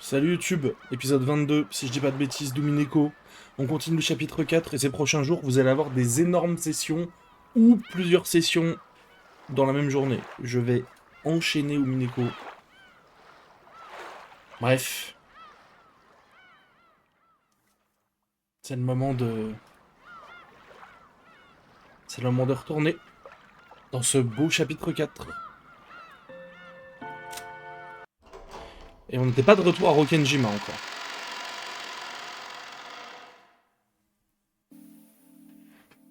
Salut YouTube, épisode 22, si je dis pas de bêtises, d'Umineko. On continue le chapitre 4 et ces prochains jours, vous allez avoir des énormes sessions ou plusieurs sessions dans la même journée. Je vais enchaîner Umineko. Bref, c'est le moment de... C'est le moment de retourner dans ce beau chapitre 4. Et on n'était pas de retour à Rokenjima encore.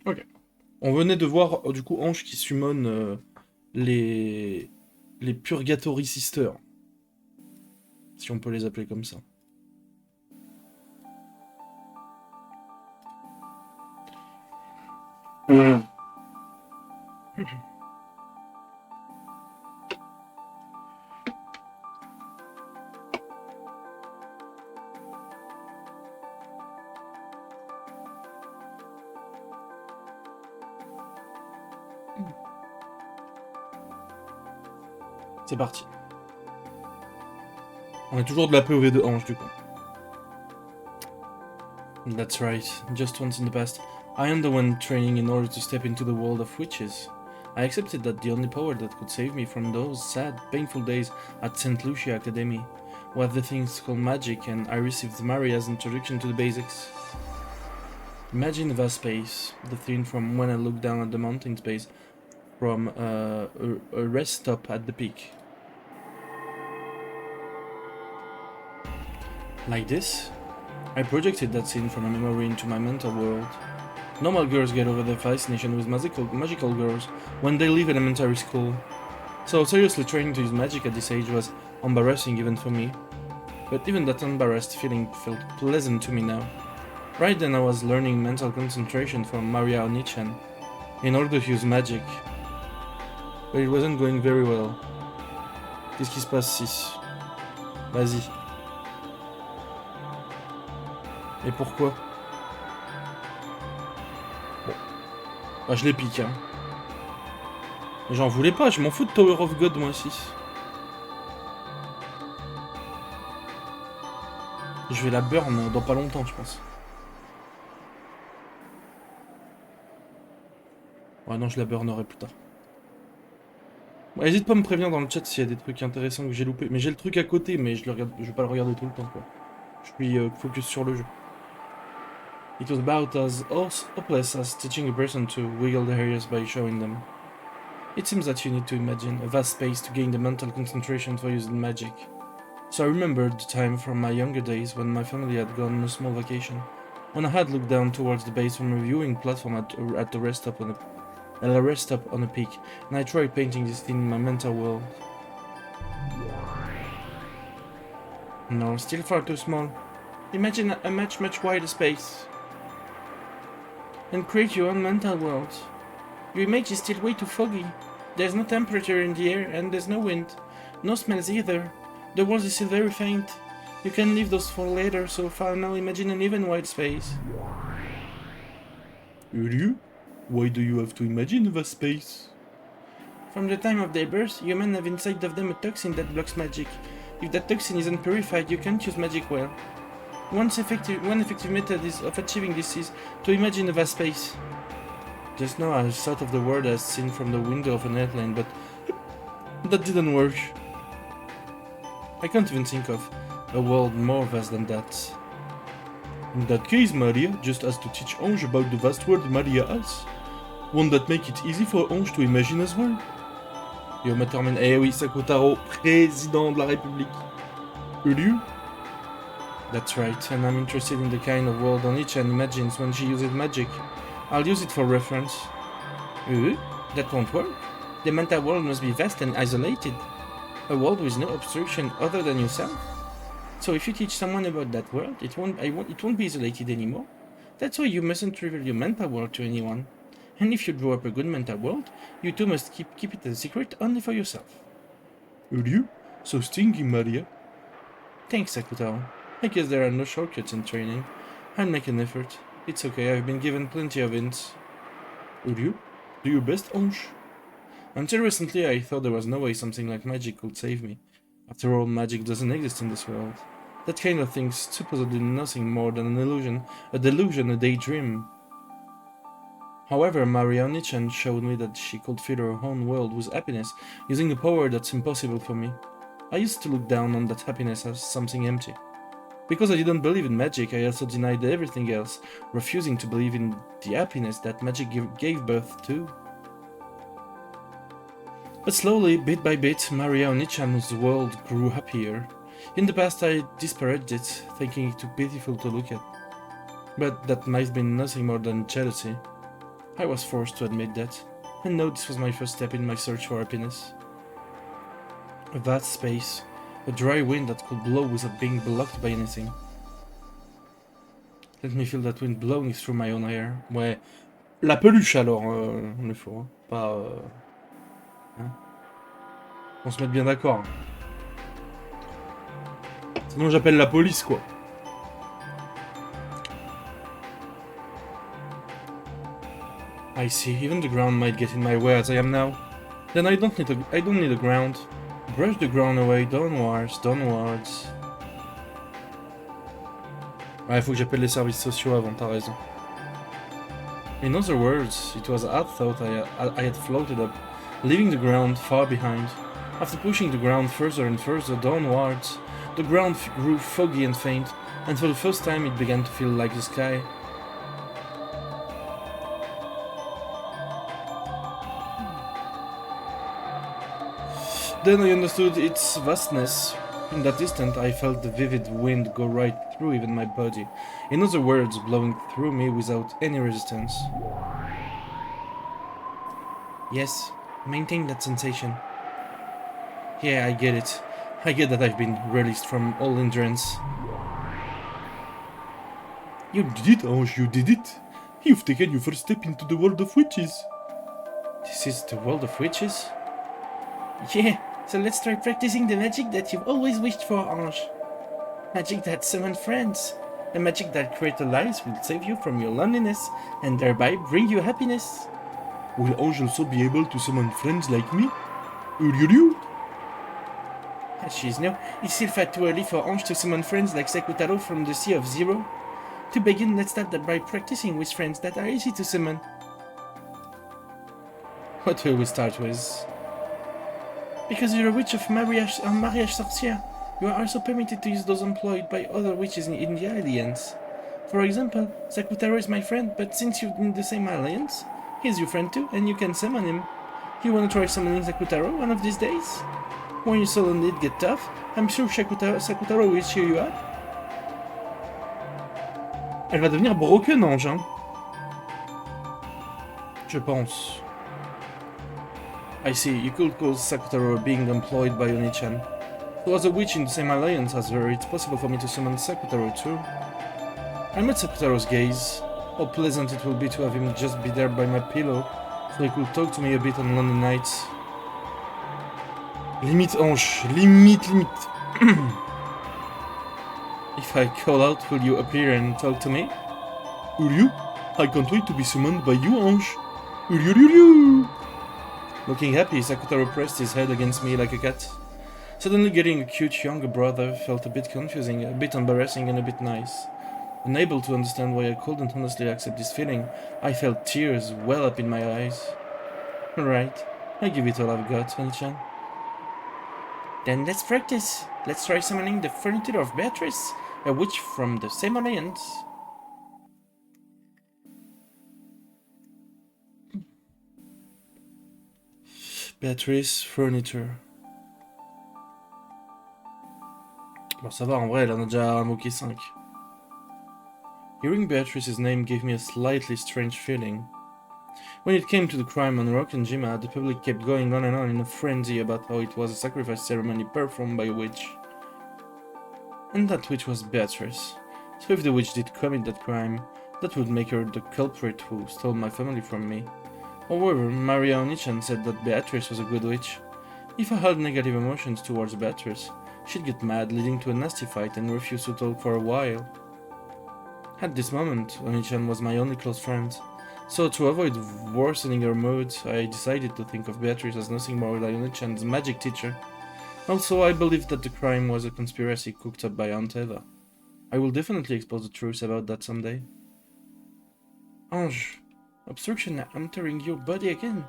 Ok. On venait de voir du coup Ange qui summon les... les Purgatory Sisters, si on peut les appeler comme ça. C'est parti. On est toujours de la POV de Ange du coup. That's right, just once in the past. I underwent training in order to step into the world of witches. I accepted that the only power that could save me from those sad, painful days at St. Lucia Academy was the things called magic, and I received Maria's introduction to the basics. Imagine vast space, the thing from when I looked down at the mountain space from a rest stop at the peak. Like this? I projected that scene from a memory into my mental world. Normal girls get over their fascination with magical girls when they leave elementary school. So seriously trying to use magic at this age was embarrassing even for me. But even that embarrassed feeling felt pleasant to me now. Right then I was learning mental concentration from Maria Onichan in order to use magic. But it wasn't going very well. Qu'est-ce qui se passe 6? Vas-y. Et pourquoi? Bon. Bah je les pique hein. J'en voulais pas, je m'en fous de Tower of God moi 6. Je vais la burn dans pas longtemps je pense. Ouais non je la burnerai plus tard. Bon, hésite pas à me prévenir dans le chat s'il y a des trucs intéressants que j'ai loupé. Mais j'ai le truc à côté mais je vais pas le regarder tout le temps quoi. Je suis focus sur le jeu. It was about as hopeless as teaching a person to wiggle their ears by showing them. It seems that you need to imagine a vast space to gain the mental concentration for using magic. So I remembered the time from my younger days when my family had gone on a small vacation, when I had looked down towards the base from a viewing platform at the rest stop on a peak, and I tried painting this thing in my mental world. No, still far too small. Imagine a much wider space. And create your own mental world. Your image is still way too foggy. There's no temperature in the air and there's no wind. No smells either. The world is still very faint. You can leave those for later, so far now imagine an even wide space. Ryu? Why do you have to imagine a vast space? From the time of their birth, humans have inside of them a toxin that blocks magic. If that toxin isn't purified, you can't use magic well. One effective method of achieving this is to imagine a vast space. Just now I thought of the world as seen from the window of an airplane, but that didn't work. I can't even think of a world more vast than that. In that case, Maria just has to teach Ange about the vast world Maria has. Won't that make it easy for Ange to imagine as well? Yo, Materman, eh oui, Sakutaro, président de la République. Ryu? That's right, and I'm interested in the kind of world Onichan imagines when she uses magic. I'll use it for reference. That won't work. The mental world must be vast and isolated. A world with no obstruction other than yourself. So if you teach someone about that world, it won't be isolated anymore. That's why you mustn't reveal your mental world to anyone. And if you draw up a good mental world, you too must keep it a secret only for yourself. You? So stingy, Maria. Thanks, Sakutaro. I guess there are no shortcuts in training. I'll make an effort. It's okay, I've been given plenty of hints. You? Do your best, Ange. Until recently, I thought there was no way something like magic could save me. After all, magic doesn't exist in this world. That kind of thing's supposedly nothing more than an illusion, a delusion, a daydream. However, Marioni-chan showed me that she could fill her own world with happiness, using a power that's impossible for me. I used to look down on that happiness as something empty. Because I didn't believe in magic, I also denied everything else, refusing to believe in the happiness that magic gave birth to. But slowly, bit by bit, Marioni-chan's world grew happier. In the past I disparaged it, thinking it too pitiful to look at. But that might have been nothing more than jealousy. I was forced to admit that, and know this was my first step in my search for happiness. A vast space, a dry wind that could blow without being blocked by anything. Let me feel that wind blowing through my own hair. Ouais, la peluche alors, il faut, hein. Pas... hein. On se mette bien d'accord. Sinon j'appelle la police quoi. I see, even the ground might get in my way as I am now. Then I don't need a ground. Brush the ground away, downwards. Ouais, faut que j'appelle les services sociaux avant, t'as raison. In other words, it was a thought I had floated up, leaving the ground far behind. After pushing the ground further and further downwards, the ground grew foggy and faint, and for the first time it began to feel like the sky. Then I understood its vastness. In that instant, I felt the vivid wind go right through even my body. In other words, blowing through me without any resistance. Yes, maintain that sensation. Yeah, I get it. I get that I've been released from all hindrance. You did it, Ange, you did it. You've taken your first step into the world of witches. This is the world of witches? Yeah. So let's try practicing the magic that you've always wished for, Ange. Magic that summons friends. A magic that creates allies will save you from your loneliness and thereby bring you happiness. Will Ange also be able to summon friends like me? Jeez, no. It's still far too early for Ange to summon friends like Sakutaro from the Sea of Zero. To begin, let's start by practicing with friends that are easy to summon. What will we start with? Because you're a witch of mariage sorcière, you are also permitted to use those employed by other witches in the Alliance. For example, Sakutaro is my friend, but since you're in the same Alliance, he's your friend too, and you can summon him. You wanna try summoning Sakutaro one of these days? When your soul need get tough, I'm sure Sakutaro will cheer you up. Elle va devenir broken, Ange, hein? Je pense. I see, you could call Sakutaro being employed by Oni-chan. So as a witch in the same alliance as her, it's possible for me to summon Sakutaro too. I met Sakutaro's gaze. How pleasant it will be to have him just be there by my pillow, so he could talk to me a bit on lonely nights. Limite, Ange, limite. If I call out, will you appear and talk to me? Uryu? I can't wait to be summoned by you, Ange. Uryu. Looking happy, Sakutaro pressed his head against me like a cat. Suddenly getting a cute younger brother felt a bit confusing, a bit embarrassing and a bit nice. Unable to understand why I couldn't honestly accept this feeling, I felt tears well up in my eyes. Alright, I give it all I've got, Oni-chan. Then let's practice. Let's try summoning the furniture of Beatrice, a witch from the same alliance. Beatrice Furniture. Bon, ça va, en vrai, elle en a déjà invoqué 5. Hearing Beatrice's name gave me a slightly strange feeling. When it came to the crime on Rokkenjima, the public kept going on and on in a frenzy about how it was a sacrifice ceremony performed by a witch. And that witch was Beatrice. So if the witch did commit that crime, that would make her the culprit who stole my family from me. However, Maria Oni-chan said that Beatrice was a good witch. If I had negative emotions towards Beatrice, she'd get mad, leading to a nasty fight and refuse to talk for a while. At this moment, Oni-chan was my only close friend, so to avoid worsening her mood, I decided to think of Beatrice as nothing more than Oni-chan's magic teacher. Also, I believe that the crime was a conspiracy cooked up by Aunt Eva. I will definitely expose the truth about that someday. Ange, obstruction entering your body again.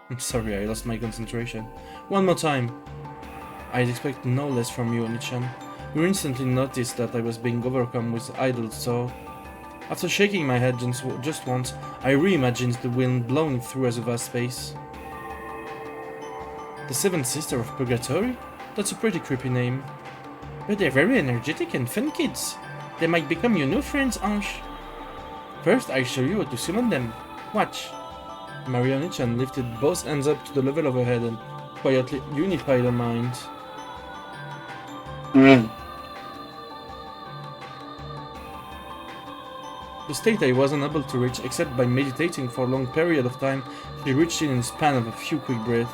I'm sorry, I lost my concentration. One more time. I'd expect no less from you, Onichan. You instantly noticed that I was being overcome with idols, so... After shaking my head just once, I reimagined the wind blowing through as a vast space. The Seventh Sister of Purgatory? That's a pretty creepy name. But they're very energetic and fun kids. They might become your new friends, Ange. First, I'll show you how to summon them. Watch. Mariana-chan lifted both hands up to the level of her head and quietly unified her mind. The state I was unable to reach except by meditating for a long period of time, she reached in a span of a few quick breaths.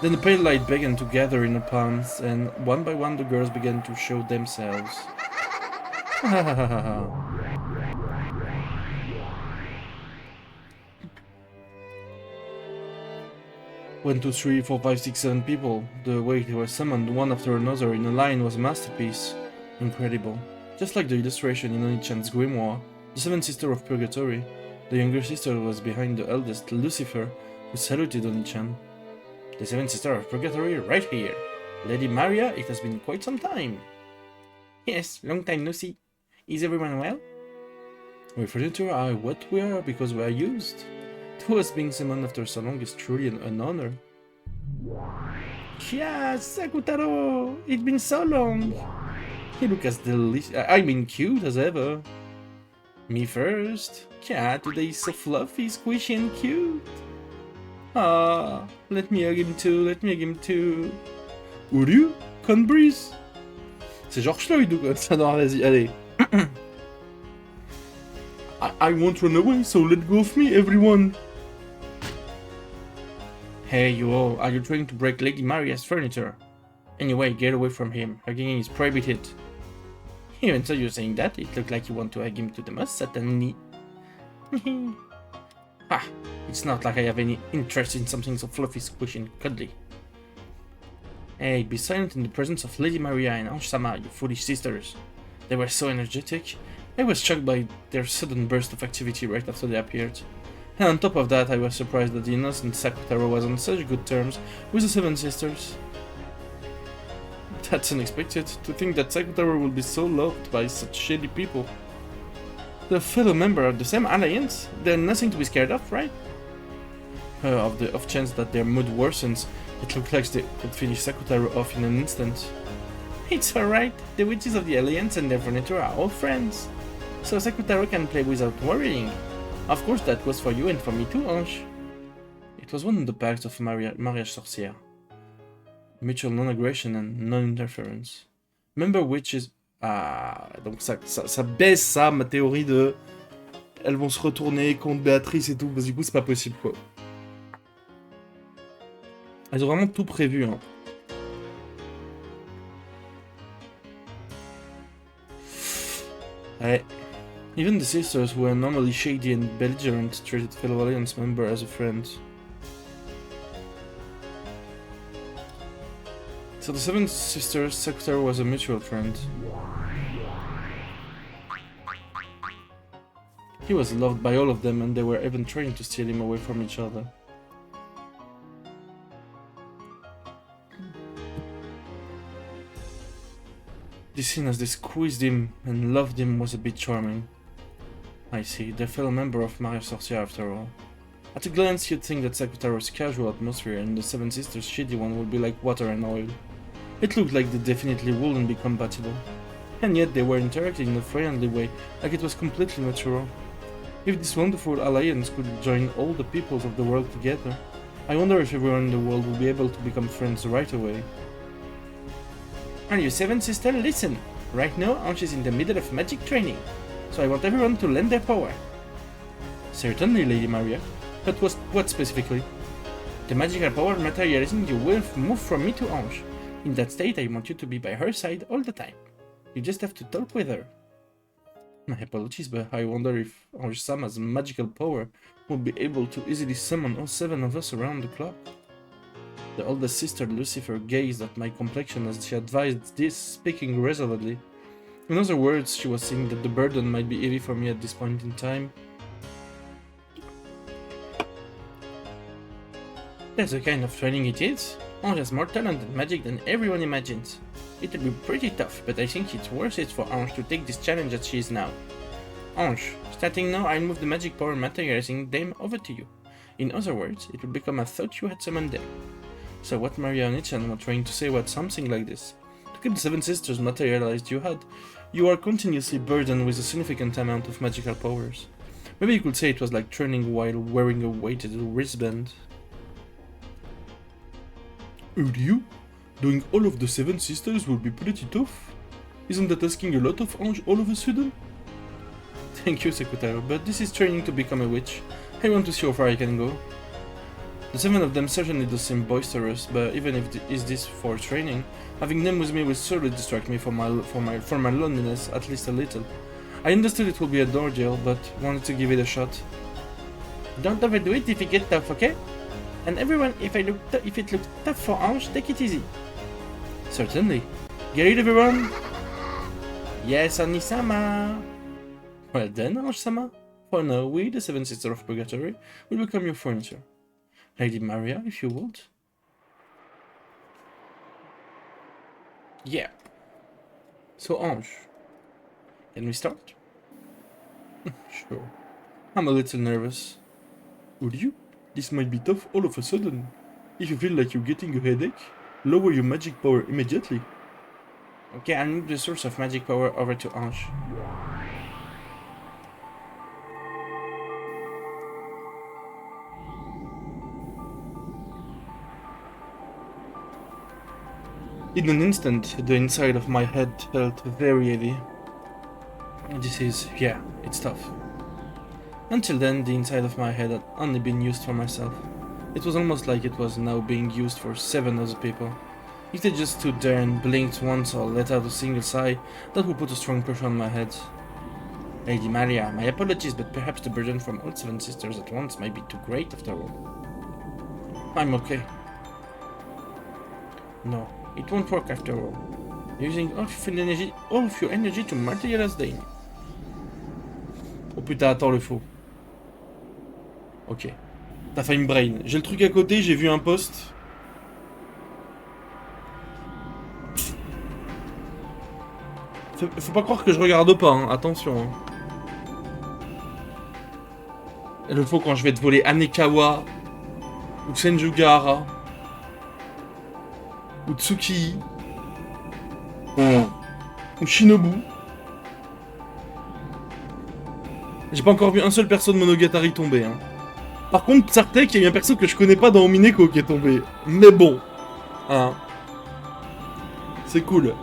Then the pale light began to gather in her palms, and one by one the girls began to show themselves. Ha ha ha ha ha. 1, 2, 3, 4, 5, 6, 7 people. The way they were summoned one after another in a line was a masterpiece. Incredible. Just like the illustration in Oni-chan's grimoire, the Seventh Sister of Purgatory, the younger sister was behind the eldest, Lucifer, who saluted Oni-chan. The Seventh Sister of Purgatory right here. Lady Maria, it has been quite some time. Yes, long time no see. Is everyone well? We furniture are what we are because we are used. To us being summoned after so long is truly an honor. Yes, Sakutaro! It's been so long! He looks as cute as ever. Me first. Yeah, today is so fluffy, squishy and cute. Ah, let me hug him too. Would you? Can't breathe. C'est genre Schleudou quoi, ça non, vas-y, allez. I won't run away, so let go of me, everyone. Hey, you all, are you trying to break Lady Maria's furniture? Anyway, get away from him. Hugging him is prohibited. Even so, you're saying that, it looked like you want to hug him to the most, certainly. Ha! It's not like I have any interest in something so fluffy, squishy, and cuddly. Hey, be silent in the presence of Lady Maria and Ange-sama, you foolish sisters. They were so energetic. I was shocked by their sudden burst of activity right after they appeared. And on top of that, I was surprised that the innocent Sakutaro was on such good terms with the Seven Sisters. That's unexpected, to think that Sakutaro will be so loved by such shady people. The fellow member of the same alliance? They're nothing to be scared of, right? Of the off chance that their mood worsens, it looks like they could finish Sakutaro off in an instant. It's alright, the witches of the alliance and their furniture are all friends. So Sakutaro can play without worrying. Of course that goes for you and for me too, Ange. It was one of the pacts of Mariage Sorcière. Mutual non-aggression and non-interference. Remember witches... Ah, donc ça baisse ça, ma théorie de... Elles vont se retourner contre Béatrice et tout, parce que du coup c'est pas possible quoi. Elles ont vraiment tout prévu, hein. Ouais. Even the sisters, who were normally shady and belligerent, treated fellow Alliance member as a friend. So the Seven Sisters, Sakutaro was a mutual friend. He was loved by all of them, and they were even trying to steal him away from each other. The scene as they squeezed him and loved him was a bit charming. I see, they're fellow member of Mariage Sorcière after all. At a glance you'd think that Sakutaro's casual atmosphere and the Seven Sisters' shitty one would be like water and oil. It looked like they definitely wouldn't be compatible. And yet they were interacting in a friendly way, like it was completely natural. If this wonderful alliance could join all the peoples of the world together, I wonder if everyone in the world will be able to become friends right away. And you Seven Sister, listen! Right now Ange is in the middle of magic training, so I want everyone to lend their power. Certainly, Lady Maria. But what specifically? The magical power materializing you will move from me to Ange. In that state, I want you to be by her side all the time. You just have to talk with her. My apologies, but I wonder if Ange-sama's magical power will be able to easily summon all 7 of us around the clock. The oldest sister, Lucifer, gazed at my complexion as she advised this, speaking resolutely. In other words, she was saying that the burden might be heavy for me at this point in time. That's the kind of training it is. Ange has more talent and magic than everyone imagines. It'll be pretty tough, but I think it's worth it for Ange to take this challenge as she is now. Ange, starting now, I'll move the magic power materializing them over to you. In other words, it will become a thought you had summoned them. So what Maria and Ichan were trying to say was something like this. To keep the seven sisters materialized you are continuously burdened with a significant amount of magical powers. Maybe you could say it was like training while wearing a weighted wristband. You? Doing all of the seven sisters will be pretty tough. Isn't that asking a lot of Ange all of a sudden? Thank you, Sekutaro, but this is training to become a witch. I want to see how far I can go. The seven of them certainly do seem boisterous, but even if is this for training, having them with me will surely distract me from my loneliness at least a little. I understood it will be an ordeal, but wanted to give it a shot. Don't overdo it if it gets tough, okay? And everyone, if it looks tough for Ange, take it easy. Certainly. Get it, everyone? Yes, Ani-sama! Well then, Ange-sama. For now, we, the Seven Sisters of Purgatory, will become your furniture. Lady Maria, if you would. Yeah. So, Ange. Can we start? Sure. I'm a little nervous. Would you? This might be tough all of a sudden. If you feel like you're getting a headache, lower your magic power immediately. Okay, I'll move the source of magic power over to Ange. In an instant, the inside of my head felt very heavy. It's tough. Until then, the inside of my head had only been used for myself. It was almost like it was now being used for 7 other people. If they just stood there and blinked once or let out a single sigh, that would put a strong pressure on my head. Lady Maria, my apologies, but perhaps the burden from all 7 sisters at once might be too great after all. I'm okay. No, it won't work after all. You're using all of your energy to materialize them. Oh putain, attends le faux. Ok. T'as failli me brain. J'ai le truc à côté, j'ai vu un post. Faut pas croire que je regarde pas, hein. Attention. Hein. Le faux quand je vais te voler Anekawa, ou Senjugahara, ou Tsuki, ou Shinobu. J'ai pas encore vu un seul perso de Monogatari tomber. Hein. Par contre, Psartek, il y a eu un perso que je connais pas dans Umineko qui est tombé. Mais bon. Hein. C'est cool.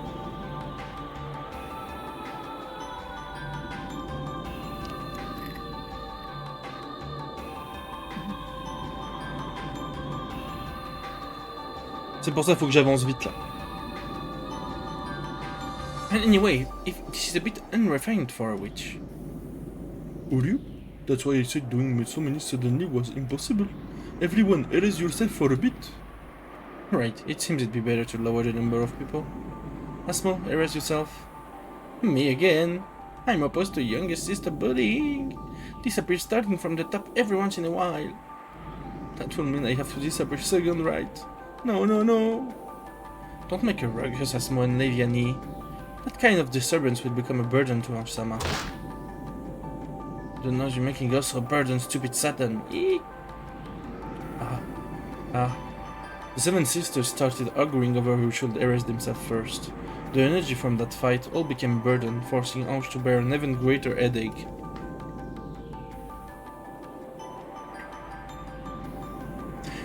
C'est pour ça qu'il faut que j'avance vite là. Anyway, this is a bit unrefined for a witch. Will you? That's why I said doing so many suddenly was impossible. Everyone, erase yourself for a bit. Right, it seems it'd be better to lower the number of people. Asmo, erase yourself. Me again. I'm opposed to youngest sister bullying. Disappear starting from the top every once in a while. That will mean I have to disappear second, right? No, no, no. Don't make her rugged, Asmo and Leviani. That kind of disturbance will become a burden to Ange-sama. Don't know you're making us a burden, stupid Satan. Eek. The 7 sisters started arguing over who should erase themselves first. The energy from that fight all became a burden, forcing Ange to bear an even greater headache.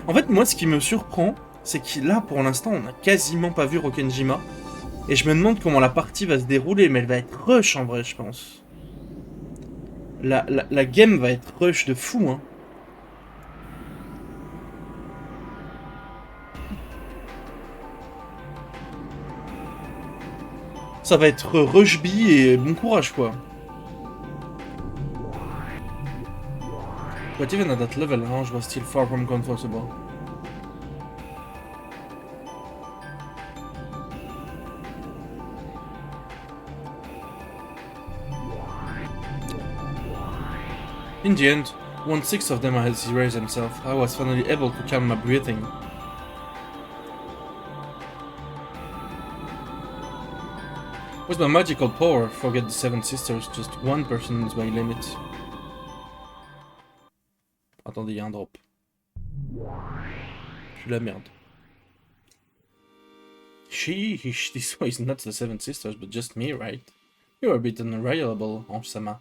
En fait, moi, ce qui me surprend, c'est que là, pour l'instant, on n'a quasiment pas vu Rokenjima. Et je me demande comment la partie va se dérouler, mais elle va être rush en vrai, je pense. La game va être rush de fou, hein. Ça va être rushby et bon courage, quoi. But even at that level, Ange was still far from comfortable. In the end, 1/6 of them has erased themselves. I was finally able to calm my breathing. With my magical power, forget the 7 sisters, just one person is my limit. Attendez, il y a un drop. Je suis la merde. Sheesh, this way is not the 7 sisters, but just me, right? You're a bit unreliable, Ange-sama.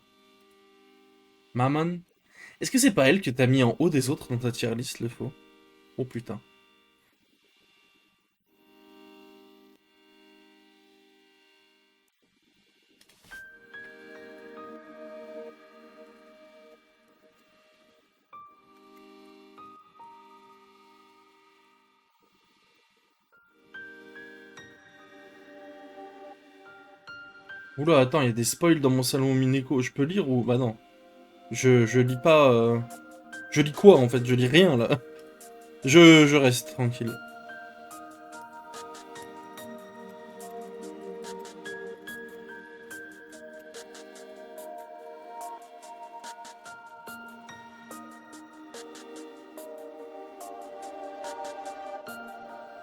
Mammon? Est-ce que c'est pas elle que t'as mis en haut des autres dans ta tier list, le faux? Oh putain. Oula, attends, il y a des spoils dans mon salon Umineko. Je peux lire ou... Bah non. Je lis pas... Je lis quoi, en fait? Je lis rien, là. Je reste tranquille.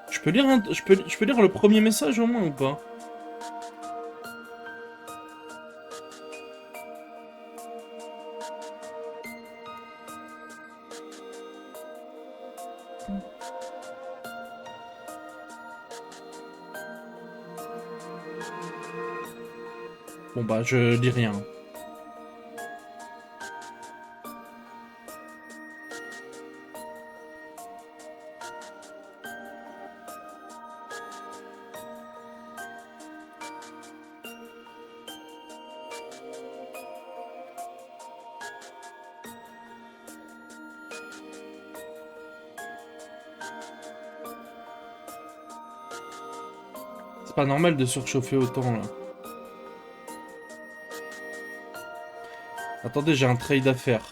Je peux lire je peux lire le premier message au moins ou pas? Bon bah je lis rien. C'est pas normal de surchauffer autant là. Attendez, j'ai un trade à faire.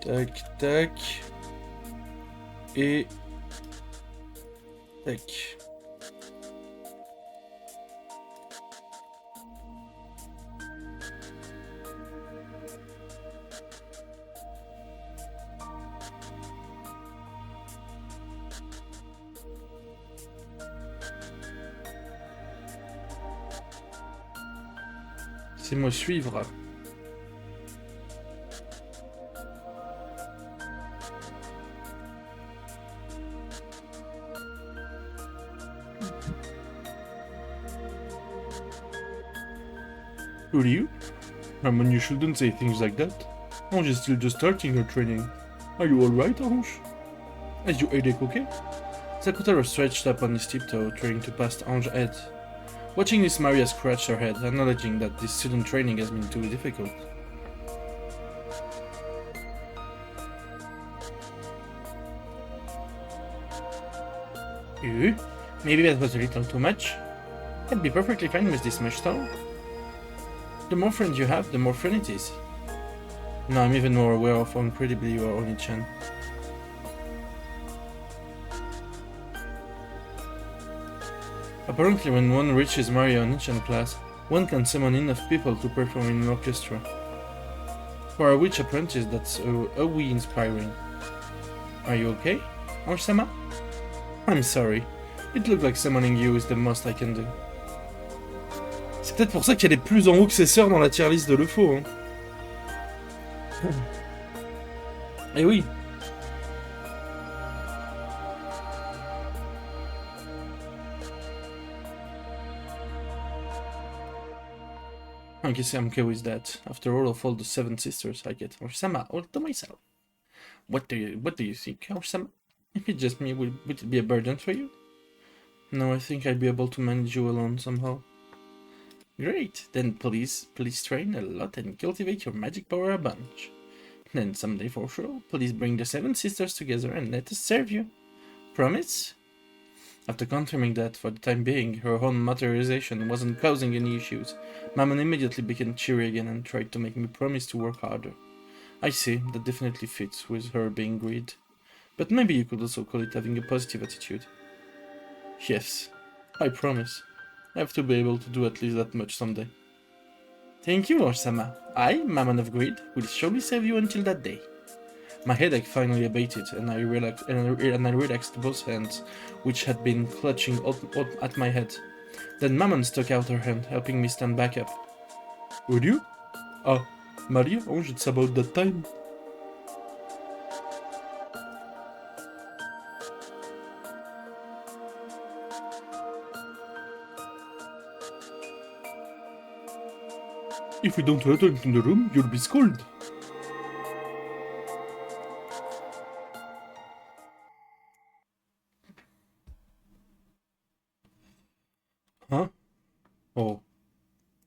Tac, tac. Et... tac. C'est moi suivre. Who are you? Ramon, you shouldn't say things like that. Ange is still just starting her training. Are you alright, Ange? Is your headache okay? Sakutaro stretched up on his tiptoe, trying to pass Ange's head. Watching this, Maria scratched her head, acknowledging that this student training has been too difficult. Maybe that was a little too much. I'd be perfectly fine with this much though. The more friends you have, the more fun it is. Now I'm even more aware of how incredibly you are, Oni-chan. Apparently, when one reaches Mario Oni-chan class, one can summon enough people to perform in an orchestra. For a witch apprentice, that's a wee inspiring. Are you okay, Ange-sama? I'm sorry. It looked like summoning you is the most I can do. C'est peut-être pour ça qu'elle est plus en haut que ses sœurs dans la tier list de l'Eupho. Hein. Eh oui. I guess I'm okay with that. After all of the 7 sisters I get, Ange-sama, all to myself. What do you think, Ange-sama? If it's just me, would it be a burden for you? No, I think I'd be able to manage you alone somehow. Great, then please train a lot and cultivate your magic power a bunch. Then someday for sure, please bring the 7 sisters together and let us serve you. Promise? After confirming that, for the time being, her own materialization wasn't causing any issues, Mammon immediately became cheery again and tried to make me promise to work harder. I see, that definitely fits with her being greed. But maybe you could also call it having a positive attitude. Yes, I promise. I have to be able to do at least that much someday. Thank you, Osama. I, Mammon of Greed, will surely save you until that day. My headache finally abated, and I relaxed both hands, which had been clutching at my head. Then Mammon stuck out her hand, helping me stand back up. Would you? Ah, Maria, Ange, it's about that time. If we don't return to the room, you'll be scolded. Huh? Oh,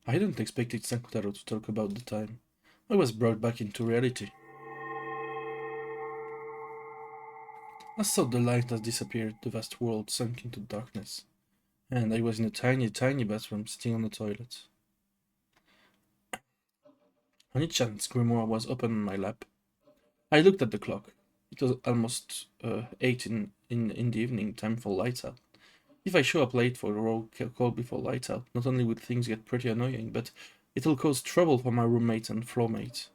I hadn't expected Sankutaro to talk about the time. I was brought back into reality. As thought the light has disappeared, the vast world sunk into darkness, and I was in a tiny, tiny bathroom sitting on the toilet. Onichan's grimoire was open on my lap. I looked at the clock. It was almost 8 in the evening, time for lights out. If I show up late for a roll call before lights out, not only would things get pretty annoying, but it'll cause trouble for my roommates and floor mates.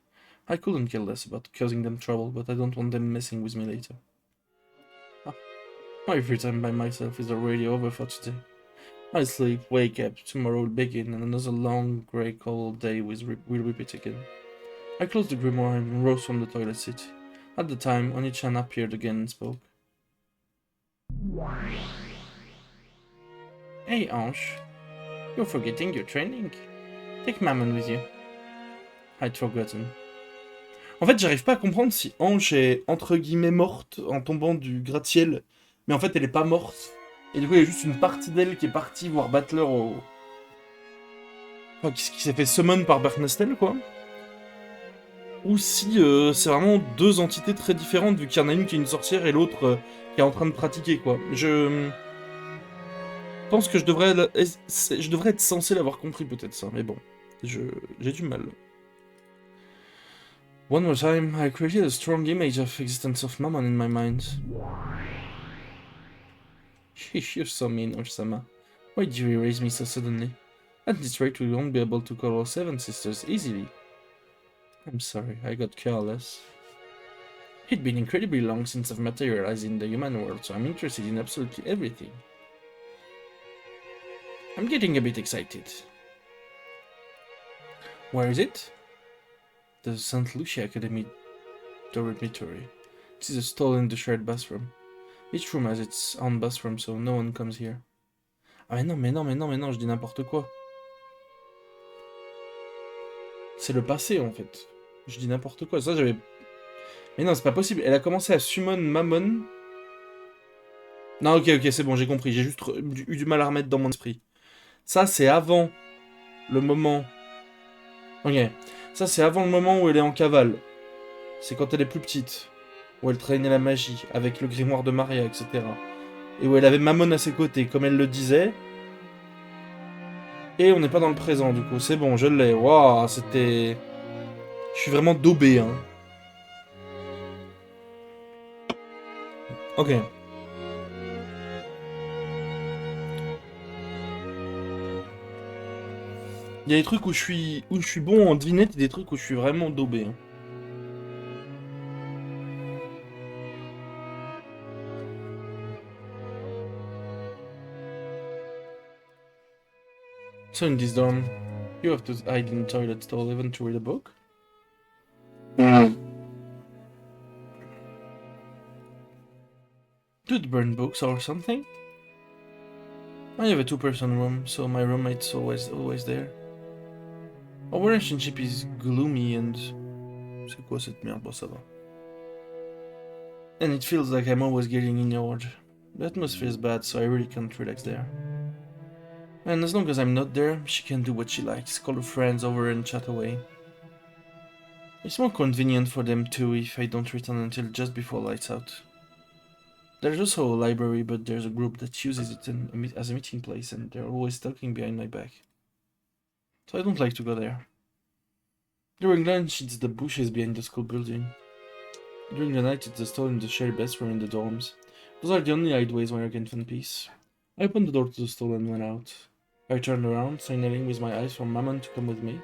I couldn't care less about causing them trouble, but I don't want them messing with me later. Ah, my free time by myself is already over for today. I sleep, wake up, tomorrow will begin, and another long, grey, cold day will repeat again. I closed the grimoire and rose from the toilet seat. At the time, Oni-chan appeared again and spoke. Hey Ange, you're forgetting your training. Take Mammon with you. I'd forgotten. En fait, j'arrive pas à comprendre si Ange est entre guillemets morte en tombant du gratte-ciel, mais en fait elle est pas morte. Et du coup, il y a juste une partie d'elle qui est partie voir Battler au. Enfin, qui s'est fait summon par Berknestel, quoi. Ou si c'est vraiment deux entités très différentes, vu qu'il y en a une qui est une sorcière et l'autre qui est en train de pratiquer, quoi. Je pense que je devrais être censé l'avoir compris, peut-être ça, mais bon, j'ai du mal. One more time, I created a strong image of existence of Mammon in my mind. You're so mean, Osama. Why did you erase me so suddenly? At this rate, we won't be able to call our 7 sisters easily. I'm sorry, I got careless. It's been incredibly long since I've materialized in the human world, so I'm interested in absolutely everything. I'm getting a bit excited. Where is it? The St. Lucia Academy dormitory. This is a stall in the shared bathroom. Each room has its own bathroom, so no one comes here. Ah mais non, mais non, mais non, mais non, je dis n'importe quoi. C'est le passé, en fait. Je dis n'importe quoi, ça j'avais... Mais non, c'est pas possible, elle a commencé à summon Mammon. Non, ok, c'est bon, j'ai compris, j'ai juste eu du mal à remettre dans mon esprit. Ça, c'est avant le moment... Ok, ça c'est avant le moment où elle est en cavale. C'est quand elle est plus petite. Où elle traînait la magie, avec le grimoire de Maria, etc. Et où elle avait Mammon à ses côtés, comme elle le disait. Et on n'est pas dans le présent, du coup. C'est bon, je l'ai. Waouh, c'était... Je suis vraiment daubé, hein. Ok. Il y a des trucs où je suis bon en devinette et des trucs où je suis vraiment daubé, hein. So in this dorm, you have to hide in the toilet stall even to read a book? Do you burn books or something? I have a two-person room, so my roommate's always there. Our relationship is gloomy and... C'est quoi cette merde? Bon, ça va. And it feels like I'm always getting ignored. The atmosphere is bad, so I really can't relax there. And as long as I'm not there, she can do what she likes, call her friends over and chat away. It's more convenient for them too if I don't return until just before lights out. There's also a library, but there's a group that uses it as a meeting place, and they're always talking behind my back. So I don't like to go there. During lunch, it's the bushes behind the school building. During the night, it's the stall in the shared bathroom in the dorms. Those are the only hideaways where I can find peace. I opened the door to the stall and went out. I turned around, signaling with my eyes for Mammon to come with me.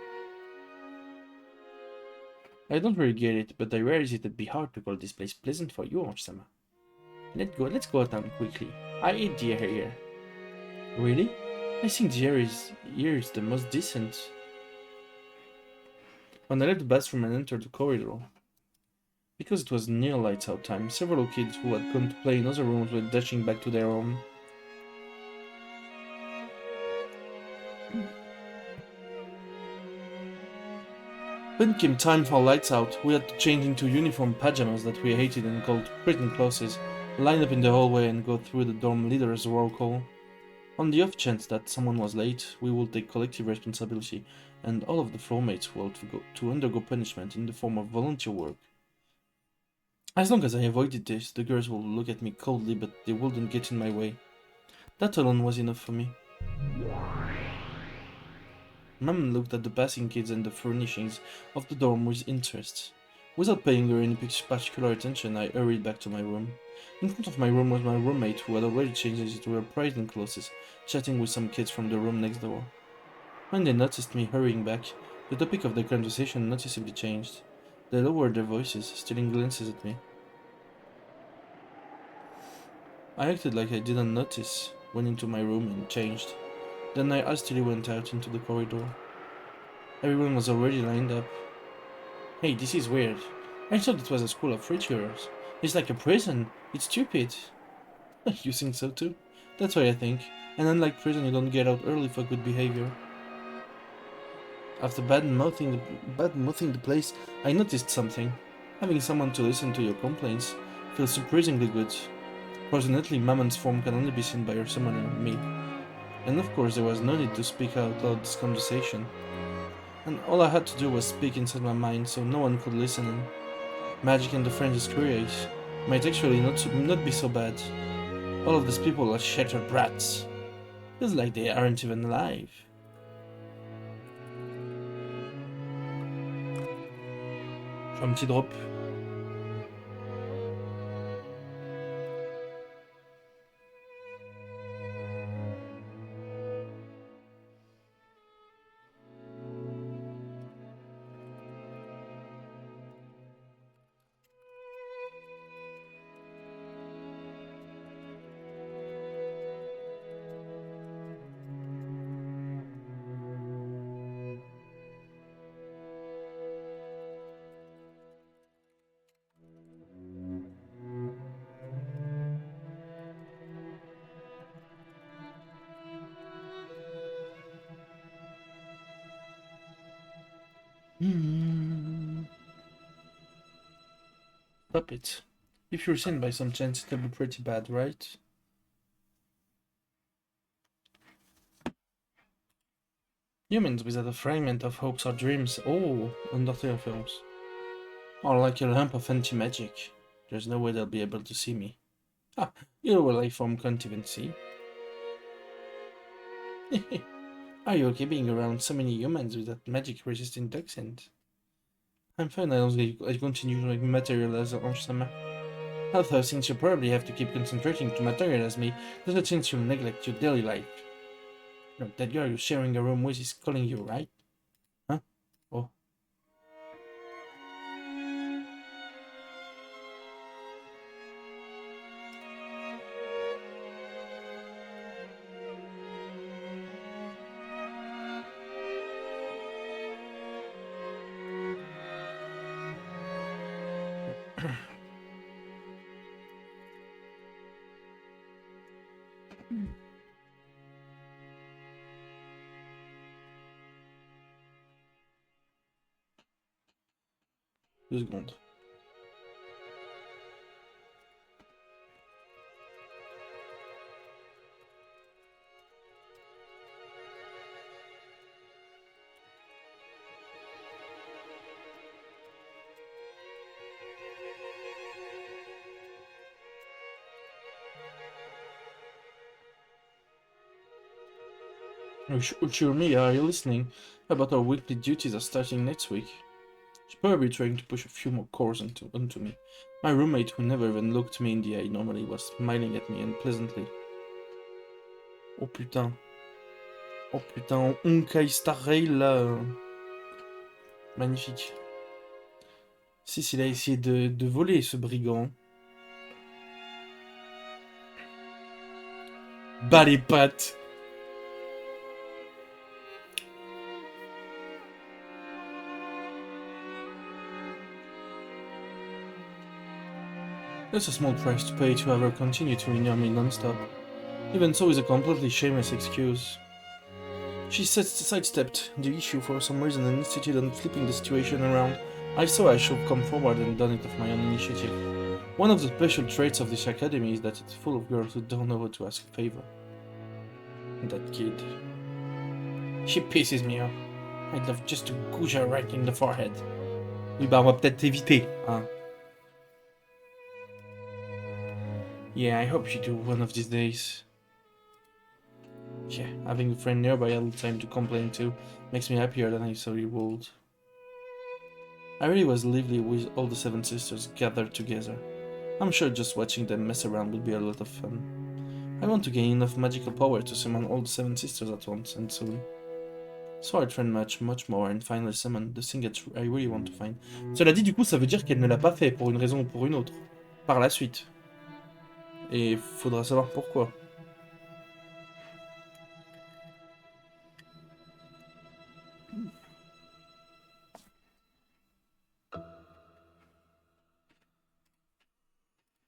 I don't really get it, but I realize it'd be hard to call this place pleasant for you, Osh-sama. Let's go down quickly. I hate the air here. Really? I think here is the most decent. When I left the bathroom and entered the corridor, because it was near lights out time, several kids who had come to play in other rooms were dashing back to their home. When it came time for lights out, we had to change into uniform pajamas that we hated and called prison clothes, line up in the hallway and go through the dorm leader's roll call. On the off chance that someone was late, we would take collective responsibility, and all of the floormates were to undergo punishment in the form of volunteer work. As long as I avoided this, the girls would look at me coldly, but they wouldn't get in my way. That alone was enough for me. Mom looked at the passing kids and the furnishings of the dorm with interest. Without paying her any particular attention, I hurried back to my room. In front of my room was my roommate, who had already changed into her prison clothes, chatting with some kids from the room next door. When they noticed me hurrying back, the topic of their conversation noticeably changed. They lowered their voices, stealing glances at me. I acted like I didn't notice, went into my room and changed. Then I hastily went out into the corridor. Everyone was already lined up. Hey, this is weird. I thought it was a school of rich girls. It's like a prison. It's stupid. You think so too? That's what I think. And unlike prison, you don't get out early for good behavior. After bad mouthing the place, I noticed something. Having someone to listen to your complaints feels surprisingly good. Fortunately, Mammon's form can only be seen by her summoner, me. And of course, there was no need to speak out loud this conversation. And all I had to do was speak inside my mind so no one could listen in. Magic and the French create might actually not be so bad. All of these people are shattered brats. Feels like they aren't even alive. Je fais un petit drop. Stop it. If you're seen by some chance, it'll be pretty bad, right? Humans without a fragment of hopes or dreams. Oh, Undertale films. Or like a lump of anti-magic. There's no way they'll be able to see me. Ah, you're a life form can't even see. Are you okay being around so many humans with that magic-resistant accent? I'm fine, I continue to materialize on summer. Although, since you probably have to keep concentrating to materialize me, there's a chance you'll neglect your daily life. Look, that girl you're sharing a room with is calling you, right? Huh? Oh. Deux secondes. Uchirmi, are you listening? How about our weekly duties are starting next week? She's probably trying to push a few more chores onto me. My roommate, who never even looked me in the eye normally, was smiling at me unpleasantly. Oh putain. Oh putain, Honkai Star Rail là. Magnifique. Si, s'il a essayé de voler ce brigand. Bas les pattes. That's a small price to pay to have her continue to ignore me non-stop. Even so is a completely shameless excuse. She sidestepped the issue for some reason and insisted on flipping the situation around. I saw I should have come forward and done it of my own initiative. One of the special traits of this academy is that it's full of girls who don't know how to ask a favor. That kid. She pisses me off. I'd love just to gouge her right in the forehead. Oui, bah on va peut-être éviter, hein. Yeah, I hope she do one of these days. Yeah, having a friend nearby all the time to complain to makes me happier than I saw you would. I really was lively with all the seven sisters gathered together. I'm sure just watching them mess around would be a lot of fun. I want to gain enough magical power to summon all the seven sisters at once, and soon. So I train much more and finally summon the thing that I really want to find. Cela dit, du coup, ça veut dire qu'elle ne l'a pas fait pour une raison ou pour une autre. Par la suite. Et faudra savoir pourquoi.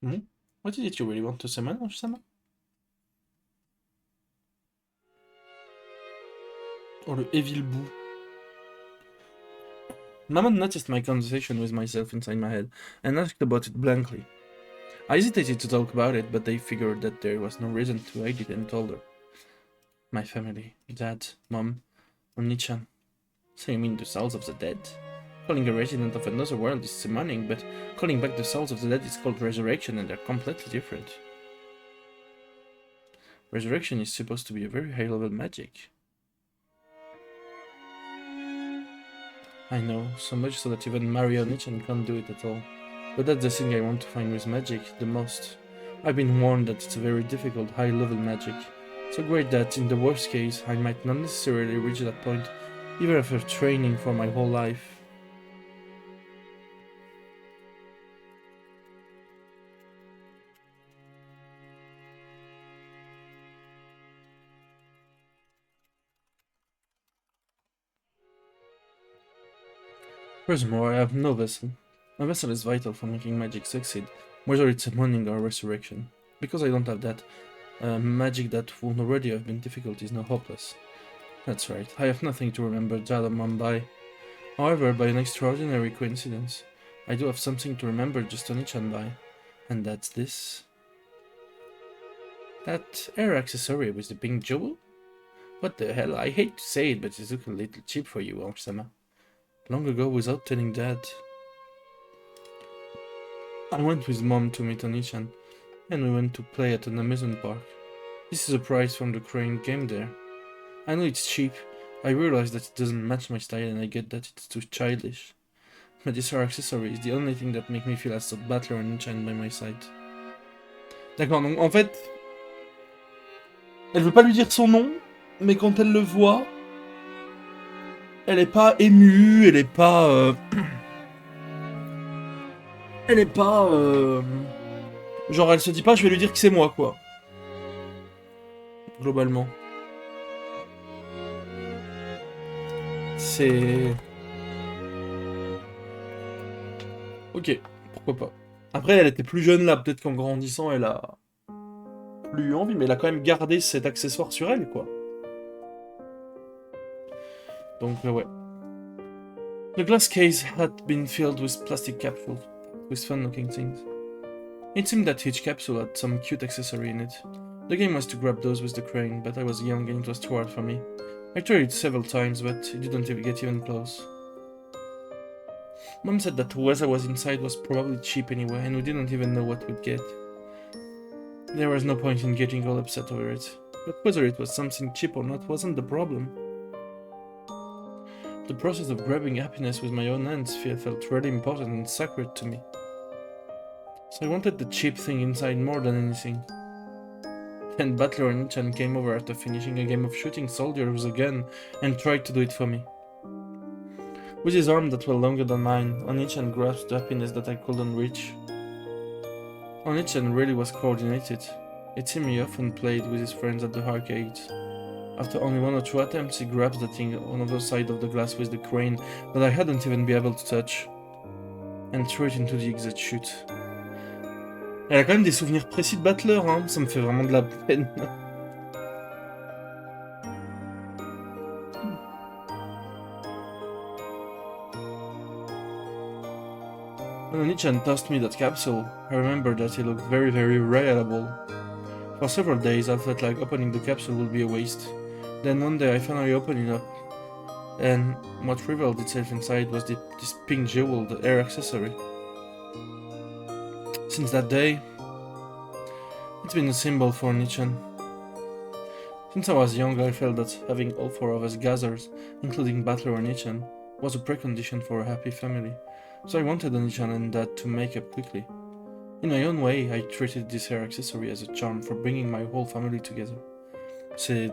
Hmm? What is it you really want to summon, Osama? Oh, le evil boo. Maman noticed my conversation with myself inside my head and asked about it blankly. I hesitated to talk about it, but they figured that there was no reason to hide it and told her. My family, Dad, Mom, Oni-chan. So you mean the souls of the dead? Calling a resident of another world is summoning, but calling back the souls of the dead is called resurrection, and they're completely different. Resurrection is supposed to be a very high-level magic. I know, so much so that even Mario Nichan can't do it at all. But that's the thing I want to find with magic the most. I've been warned that it's a very difficult high-level magic. So great that, in the worst case, I might not necessarily reach that point, even after training for my whole life. Furthermore, I have no vessel. A vessel is vital for making magic succeed, whether it's summoning or resurrection. Because I don't have that, magic that would already have been difficult is now hopeless. That's right, I have nothing to remember Dad or Mom by. However, by an extraordinary coincidence, I do have something to remember just Oni-chan by. And that's this. That air accessory with the pink jewel? What the hell, I hate to say it, but it's looking a little cheap for you, Osama. Long ago, without telling Dad. I went with Mom to meet Oni-chan, and we went to play at an amusement park. This is a prize from the Crane game there. I know it's cheap, I realize that it doesn't match my style and I get that it's too childish. But this her accessory is the only thing that makes me feel as a battler Oni-chan by my side. D'accord, donc en fait, elle veut pas lui dire son nom, mais quand elle le voit, elle est pas émue, elle est pas... Elle est pas... Genre elle se dit pas je vais lui dire que c'est moi quoi. Globalement. C'est... Ok, pourquoi pas. Après elle était plus jeune là, peut-être qu'en grandissant elle a plus envie, mais elle a quand même gardé cet accessoire sur elle quoi. Donc ouais. The glass case had been filled with plastic capsules, with fun-looking things. It seemed that each capsule had some cute accessory in it. The game was to grab those with the crane, but I was young and it was too hard for me. I tried it several times, but it didn't get even close. Mom said that whoever was inside was probably cheap anyway, and we didn't even know what we'd get. There was no point in getting all upset over it. but whether it was something cheap or not wasn't the problem. The process of grabbing happiness with my own hands felt really important and sacred to me. So I wanted the cheap thing inside more than anything. Then Butler and Nichan came over after finishing a game of shooting soldiers with a gun and tried to do it for me. With his arm that were longer than mine, Onichan grasped the happiness that I couldn't reach. Onichan really was coordinated. It seemed he often played with his friends at the arcades. After only 1 or 2 attempts, he grabs the thing on the other side of the glass with the crane that I hadn't even been able to touch, and threw it into the exit chute. Elle a quand même des souvenirs précis de Butler, hein, ça me fait vraiment de la peine. When Onichan tossed me that capsule, I remember that it looked very, very reliable. For several days I felt like opening the capsule would be a waste. Then one day I finally opened it up, and what revealed itself inside was this pink jewel, the hair accessory. Since that day, it's been a symbol for Nichan. Since I was young, I felt that having all 4 of us gathered, including Butler and Nichan, was a precondition for a happy family, so I wanted Nichan and Dad to make up quickly. In my own way, I treated this hair accessory as a charm for bringing my whole family together. C'est...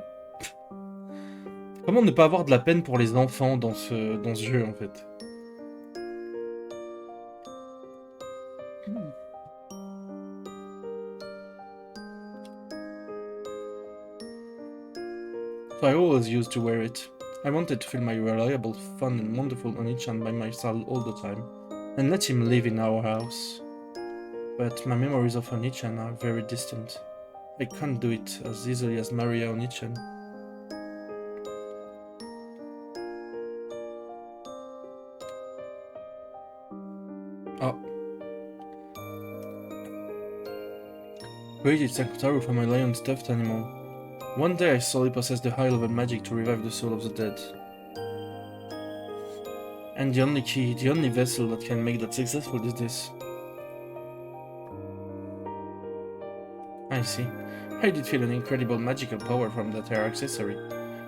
Comment ne pas avoir de la peine pour les enfants dans ce jeu, en fait? So I always used to wear it. I wanted to feel my reliable, fun and wonderful Onichan by my side all the time, and let him live in our house. But my memories of Onichan are very distant. I can't do it as easily as Maria Onichan. Oh. Created Sakutaru from my lion stuffed animal. One day I solely possessed the high-level magic to revive the soul of the dead. And the only key, the only vessel that can make that successful is this. I see. I did feel an incredible magical power from that hair accessory.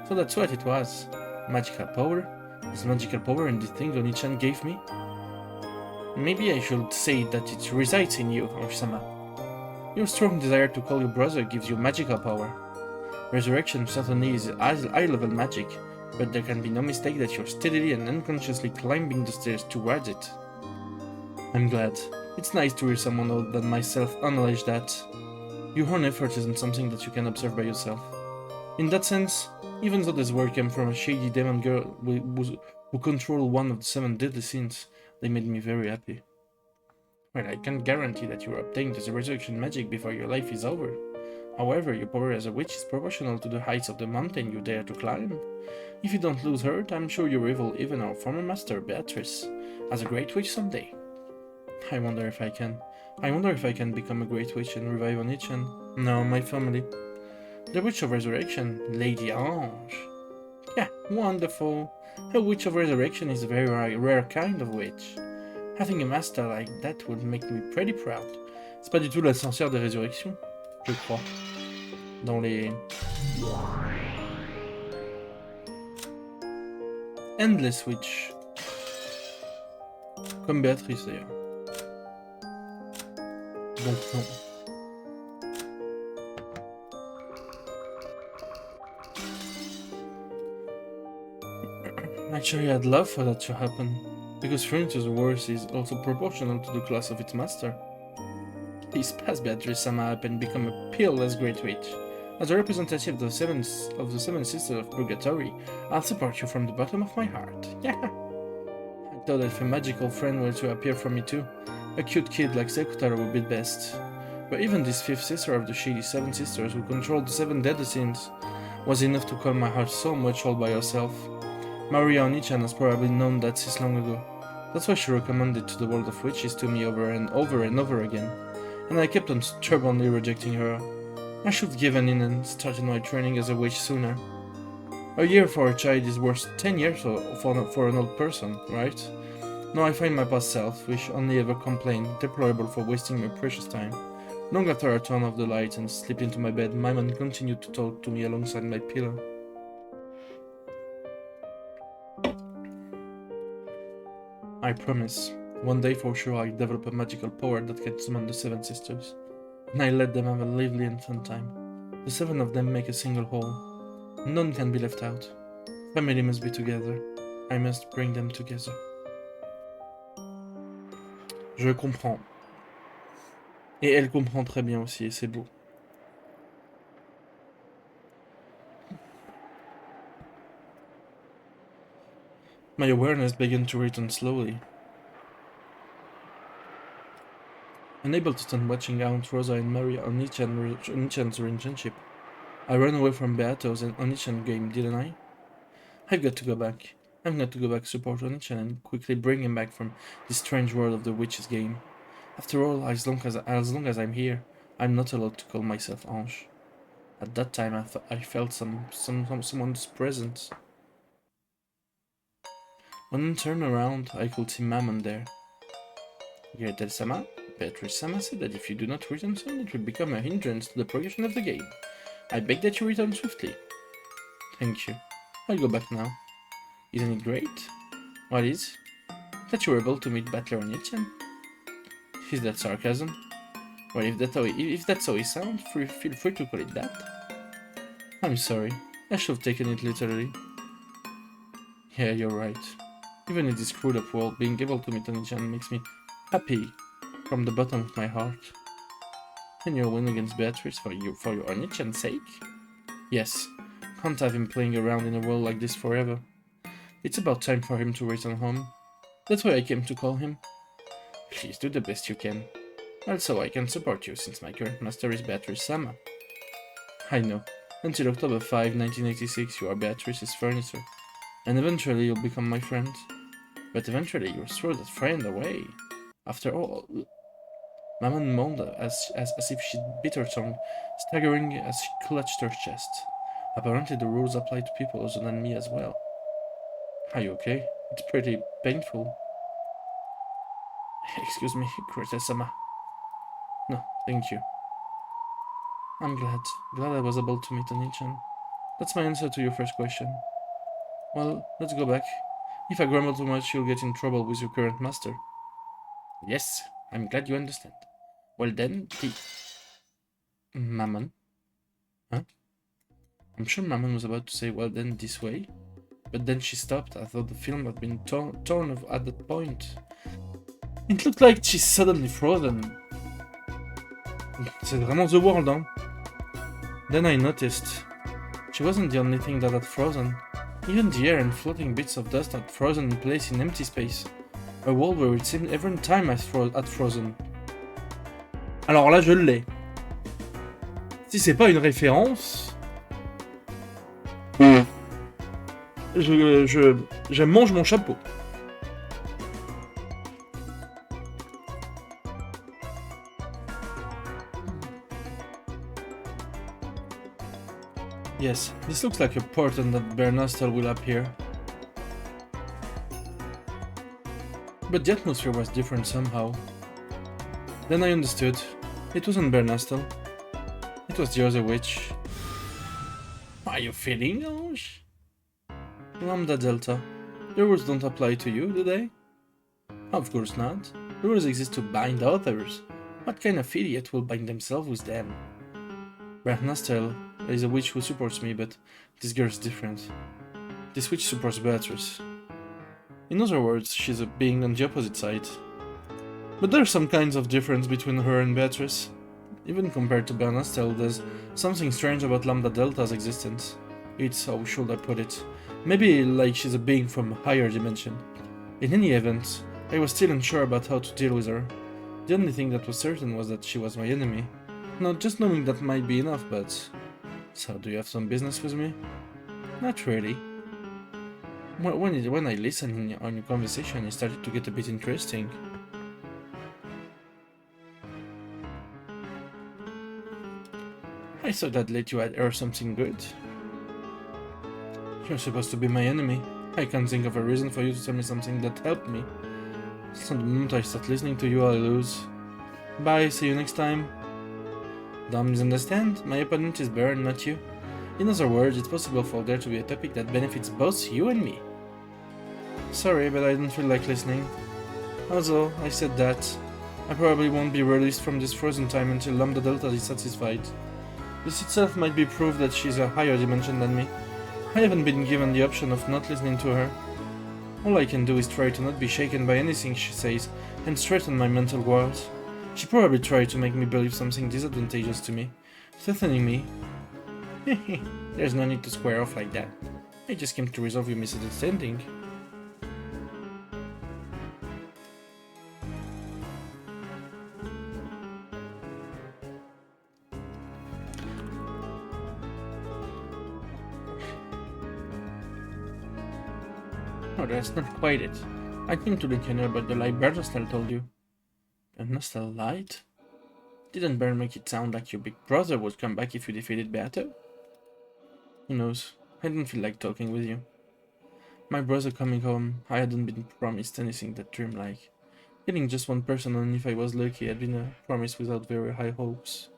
So that's what it was. Magical power? This magical power and the thing Onichan gave me? Maybe I should say that it resides in you, Osama. Your strong desire to call your brother gives you magical power. Resurrection certainly is high-level magic, but there can be no mistake that you're steadily and unconsciously climbing the stairs towards it. I'm glad. It's nice to hear someone other than myself acknowledge that. Your own effort isn't something that you can observe by yourself. In that sense, even though this word came from a shady demon girl who controlled one of the 7 deadly sins, they made me very happy. Well, I can't guarantee that you will obtain the resurrection magic before your life is over. However, your power as a witch is proportional to the heights of the mountain you dare to climb. If you don't lose heart, I'm sure you rival even our former master, Beatrice, as a great witch someday. I wonder if I can. I wonder if I can become a great witch and revive Onichan. No, my family. The Witch of Resurrection, Lady Ange. Yeah, wonderful. A Witch of Resurrection is a very rare kind of witch. Having a master like that would make me pretty proud. C'est pas du tout la sorcière de résurrection, je crois. Dans les... Endless Witch. Comme Béatrice d'ailleurs. Donc non. Actually, I'd love for that to happen, because Furniture's worth is also proportional to the class of its master. Please pass Beatrice Sama up and become a peerless great witch. As a representative of the seven sisters of Purgatory, I'll support you from the bottom of my heart. Yeah. I thought if a magical friend were to appear for me too, a cute kid like Sekutaro would be best. But even this 5th sister of the shady 7 sisters who controlled the 7 deadly sins was enough to calm my heart so much all by herself. Maria Onichan has probably known that since long ago. That's why she recommended to the world of witches to me over and over and over again, and I kept on stubbornly rejecting her. I should have given in and started my training as a witch sooner. A year for a child is worth 10 years for an old person, right? Now I find my past self, which only ever complained, deplorable for wasting my precious time. Long after I turned off the lights and slipped into my bed, my man continued to talk to me alongside my pillow. I promise, one day for sure I'll develop a magical power that can summon the 7 sisters, and I'll let them have a lively and fun time. The 7 of them make a single whole. None can be left out. Family must be together. I must bring them together. Je comprends. Et elle comprend très bien aussi, et c'est beau. My awareness began to return slowly. Unable to stand watching Aunt Rosa and Mary on Onichan's relationship, I ran away from Beato's and Onichan game, didn't I? I've got to go back. I've got to go back support Onichan and quickly bring him back from this strange world of the witch's game. After all, as long as I'm here, I'm not allowed to call myself Ange. At that time, I felt someone's presence. When I turned around, I could see Mammon there. Gretel-sama, Beatrice-sama said that if you do not return soon, it will become a hindrance to the progression of the game. I beg that you return swiftly. Thank you. I'll go back now. Isn't it great? What is? That you were able to meet Battler Onichan? Is that sarcasm? Well, if that's how it sounds, feel free to call it that. I'm sorry. I should have taken it literally. Yeah, you're right. Even in this screwed up world, being able to meet Onichan makes me happy from the bottom of my heart. And you'll win against Beatrice for your Onichan's sake? Yes. Can't have him playing around in a world like this forever. It's about time for him to return home. That's why I came to call him. Please do the best you can. Also, I can support you since my current master is Beatrice-sama. I know. Until October 5, 1986, you are Beatrice's furniture. And eventually you'll become my friend. But eventually you'll throw that friend away. After all... Mammon moaned as if she'd bit her tongue, staggering as she clutched her chest. Apparently the rules apply to people other than me as well. Are you okay? It's pretty painful. Excuse me, Gretel-sama. No, thank you. I'm glad I was able to meet Onichan. That's my answer to your first question. Well, let's go back. If I grumble too much, you'll get in trouble with your current master. Yes, I'm glad you understand. Well then, Mammon? Huh? I'm sure Mammon was about to say, well then, this way. But then she stopped. I thought the film had been torn off at that point. It looked like she's suddenly frozen. C'est vraiment the world, hein? Then I noticed. She wasn't the only thing that had frozen. Even the air and floating bits of dust had frozen in place in empty space. A world where it seemed every time had frozen. Alors là, je l'ai. Si c'est pas une référence... Je mange mon chapeau. Yes, this looks like a portent that Bernastel will appear. But the atmosphere was different somehow. Then I understood. It wasn't Bernastel. It was the other witch. Are you feeling, Ange? Lambda Delta. The rules don't apply to you, do they? Of course not. The rules exist to bind others. What kind of idiot will bind themselves with them? Bernastel is a witch who supports me, but this girl is different. This witch supports Beatrice. In other words, she's a being on the opposite side. But there's some kinds of difference between her and Beatrice. Even compared to Bernastel, there's something strange about Lambda Delta's existence. It's, how should I put it, maybe like she's a being from a higher dimension. In any event, I was still unsure about how to deal with her. The only thing that was certain was that she was my enemy. Now, just knowing that might be enough, but... So, do you have some business with me? Not really. When I listened on your conversation, it started to get a bit interesting. I thought I'd let you hear something good. You're supposed to be my enemy. I can't think of a reason for you to tell me something that helped me. So the moment I start listening to you, I lose. Bye, see you next time. Don't misunderstand. My opponent is Baron, not you. In other words, it's possible for there to be a topic that benefits both you and me. Sorry, but I don't feel like listening. Also, I said that. I probably won't be released from this frozen time until Lambda Delta is satisfied. This itself might be proof that she's a higher dimension than me. I haven't been given the option of not listening to her. All I can do is try to not be shaken by anything she says and strengthen my mental guards. She probably tried to make me believe something disadvantageous to me, threatening me. There's no need to square off like that. I just came to resolve your misunderstanding. No, that's not quite it. I came to let you know about the lie Bernastel told you. Bernastel lied? Didn't Bern make it sound like your big brother would come back if you defeated Beato? Who knows? I don't feel like talking with you. My brother coming home, I hadn't been promised anything that dreamlike. Getting just one person, and if I was lucky, had been a promise without very high hopes.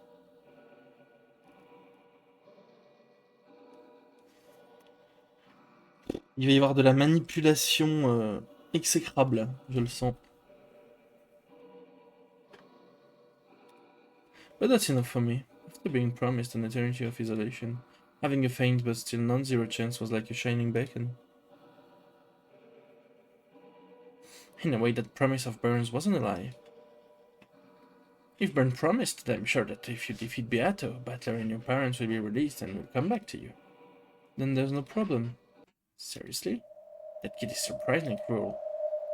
Il va y avoir de la manipulation exécrable, je le sens. But that's enough for me. After being promised an eternity of isolation, having a faint but still non-zero chance was like a shining beacon. In a way, that promise of Bern's wasn't a lie. If Bern promised, I'm sure that if you defeat Beato, Battler and your parents will be released and will come back to you. Then there's no problem. Seriously? That kid is surprisingly cruel.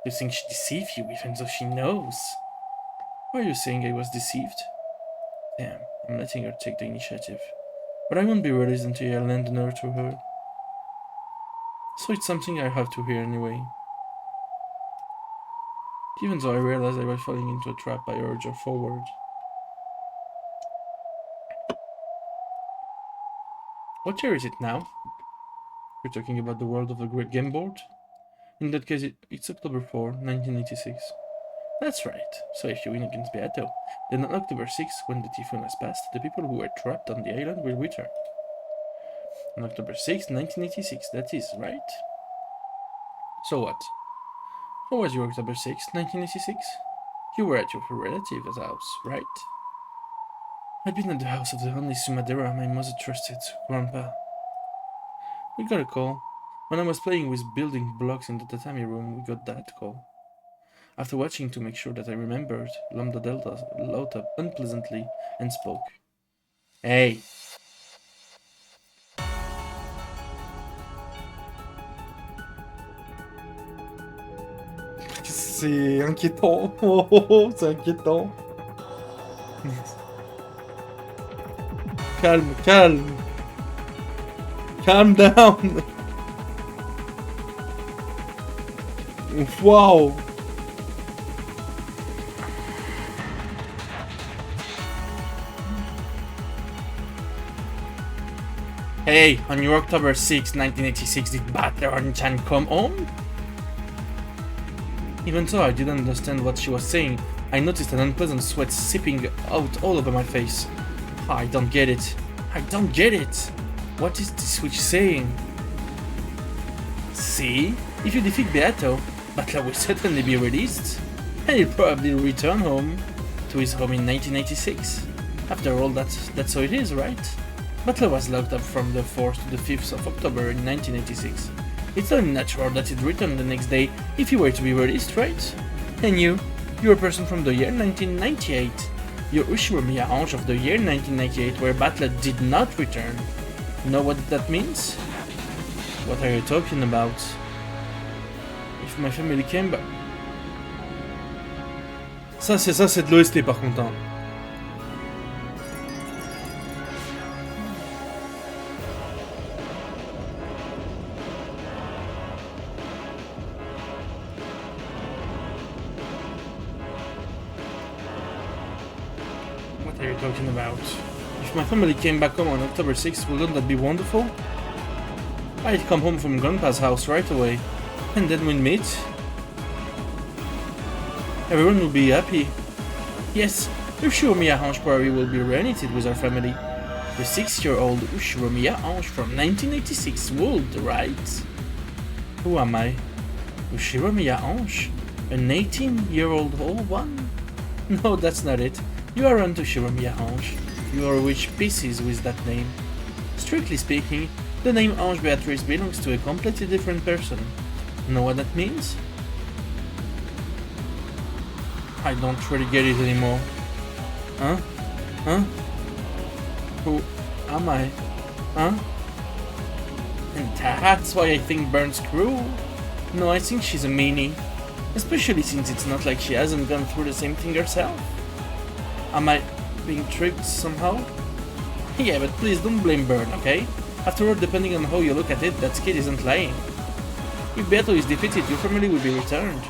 You think she deceived you even though she knows? Why are you saying I was deceived? Damn, I'm letting her take the initiative. But I won't be released until I lend an ear to her. So it's something I have to hear anyway. Even though I realized I was falling into a trap, I urge her forward. What year is it now? You're talking about the world of the Great Game Board? In that case, it's October 4, 1986. That's right. So if you win against Beato, then on October 6, when the typhoon has passed, the people who were trapped on the island will return. On October 6, 1986, that is, right? So what? How was your October 6, 1986? You were at your relative's house, right? I'd been at the house of the only Sumadera my mother trusted, Grandpa. We got a call. When I was playing with building blocks in the tatami room, we got that call. After watching to make sure that I remembered, Lambda Delta looked up unpleasantly and spoke. Hey! C'est inquiétant. Oh, oh, oh, c'est inquiétant. Calme, calme. Calm down. Wow. Hey, on your October 6, 1986, did Butler and Chan come home? Even though I didn't understand what she was saying, I noticed an unpleasant sweat seeping out all over my face. I don't get it. I don't get it. What is this witch saying? See? If you defeat Beato, Butler will certainly be released. And he'll probably return home to his home in 1986. After all, that's how it is, right? Butler was locked up from the 4th to the 5th of October in 1986. It's only natural that he'd return the next day if he were to be released, right? And you're a person from the year 1998. You're Ushiro Miyaange of the year 1998, where Butler did not return. Know what that means? What are you talking about? If my family came back... Ça c'est de l'OST par contre. Hein. What are you talking about? If my family came back home on October 6th, wouldn't that be wonderful? I'd come home from Grandpa's house right away, and then we'd meet. Everyone would be happy. Yes, Ushiromiya Ange probably will be reunited with her family. The 6-year-old Ushiromiya Ange from 1986 would, right? Who am I? Ushiromiya Ange? An 18-year-old old one? No, that's not it. You aren't Ushiromiya Ange. You are which pieces with that name. Strictly speaking, the name Ange Beatrice belongs to a completely different person. Know what that means? I don't really get it anymore. Huh? Huh? Who am I? Huh? And that's why I think Burn's cruel? No, I think she's a meanie. Especially since it's not like she hasn't gone through the same thing herself. Am I being tricked somehow? Yeah, but please don't blame Burn, okay? After all, depending on how you look at it, that kid isn't lying. If Beato is defeated, your family will be returned.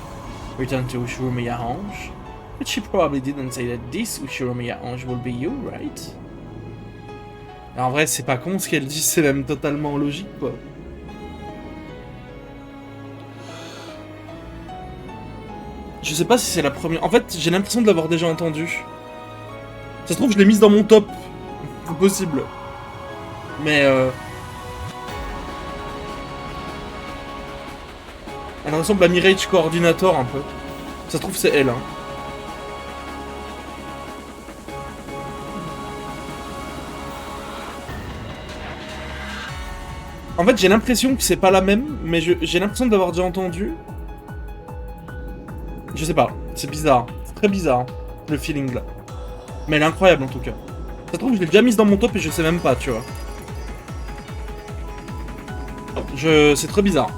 Returned to Ushiromiya Ange? But she probably didn't say that this Ushiromiya Ange will be you, right? En vrai, c'est pas con ce qu'elle dit, c'est même totalement logique, quoi. Je sais pas si c'est la première... En fait, j'ai l'impression de l'avoir déjà entendue. Ça se trouve, je l'ai mise dans mon top. C'est possible. Mais elle ressemble à Mirage Coordinator un peu. Ça se trouve, c'est elle, hein. En fait, j'ai l'impression que c'est pas la même, mais j'ai l'impression de l'avoir déjà entendu. Je sais pas, c'est bizarre. C'est très bizarre, le feeling là. Mais elle est incroyable en tout cas. Ça se trouve, je l'ai déjà mise dans mon top et je sais même pas, tu vois. C'est très bizarre.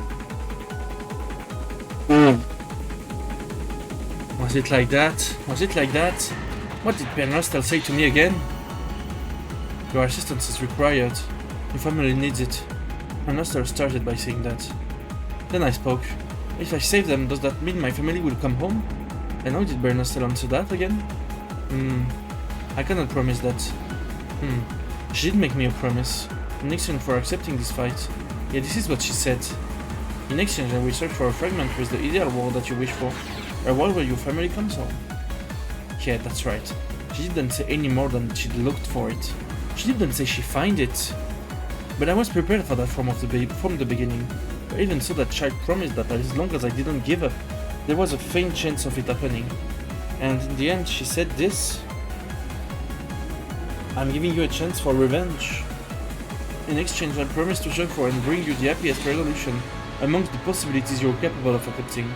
Was it like that? Was it like that? What did Bernastel say to me again? Your assistance is required. Your family needs it. Bernastel started by saying that. Then I spoke. If I save them, does that mean my family will come home? And how did Bernastel answer that again? I cannot promise that. She did make me a promise. In exchange for accepting this fight. Yeah, this is what she said. In exchange, I will search for a fragment with the ideal world that you wish for. A world where your family comes home. Yeah, that's right. She didn't say any more than she'd looked for it. She didn't say she find it. But I was prepared for that from the beginning. But even so, that child promised that as long as I didn't give up, there was a faint chance of it happening. And in the end, she said this. I'm giving you a chance for revenge. In exchange, I promise to search for and bring you the happiest resolution amongst the possibilities you're capable of accepting.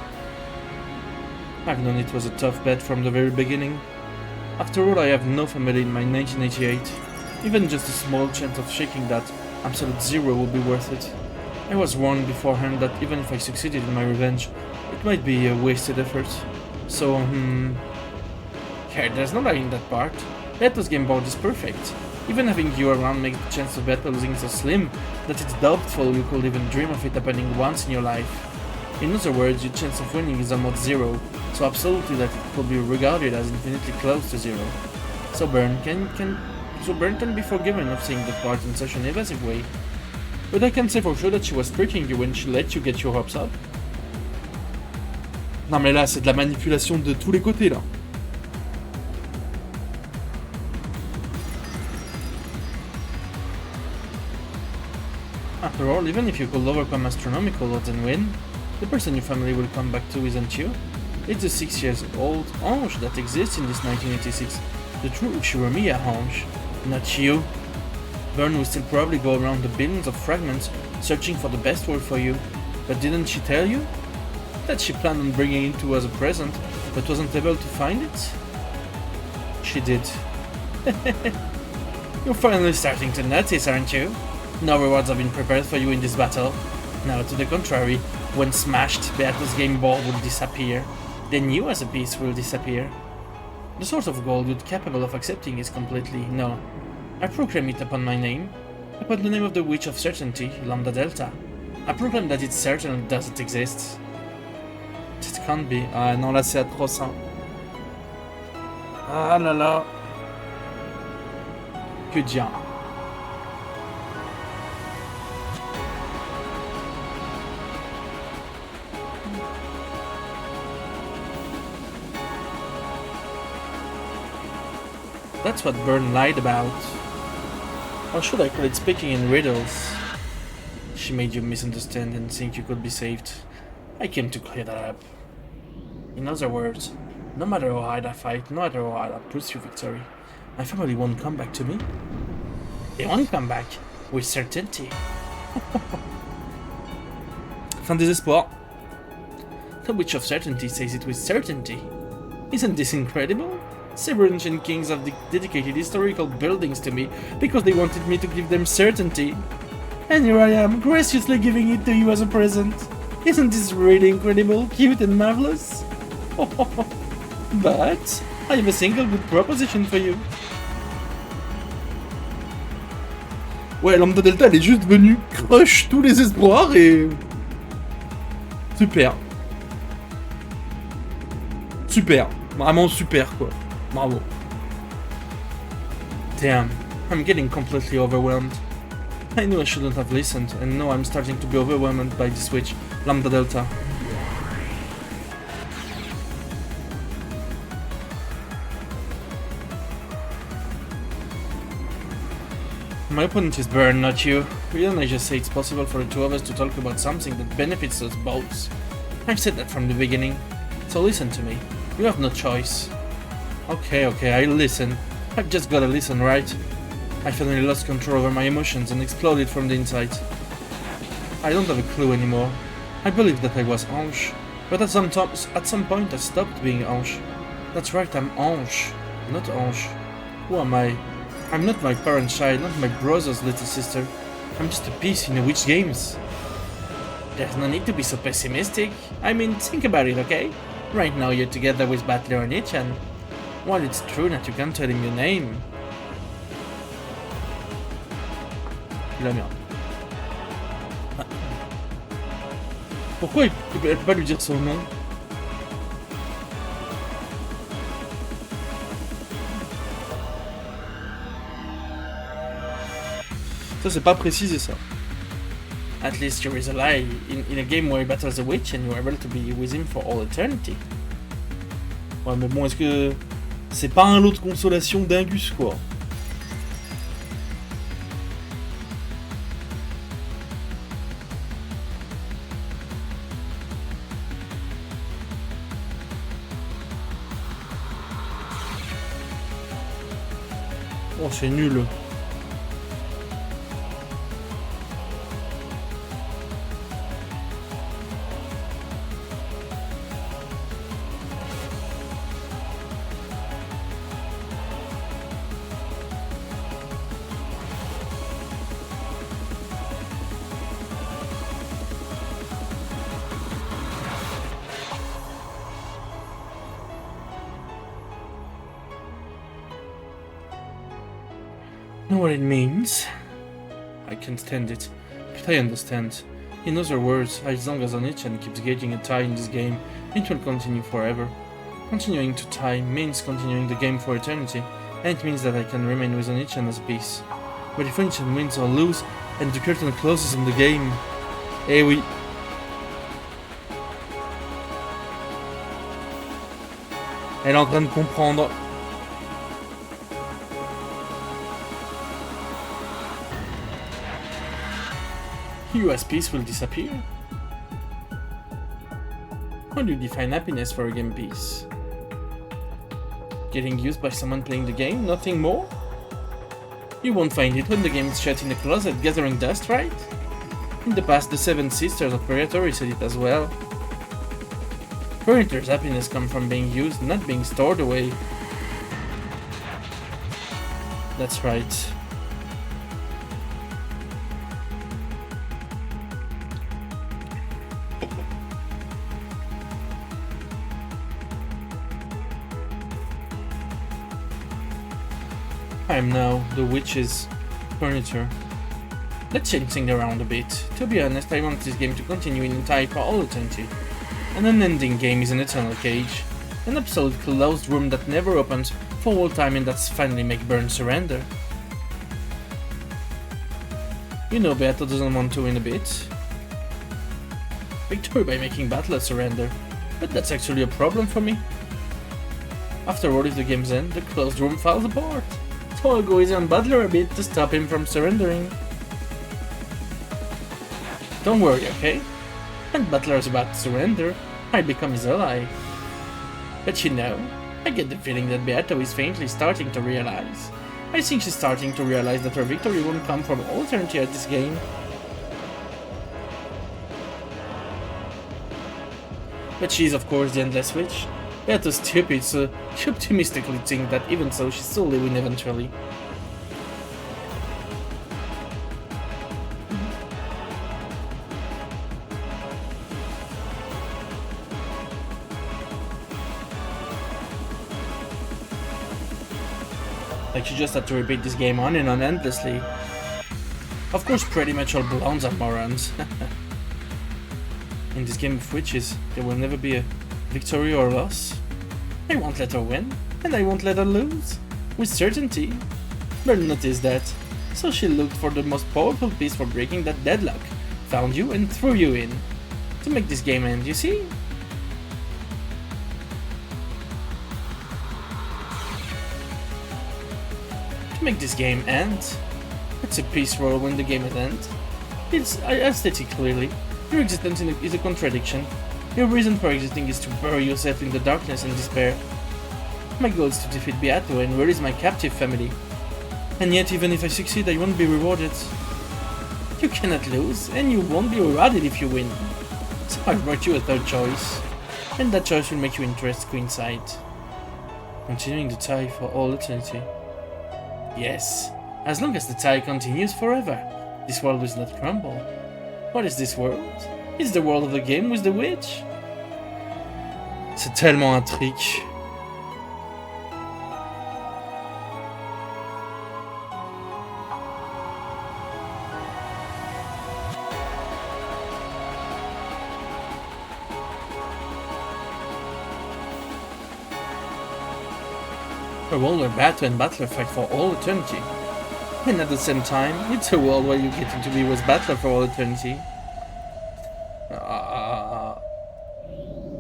I've known it was a tough bet from the very beginning. After all, I have no family in my 1988. Even just a small chance of shaking that absolute zero would be worth it. I was warned beforehand that even if I succeeded in my revenge, it might be a wasted effort. So, yeah, there's no lie in that part. Beto's game board is perfect. Even having you around makes the chance of Beto losing so slim that it's doubtful you could even dream of it happening once in your life. In other words, your chance of winning is almost zero, so absolutely that it could be regarded as infinitely close to zero. So Bern can be forgiven of saying that part in such an evasive way. But I can say for sure that she was tricking you when she let you get your hopes up. Non mais là, c'est de la manipulation de tous les côtés là. After all, even if you could overcome astronomical odds and win, the person your family will come back to isn't you. It's the 6-year-old Ange that exists in this 1986, the true Ushiromiya Ange, not you. Bern will still probably go around the billions of fragments searching for the best word for you, but didn't she tell you that she planned on bringing it to you as a present, but wasn't able to find it? She did. You're finally starting to notice, aren't you? No rewards have been prepared for you in this battle. No, to the contrary, when smashed, Beato's game board will disappear. Then you as a piece will disappear. The sort of gold you're capable of accepting is completely no. I proclaim it upon my name, upon the name of the Witch of Certainty, Lambda Delta. I proclaim that it's certain it doesn't exist. It can't be. Ah non, là c'est atroce, hein. Ah là là. Que dire. That's what Byrne lied about. Or should I call it speaking in riddles? She made you misunderstand and think you could be saved. I came to clear that up. In other words, no matter how hard I fight, no matter how hard I pursue victory, my family won't come back to me. They won't come back, with certainty. Fin des espoirs. The Witch of Certainty says it with certainty. Isn't this incredible? Several ancient kings have dedicated historical buildings to me because they wanted me to give them certainty. And here I am, graciously giving it to you as a present. Isn't this really incredible, cute and marvelous? But I have a single good proposition for you. Ouais, Lambda Delta, elle est juste venue crush tous les espoirs et... Super. Super. Vraiment super, quoi. Bravo. Damn, I'm getting completely overwhelmed. I knew I shouldn't have listened, and now I'm starting to be overwhelmed by this witch, Lambda Delta. My opponent is Byrne, not you. Didn't I just say it's possible for the two of us to talk about something that benefits us both? I've said that from the beginning. So listen to me. You have no choice. Okay, I listen. I've just gotta listen, right? I finally lost control over my emotions and exploded from the inside. I don't have a clue anymore. I believed that I was Ange, but at some point I stopped being Ange. That's right, I'm Ange, not Ange. Who am I? I'm not my parents' child, not my brother's little sister. I'm just a piece in a witch games. There's no need to be so pessimistic. I mean, think about it, okay? Right now you're together with Battler and Ichan. While it's true that you can't tell him your name. La merde. Ah. Pourquoi il peut pas lui dire son nom? Ça c'est pas précisé ça. At least there is a lie in a game where he battles a witch and you are able to be with him for all eternity. Ouais mais bon, est-ce que c'est pas un lot de consolation d'Ingus quoi? Oh c'est nul. Know what it means? I can't stand it, but I understand. In other words, as long as Onichan keeps getting a tie in this game, it will continue forever. Continuing to tie means continuing the game for eternity, and it means that I can remain with Onichan as a piece. But if Onichan wins or lose, and the curtain closes on the game... Eh oui. Elle est en train de comprendre. You as peace will disappear? How do you define happiness for a game piece? Getting used by someone playing the game, nothing more? You won't find it when the game is shut in a closet gathering dust, right? In the past, the Seven Sisters of Purgatory said it as well. Purgator's happiness comes from being used, not being stored away. That's right. I am now the witch's furniture. Let's change things around a bit. To be honest, I want this game to continue in time for all eternity. An unending game is an eternal cage. An absolute closed room that never opens for all time, and that's finally make Byrne surrender. You know Beato doesn't want to win a bit. Victory by making Battler surrender. But that's actually a problem for me. After all, if the game's end, the closed room falls apart. So I'll go easy on Butler a bit to stop him from surrendering. Don't worry, okay? When Butler's about to surrender, I become his ally. But you know, I get the feeling that Beato is faintly starting to realize. I think she's starting to realize that her victory won't come from all eternity at this game. But she's of course the Endless Witch. Beato's stupid, so she optimistically thinks that even so she'll still win eventually. Like she just had to repeat this game on and on endlessly. Of course pretty much all blondes are morons. In this game of witches, there will never be a victory or loss. I won't let her win, and I won't let her lose. With certainty. Bern noticed that, so she looked for the most powerful piece for breaking that deadlock, found you and threw you in. To make this game end, you see? To make this game end. It's a peace roll when the game is end. I state it clearly. Your existence is a contradiction. Your reason for existing is to bury yourself in the darkness and despair. My goal is to defeat Beato and release my captive family. And yet, even if I succeed, I won't be rewarded. You cannot lose, and you won't be rewarded if you win. So I brought you a third choice. And that choice will make you interest coincide. Continuing the tie for all eternity. Yes, as long as the tie continues forever, this world will not crumble. What is this world? It's the world of the game with the witch. C'est tellement un trick. A world where Batter and Butler fight for all eternity. And at the same time, it's a world where you get to be with Butler for all eternity.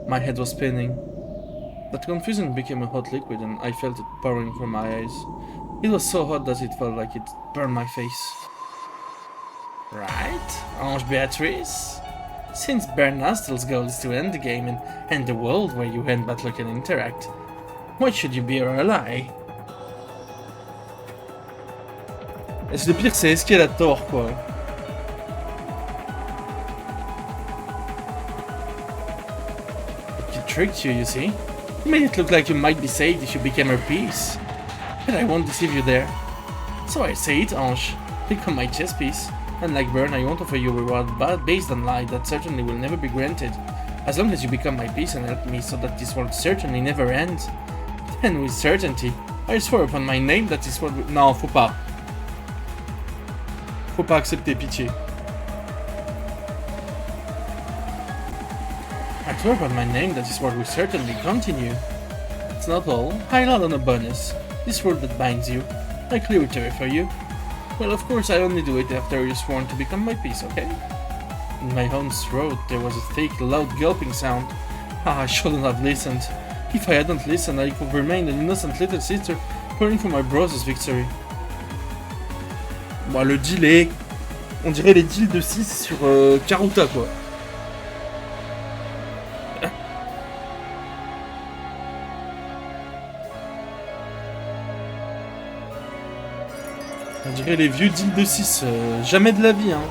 My head was spinning. That confusion became a hot liquid and I felt it pouring from my eyes. It was so hot that it felt like it burned my face. Right, Ange Beatrice? Since Bernastel's goal is to end the game and end the world where you and Butler can interact, why should you be her ally? Le pire, c'est est-ce qu'elle a tort, quoi. It tricked you, you see? It made it look like you might be saved if you became her piece. But I won't deceive you there. So I say it, Ange. Become my chess piece. Unlike Bern, I won't offer you a reward based on lie that certainly will never be granted. As long as you become my piece and help me so that this world certainly never ends. Then with certainty, I swear upon my name that this world will... Non, faut pas. Faut pas accepter, pitié. I swear upon my name that this world will certainly continue. It's not all. I'll add on a bonus. This word that binds you. I clear it for you. Well, of course, I only do it after you're sworn to become my piece, okay? In my own throat, there was a thick, loud gulping sound. I shouldn't have listened. If I hadn't listened, I could remain an innocent little sister praying for my brother's victory. Bon, le deal est... On dirait les deals de 6 sur Karuta, quoi. On dirait les vieux deals de 6. Jamais de la vie, hein.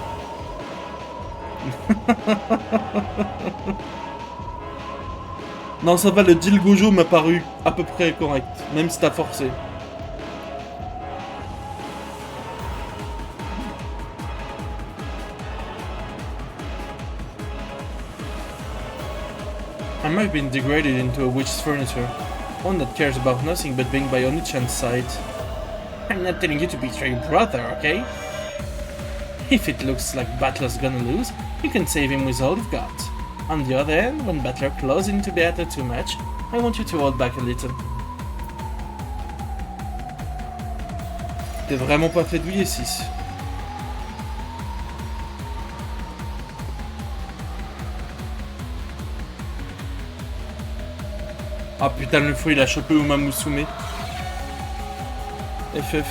Non, ça va, le deal Gojo m'a paru à peu près correct, même si t'as forcé. I might have been degraded into a witch's furniture, one that cares about nothing but being by Onichan's side. I'm not telling you to betray your brother, okay? If it looks like Butler's gonna lose, you can save him with all you've got. On the other hand, when Butler closes into Beato too much, I want you to hold back a little. T'es vraiment pas fait douiller 6. Ah putain, le fou, il a chopé Uma Musume. FF.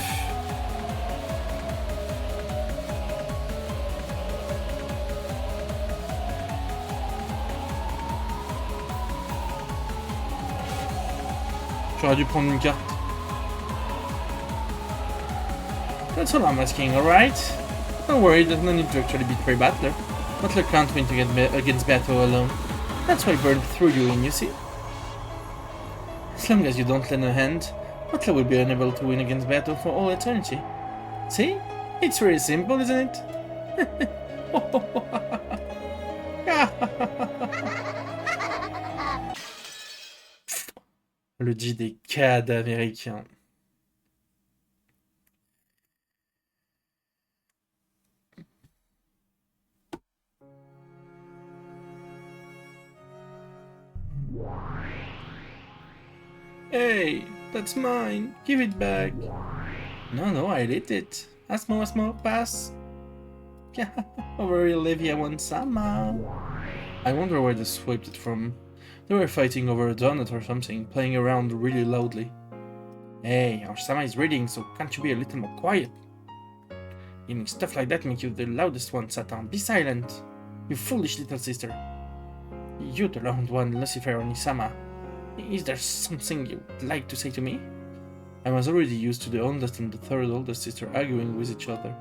J'aurais dû prendre une carte. That's all I'm asking, alright? Don't worry, there's no need to actually betray Battler. Battler can't win to get against Battle alone. That's why I burned through you in, you see? As long as you don't lend a hand, Battler will be unable to win against Battle for all eternity. See? It's very simple, isn't it? Le G des cadavéricains. Hey, that's mine. Give it back. No, I lit it. Asmo, pass. Over here, Olivia One-sama. I wonder where they swiped it from. They were fighting over a donut or something, playing around really loudly. Hey, our Sama is reading, so can't you be a little more quiet? Yelling stuff like that makes you the loudest one, Satan. Be silent, you foolish little sister. You're the loud one, Lucifer Onisama. Is there something you'd like to say to me? I was already used to the oldest and the third oldest sister arguing with each other.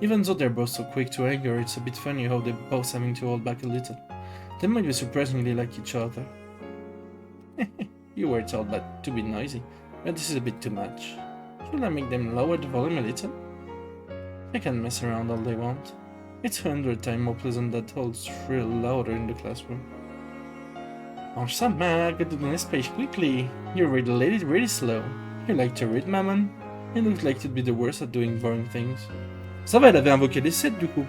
Even though they're both so quick to anger, it's a bit funny how they're both having to hold back a little. They might be surprisingly like each other. You were told that to be noisy, but this is a bit too much. Should I make them lower the volume a little? They can mess around all they want. It's 100 times more pleasant that holds shrill louder in the classroom. Oh, Sama, get to the next page quickly. You read the lady really slow. You like to read, maman? You look like you'd be the worst at doing boring things. Ça va, elle avait invoqué les 7 du coup.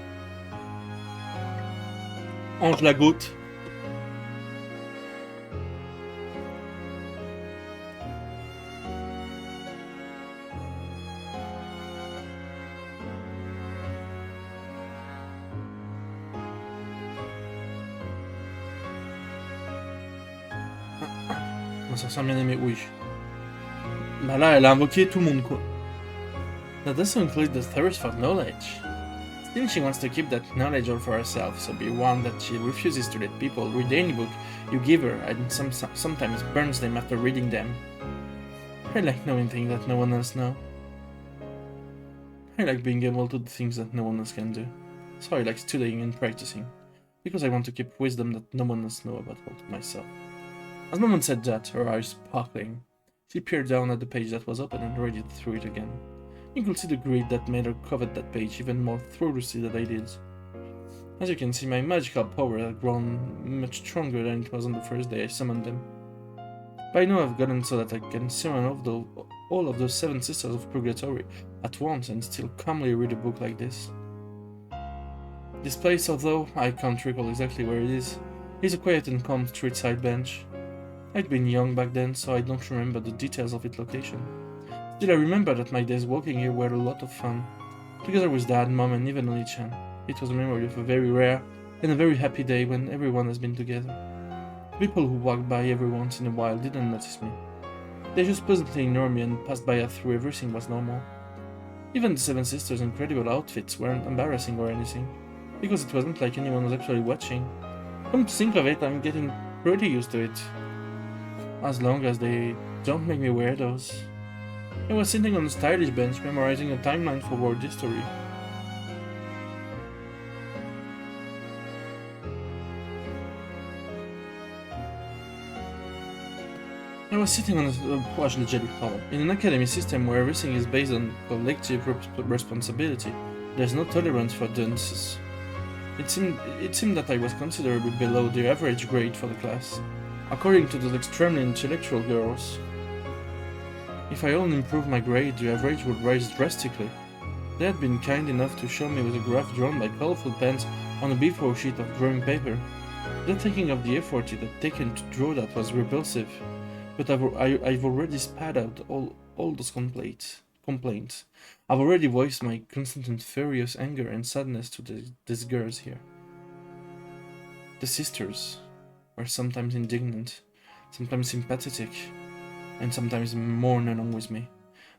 Ange la goutte. Ça sent bien aimé, oui. Bah là, elle a invoqué tout le monde, quoi. That doesn't include the thirst for knowledge. Still, she wants to keep that knowledge all for herself, so be warned that she refuses to let people read any book you give her, and sometimes burns them after reading them. I like knowing things that no one else knows. I like being able to do things that no one else can do. So I like studying and practicing, because I want to keep wisdom that no one else knows about myself. As Maman said that, her eyes sparkling, she peered down at the page that was open and read it through it again. You could see the greed that made her covet that page even more thoroughly than I did. As you can see, my magical power had grown much stronger than it was on the first day I summoned them. By now I've gotten so that I can summon all of those 7 sisters of purgatory at once and still calmly read a book like this. This place, although I can't recall exactly where it is a quiet and calm street-side bench. I'd been young back then, so I don't remember the details of its location. Still, I remember that my days walking here were a lot of fun, together with Dad, Mom, and even Oni-chan. It was a memory of a very rare and a very happy day when everyone has been together. People who walked by every once in a while didn't notice me. They just pleasantly ignored me and passed by as though everything was normal. Even the 7 sisters' incredible outfits weren't embarrassing or anything, because it wasn't like anyone was actually watching. Come to think of it, I'm getting pretty used to it. As long as they don't make me wear those. I was sitting on a stylish bench memorizing a timeline for world history. I was sitting on in an academy system where everything is based on collective responsibility. There's no tolerance for dunces. It seemed that I was considerably below the average grade for the class, according to those extremely intellectual girls. If I only improved my grade, the average would rise drastically. They had been kind enough to show me with a graph drawn by colorful pens on a B4 sheet of drawing paper. Then thinking of the effort it had taken to draw that was repulsive, but I've already spat out all those complaints. I've already voiced my constant and furious anger and sadness to these girls here. The sisters were sometimes indignant, sometimes sympathetic, and sometimes mourn along with me.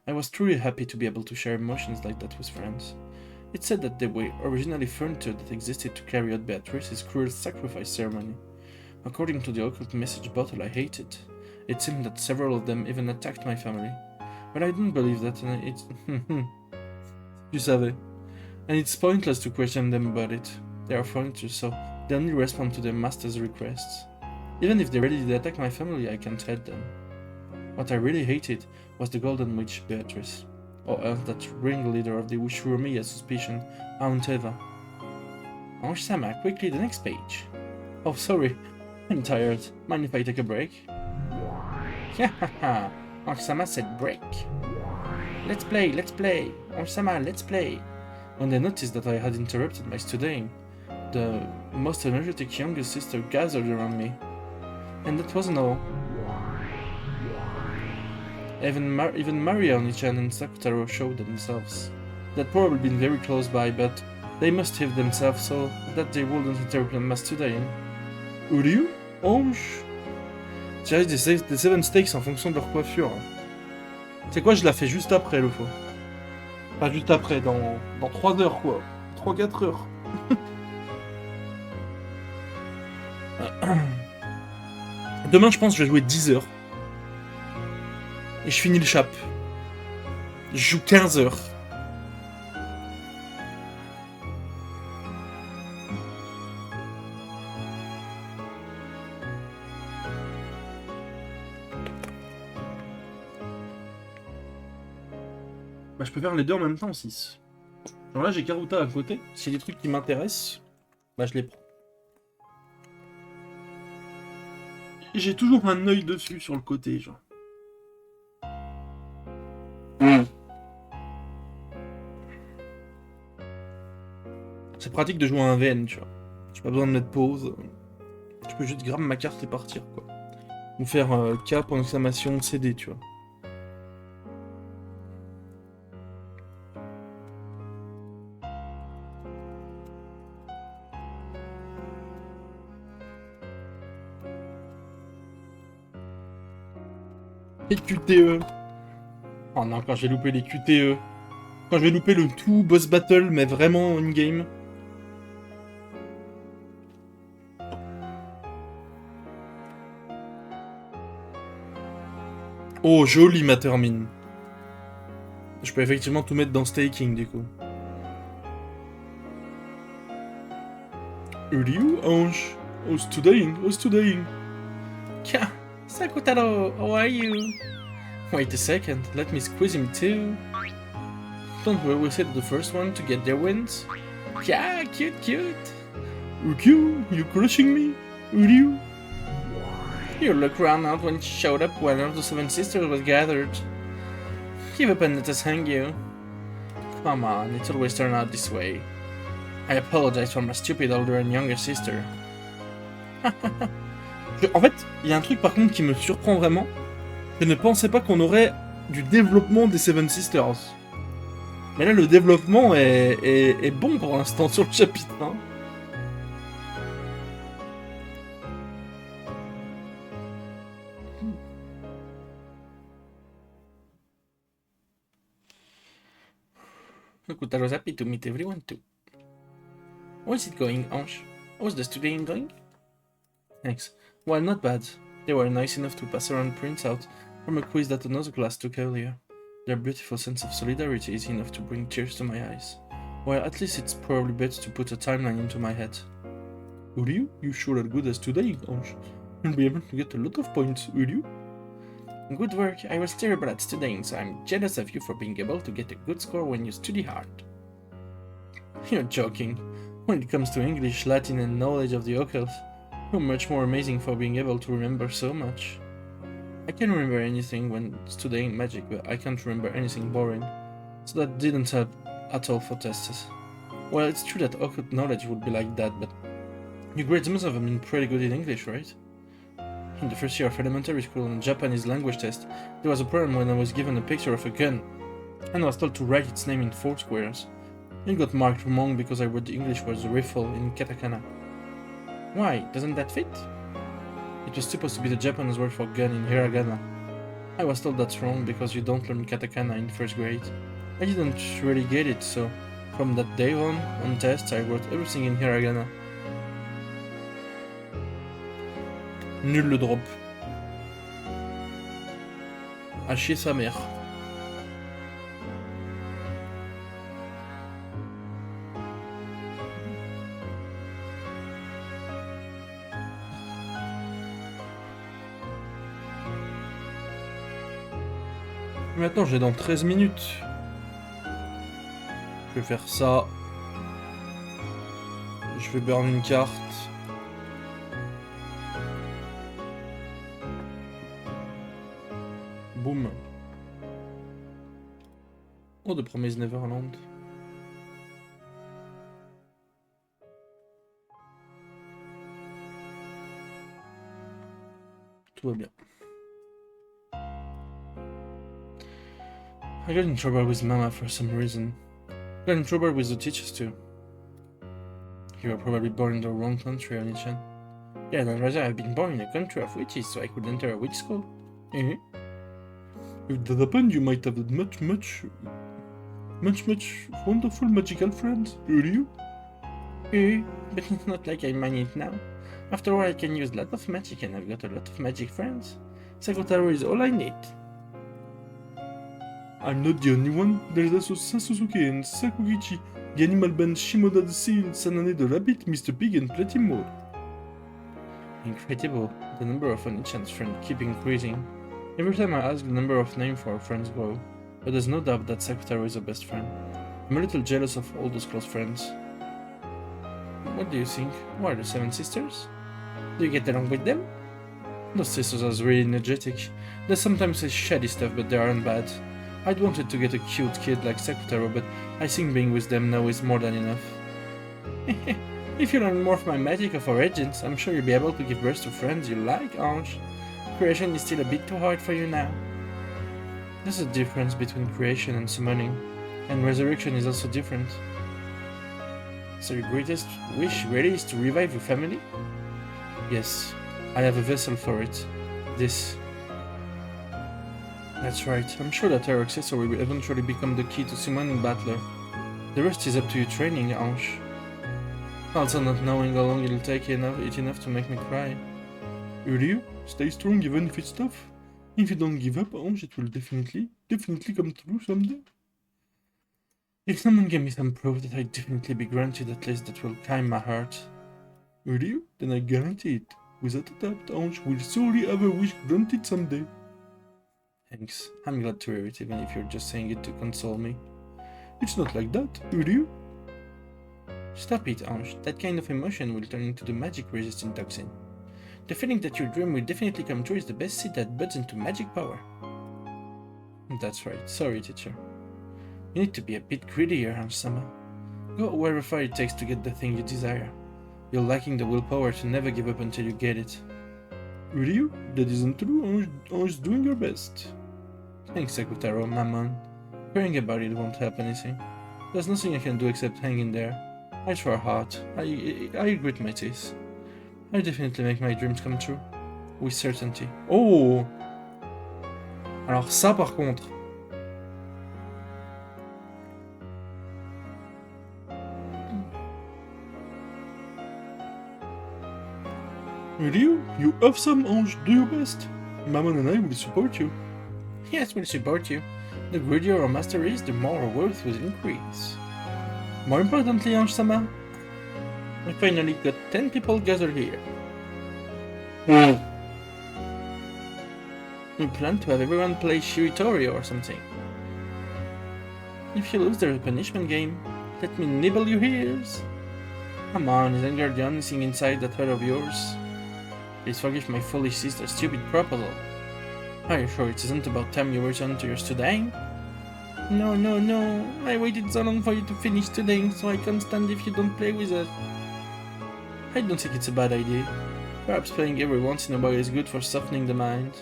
I was truly happy to be able to share emotions like that with friends. It said that they were originally furniture that existed to carry out Beatrice's cruel sacrifice ceremony. According to the occult message bottle I hated, it seemed that several of them even attacked my family. But I didn't believe that, and it's... You savais. And it's pointless to question them about it. They are furniture, so they only respond to their master's requests. Even if they really did attack my family, I can't hate them. What I really hated was the Golden Witch Beatrice, or else that ringleader of the Ushurumi as suspicion, Aunt Eva. Ange-sama, quickly the next page. Oh, sorry, I'm tired. Mind if I take a break? Hahaha, Ange-sama said break. Let's play, let's play. Ange-sama, let's play. When they noticed that I had interrupted my studying, the most energetic younger sister gathered around me. And that wasn't all. Even Maria, Oni-chan, and Sakutaro showed themselves. They'd probably been very close by, but they must have themselves so that they wouldn't interrupt my studying. Uryu? Ange? Tirer des 7 steaks en fonction de leur coiffure. C'est quoi, je la fais juste après, le faux. Pas juste après, dans 3 heures, quoi. 3-4 heures. Demain, je pense que je vais jouer 10 heures. Et je finis le chap. Je joue 15 heures. Bah, je peux faire les deux en même temps, 6. Genre là, j'ai Karuta à côté. S'il y a des trucs qui m'intéressent, bah je les prends. Et j'ai toujours un œil dessus sur le côté, genre. C'est pratique de jouer à un VN, tu vois. J'ai pas besoin de mettre pause. Je peux juste grabber ma carte et partir, quoi. Ou faire K pour exclamation CD, tu vois. Les QTE. Oh non, quand j'ai loupé les QTE. Quand je vais louper le tout boss battle, mais vraiment in-game. Oh, joli ma termine. Je peux effectivement tout mettre dans staking, du coup. Uryu, Ange. How's today? How's today? Kya, Sakutaro, how are you? Wait a second, let me squeeze him too. Don't we always hit the first one to get their wins? Yeah, cute, cute. Uryu, you crushing me? Uryu? You look round out when you showed up when all the 7 sisters was gathered. Give up and let us hang you. Come on, it always turned out this way. I apologize for my stupid older and younger sister. En fait, il y a un truc par contre qui me surprend vraiment. Je ne pensais pas qu'on aurait du développement des Seven Sisters. Mais là, le développement est bon pour l'instant sur le chapitre 1. Look, I was happy to meet everyone too. How's it going, Ange? How's the studying going? Thanks. Well, not bad. They were nice enough to pass around prints out from a quiz that another class took earlier. Their beautiful sense of solidarity is enough to bring tears to my eyes. Well, at least it's probably better to put a timeline into my head. Uryu, you sure are good at studying, Ange. You'll be able to get a lot of points, Uryu. Good work. I was terrible at studying, so I'm jealous of you for being able to get a good score when you study hard. You're joking. When it comes to English, Latin, and knowledge of the occult, you're much more amazing for being able to remember so much. I can remember anything when studying magic, but I can't remember anything boring, so that didn't help at all for tests. Well, it's true that occult knowledge would be like that, but your grades must have been pretty good in English, right? In the first year of elementary school on Japanese language test, there was a problem when I was given a picture of a gun, and I was told to write its name in 4 squares. It got marked wrong because I wrote the English word rifle in katakana. Why, doesn't that fit? It was supposed to be the Japanese word for gun in hiragana. I was told that's wrong because you don't learn katakana in first grade. I didn't really get it, so from that day on tests I wrote everything in hiragana. Nul le drop. À chier sa mère. Maintenant j'ai dans 13 minutes. Je vais faire ça. Je vais burn une carte. Boum. Oh, de Promise Neverland. Tout va bien. I got in trouble with Mama for some reason. Got in trouble with the teachers too. You were probably born in the wrong country, Onichan. Yeah, and I'd rather have been born in a country of witches so I could enter a witch school. If that happened, you might have much wonderful magical friends, would you? But it's not like I mind it now. After all, I can use a lot of magic and I've got a lot of magic friends. Sakutaro is all I need. I'm not the only one. There's also Sasuke and Sakugichi, the animal band Shimoda the Seal, Sanane the Rabbit, Mr. Pig, and plenty more. Incredible. The number of Onichan's friends keep increasing. Every time I ask, the number of names for our friends grow. But there's no doubt that Sakutaro is our best friend. I'm a little jealous of all those close friends. What do you think? Who are the 7 sisters? Do you get along with them? Those sisters are really energetic. They sometimes say shady stuff, but they aren't bad. I'd wanted to get a cute kid like Sakutaro, but I think being with them now is more than enough. If you learn more of my magic of origins, I'm sure you'll be able to give birth to friends you like, Ange. Creation is still a bit too hard for you now. There's a difference between creation and summoning, and resurrection is also different. So your greatest wish really is to revive your family? Yes, I have a vessel for it. This. That's right, I'm sure that our accessory will eventually become the key to summoning Battler. The rest is up to your training, Ange. Also not knowing how long it'll take enough to make me cry. Ryu, stay strong even if it's tough. If you don't give up, Ange, it will definitely come true someday. If someone gave me some proof that I'd definitely be granted at least that will calm my heart. Ryu, then I guarantee it. Without a doubt, Ange will surely have a wish granted someday. Thanks. I'm glad to hear it, even if you're just saying it to console me. It's not like that, Ryu. Stop it, Ange. That kind of emotion will turn into the magic-resistant toxin. The feeling that your dream will definitely come true is the best seed that buds into magic power. That's right. Sorry, teacher. You need to be a bit greedier, Ange-sama. Go wherever it takes to get the thing you desire. You're lacking the willpower to never give up until you get it. Ryu? That isn't true. Ange's doing her best. Thanks, Sakutaro, Mammon. Caring about it won't help anything. There's nothing I can do except hang in there. I try hard. I grit my teeth. I definitely make my dreams come true. With certainty. Oh! Alors ça par contre... Ryu, you have some, Ange. Do your best. Mammon and I will support you. Yes, we'll support you. The greedier our master is, the more our worth will increase. More importantly, Ange-sama, we finally got 10 people gathered here. We plan to have everyone play Shiritori or something. If you lose, there's a punishment game. Let me nibble your ears. Come on, isn't there the only thing inside that heart of yours? Please forgive my foolish sister's stupid proposal. Are you sure it isn't about time you return to your studying? No. I waited so long for you to finish studying, so I can't stand if you don't play with us. I don't think it's a bad idea. Perhaps playing every once in a while is good for softening the mind.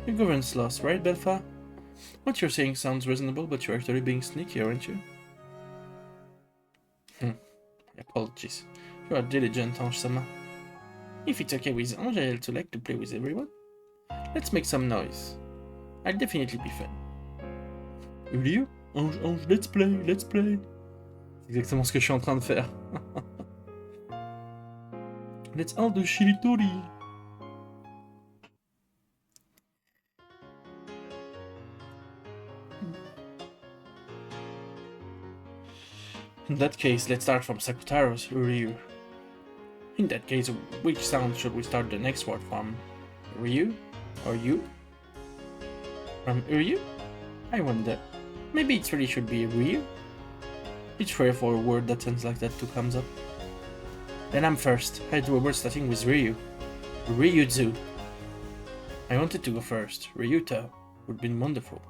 You govern sloth, right, Belfa? What you're saying sounds reasonable, but you're actually being sneaky, aren't you? Apologies. You are diligent, Ange-sama. If it's okay with Ange, I'd also like to play with everyone. Let's make some noise. I'll definitely be fun. Julio? Ange, let's play, let's play. C'est exactement ce que je suis en train de faire. Let's all do Shiritori. In that case, let's start from Sakutaro's Ryu. In that case, which sound should we start the next word from? Ryu? Or you? From Ryu? I wonder. Maybe it really should be Ryu? It's rare for a word that sounds like that to come up. Then I'm first. I do a word starting with Ryu. Ryuzu. I wanted to go first. Ryuto would have been wonderful.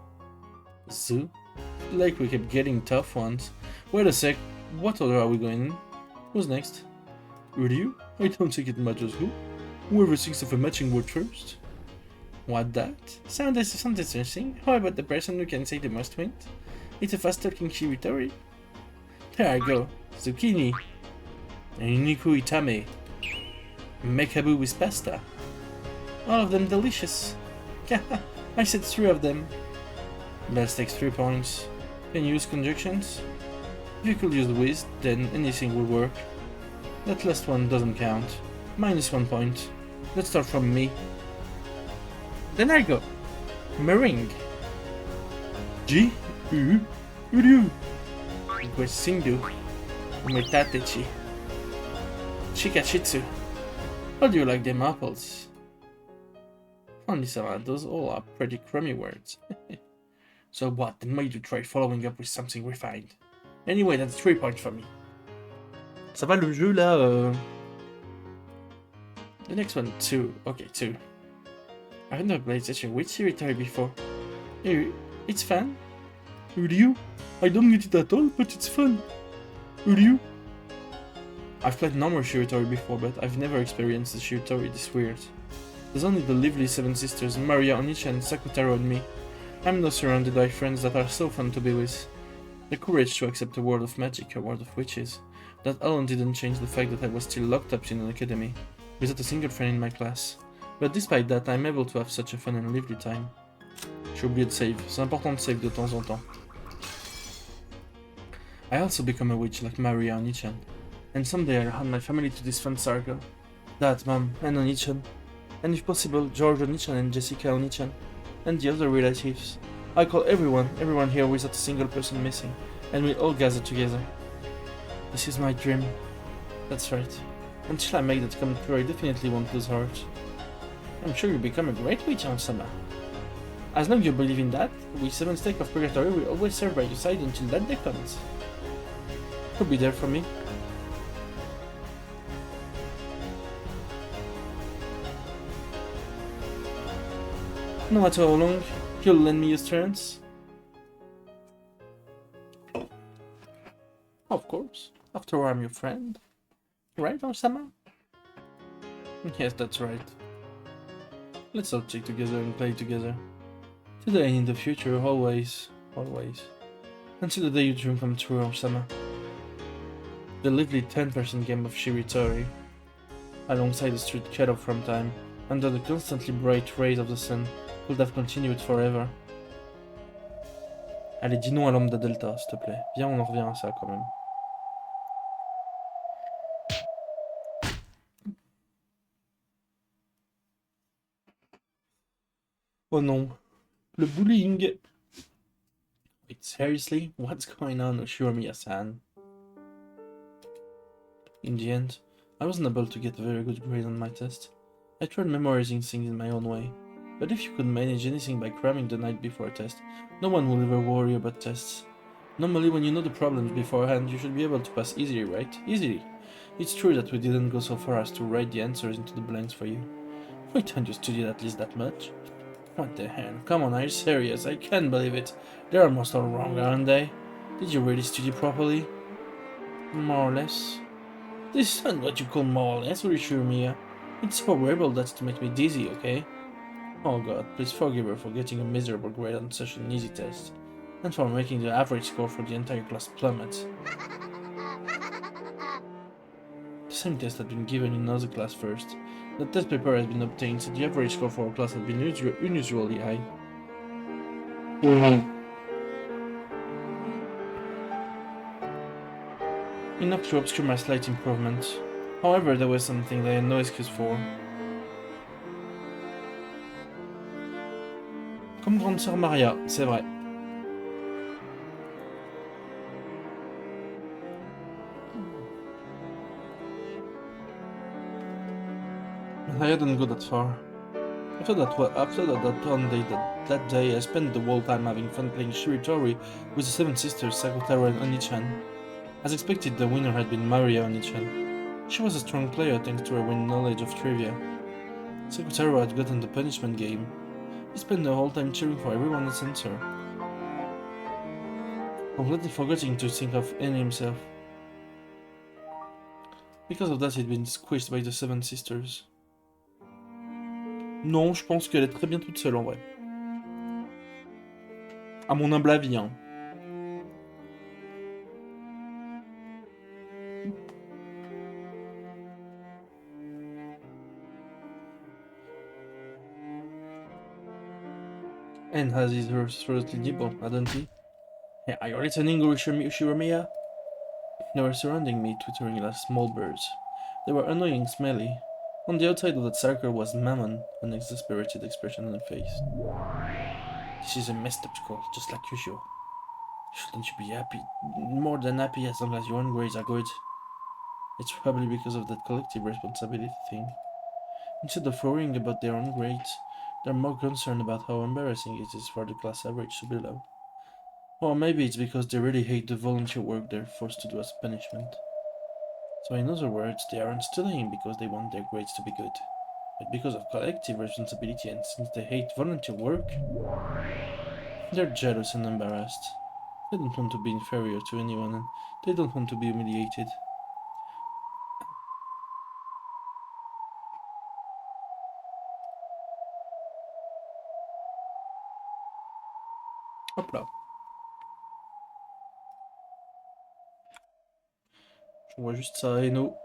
Zoo? Like we kept getting tough ones. Wait a sec, what order are we going in? Who's next? Ryu? I don't think it matters who. Whoever thinks of a matching word first. What that? Sounds interesting. How about the person who can say the most wins? It's a fast-talking Shiritori. There I go. Zucchini. Niku Itame. Mekabu with pasta. All of them delicious. I said 3 of them. Best takes 3 points. Can you use conjunctions? If you could use with, then anything will work. That last one doesn't count. -1 point. Let's start from me. Then I go. Meringue. Ji. Uryu. Guesindu. Metatechi. Shikashitsu. How do you like them apples? Only some, those all are pretty crummy words. So what, then why do you try following up with something refined? Anyway, that's 3 points for me. Ça va le jeu là The next one, 2. Okay, 2. I've never played such a weird territory before. It's fun. Ryu? I don't get it at all, but it's fun. Ryu? I've played normal Shiritori before, but I've never experienced a Shiritori this weird. There's only the lively 7 sisters, Maria, Onicha, and Sakutaro and me. I'm now surrounded by friends that are so fun to be with. The courage to accept a world of magic, a world of witches. That alone didn't change the fact that I was still locked up in an academy, without a single friend in my class. But despite that, I'm able to have such a fun and lively time. J'ai oublié de save. C'est important de save de temps en temps. I also become a witch like Maria Onichan. And someday I'll hand my family to this fun circle. Dad, Mom, and Onichan. And if possible, George Onichan and Jessica Onichan. And the other relatives. I call everyone here without a single person missing. And we all gather together. This is my dream. That's right. Until I make that come true, I definitely won't lose heart. I'm sure you'll become a great witch, Ansama. As long as you believe in that, with 7 stake of purgatory will always serve by your side until that day comes. You'll be there for me. No matter how long, you'll lend me your strength. Of course. After all, I'm your friend. Right, Osama? Yes, that's right. Let's all check together and play together. Today and in the future, always, always. Until the day you dream come true, Osama. The lively 10-person game of Shiritori, alongside the street cut off from time, under the constantly bright rays of the sun, would have continued forever. Allez, dis non à Lambda Delta, s'il te plaît. Viens, on en revient à ça quand même. Oh non. Le bullying. Wait, seriously? What's going on, Ushuramiya-san? In the end, I wasn't able to get a very good grade on my test. I tried memorizing things in my own way. But if you could manage anything by cramming the night before a test, no one will ever worry about tests. Normally, when you know the problems beforehand, you should be able to pass easily, right? Easily. It's true that we didn't go so far as to write the answers into the blanks for you. Why don't you study at least that much? What the hell? Come on, are you serious? I can't believe it. They're almost all wrong, aren't they? Did you really study properly? More or less. This isn't what you call more or less, Ushuramiya. It's so horrible that's to make me dizzy, okay? Oh god, please forgive her for getting a miserable grade on such an easy test, and for making the average score for the entire class plummet. The same test had been given in another class first. The test paper has been obtained, so the average score for our class had been unusually high. Enough to obscure my slight improvement. However, there was something that I had no excuse for. Comme grande sœur Maria, c'est vrai. But I hadn't go that far. After that day, I spent the whole time having fun playing Shiritori with the seven sisters Sakutaro and Oni-chan. As expected, the winner had been Maria Oni-chan. She was a strong player thanks to her wide knowledge of trivia. Sakutaro had gotten the punishment game. He spent the whole time cheering for everyone's answer, completely forgetting to think of any himself. Because of that, he'd been squished by the seven sisters. Non, je pense qu'elle est très bien toute seule en vrai. À mon humble avis, hein. And has his seriously nibble, hadn't he? Hey, are you listening, Shiramiya? They were surrounding me, twittering like small birds. They were annoying, smelly. On the outside of that circle was Mammon, an exasperated expression on her face. This is a messed up school, just like usual. Shouldn't you be happy? More than happy as long as your own grades are good. It's probably because of that collective responsibility thing. Instead of worrying about their own grades, they're more concerned about how embarrassing it is for the class average to be low. Or maybe it's because they really hate the volunteer work they're forced to do as punishment. So in other words, they aren't studying because they want their grades to be good, but because of collective responsibility, and since they hate volunteer work, they're jealous and embarrassed. They don't want to be inferior to anyone, and they don't want to be humiliated. Hop là. Je vois juste ça, Eno.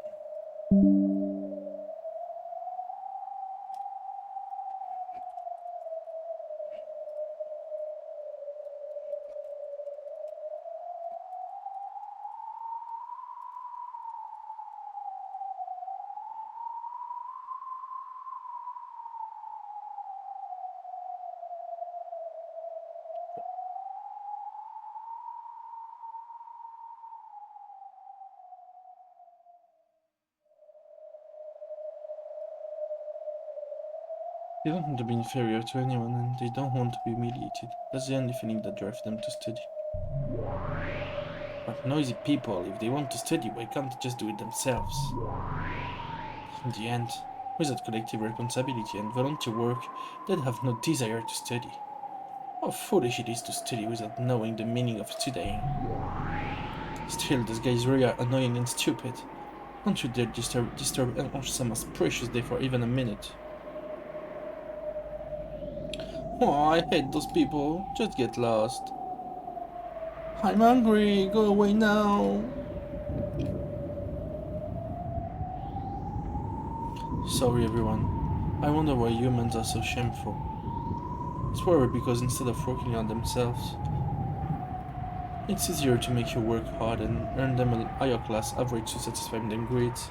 They don't want to be inferior to anyone, and they don't want to be humiliated. That's the only feeling that drives them to study. But noisy people, if they want to study, why can't they just do it themselves? In the end, without collective responsibility and volunteer work, they'd have no desire to study. How foolish it is to study without knowing the meaning of studying. Still, those guys really are annoying and stupid. Don't you dare disturb Ange-sama's precious day for even a minute. Oh, I hate those people. Just get lost. I'm hungry. Go away now. Sorry, everyone. I wonder why humans are so shameful. It's probably because instead of working on themselves, it's easier to make you work hard and earn them a higher class average to satisfy them grades.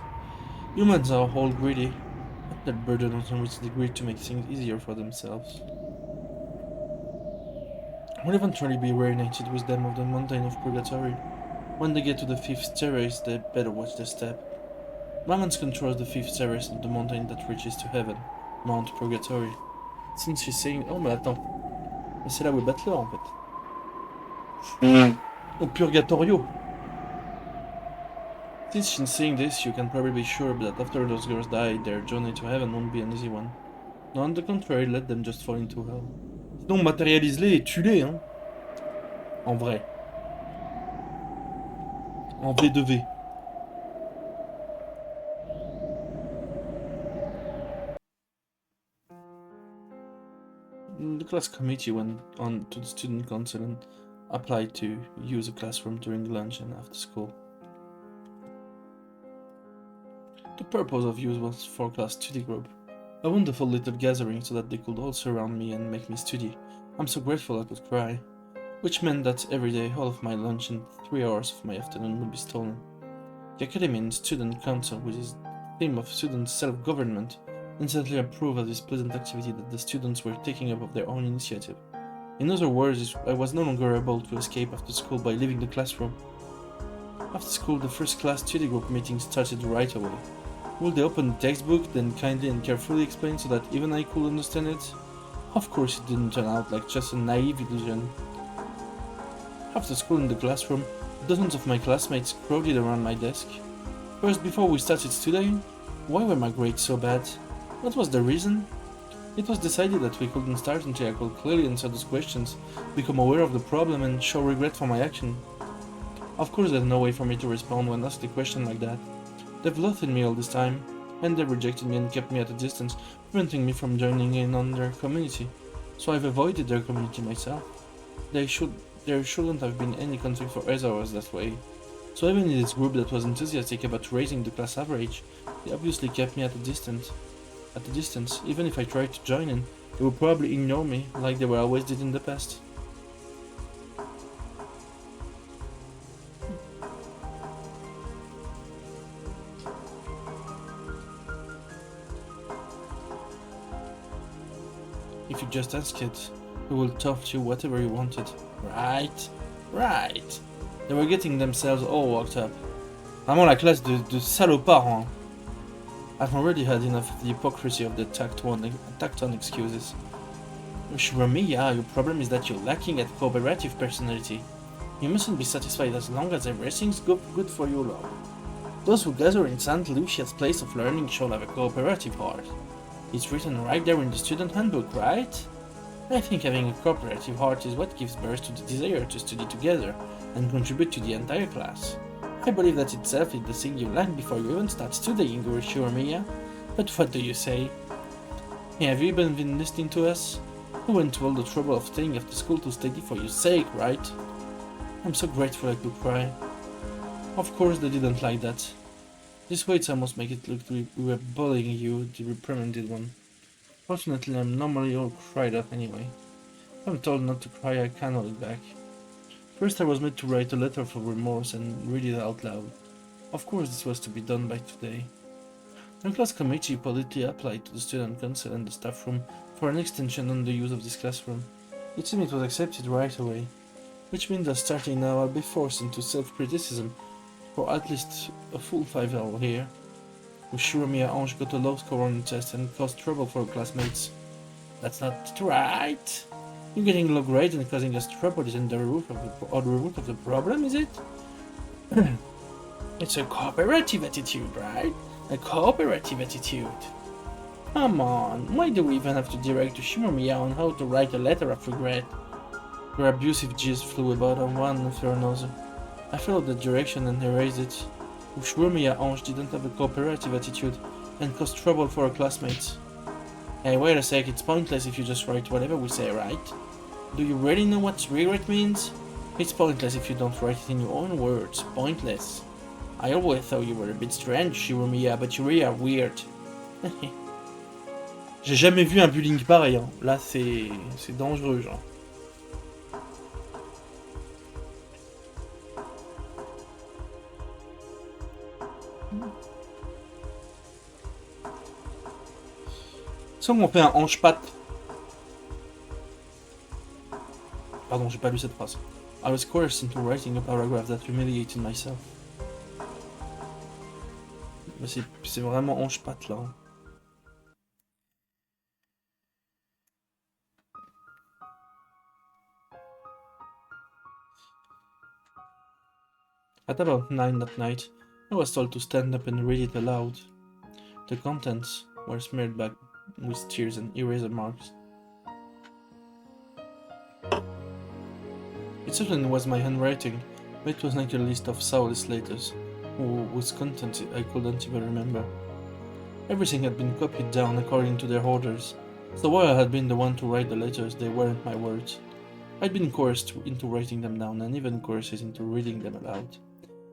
Humans are all greedy. Let that burden on which they greed to make things easier for themselves. We'll eventually be reunited with them of the mountain of purgatory. When they get to the fifth terrace, they better watch their step. Mamans controls the fifth terrace of the mountain that reaches to heaven, Mount Purgatory. Since she's saying, oh mais attends, mais c'est là où est Battler en fait. Au Purgatorio. Since she's saying this, you can probably be sure that after those girls die, their journey to heaven won't be an easy one. No, on the contrary, let them just fall into hell. Sinon, matérialise-les et tue-les, hein. En vrai. En V2V. The class committee went on to the student council and applied to use the classroom during lunch and after school. The purpose of use was for class study group, a wonderful little gathering so that they could all surround me and make me study. I'm so grateful I could cry. Which meant that every day all of my lunch and 3 hours of my afternoon would be stolen. The Academy and Student Council, with its theme of student self-government, instantly approved of this pleasant activity that the students were taking up of their own initiative. In other words, I was no longer able to escape after school by leaving the classroom. After school, the first class study group meeting started right away. Would they open the textbook, then kindly and carefully explain so that even I could understand it? Of course it didn't turn out like just a naive illusion. After school in the classroom, dozens of my classmates crowded around my desk. First, before we started studying, why were my grades so bad? What was the reason? It was decided that we couldn't start until I could clearly answer those questions, become aware of the problem, and show regret for my action. Of course, there's no way for me to respond when asked a question like that. They've loathed me all this time, and they rejected me and kept me at a distance, preventing me from joining in on their community. So I've avoided their community myself. There shouldn't have been any conflict for either of us that way. So even in this group that was enthusiastic about raising the class average, they obviously kept me at a distance. Even if I tried to join in, they would probably ignore me, like they were always did in the past. If you just ask it, we will talk you whatever you wanted. Right? Right. They were getting themselves all worked up. Vraiment la classe de salopards, hein. I've already had enough of the hypocrisy of the tacked on excuses. Shuramiya, your problem is that you're lacking at cooperative personality. You mustn't be satisfied as long as everything's good for you, Lord. Those who gather in St. Lucia's place of learning shall have a cooperative heart. It's written right there in the student handbook, right? I think having a cooperative heart is what gives birth to the desire to study together and contribute to the entire class. I believe that itself is the thing you lack before you even start studying, Urishuramiya. But what do you say? Hey, have you even been listening to us? We went to all the trouble of staying after school to study for your sake, right? I'm so grateful I could cry. Of course they didn't like that. This way it's almost make it look we were bullying you, the reprimanded one. Fortunately, I'm normally all cried up anyway. If I'm told not to cry, I can't hold it back. First I was made to write a letter of remorse and read it out loud. Of course this was to be done by today. The class committee politely applied to the student council and the staff room for an extension on the use of this classroom. It seemed it was accepted right away, which means that starting now I'll be forced into self-criticism for at least a full 5 hours here. Shuramiya Ange got a low score on the test and caused trouble for her classmates. That's not right. You getting low grades and causing us trouble isn't the root of the problem, is it? It's a cooperative attitude, right? A cooperative attitude. Come on, why do we even have to direct to Shuramiya on how to write a letter of regret? Her abusive gist flew about on one after another. I followed the direction and erased it. Shuramiya Ange didn't have a cooperative attitude and caused trouble for her classmates. Hey, wait a sec, it's pointless if you just write whatever we say, right? Do you really know what regret means? It's pointless if you don't write it in your own words. Pointless. I always thought you were a bit strange, Shuramiya, but you really are weird. J'ai jamais vu un bullying pareil, hein. Là, c'est dangereux, genre. Ça, on fait un hanche-patte. Pardon, j'ai pas lu cette phrase. I was coerced into writing a paragraph that humiliated myself. Mais c'est vraiment hanche-patte là. At about 9 that night, I was told to stand up and read it aloud. The contents were smeared back with tears and eraser marks. It certainly was my handwriting, but it was like a list of soulless letters, whose contents I couldn't even remember. Everything had been copied down according to their orders, so while I had been the one to write the letters, they weren't my words. I'd been coerced into writing them down and even coerced into reading them aloud.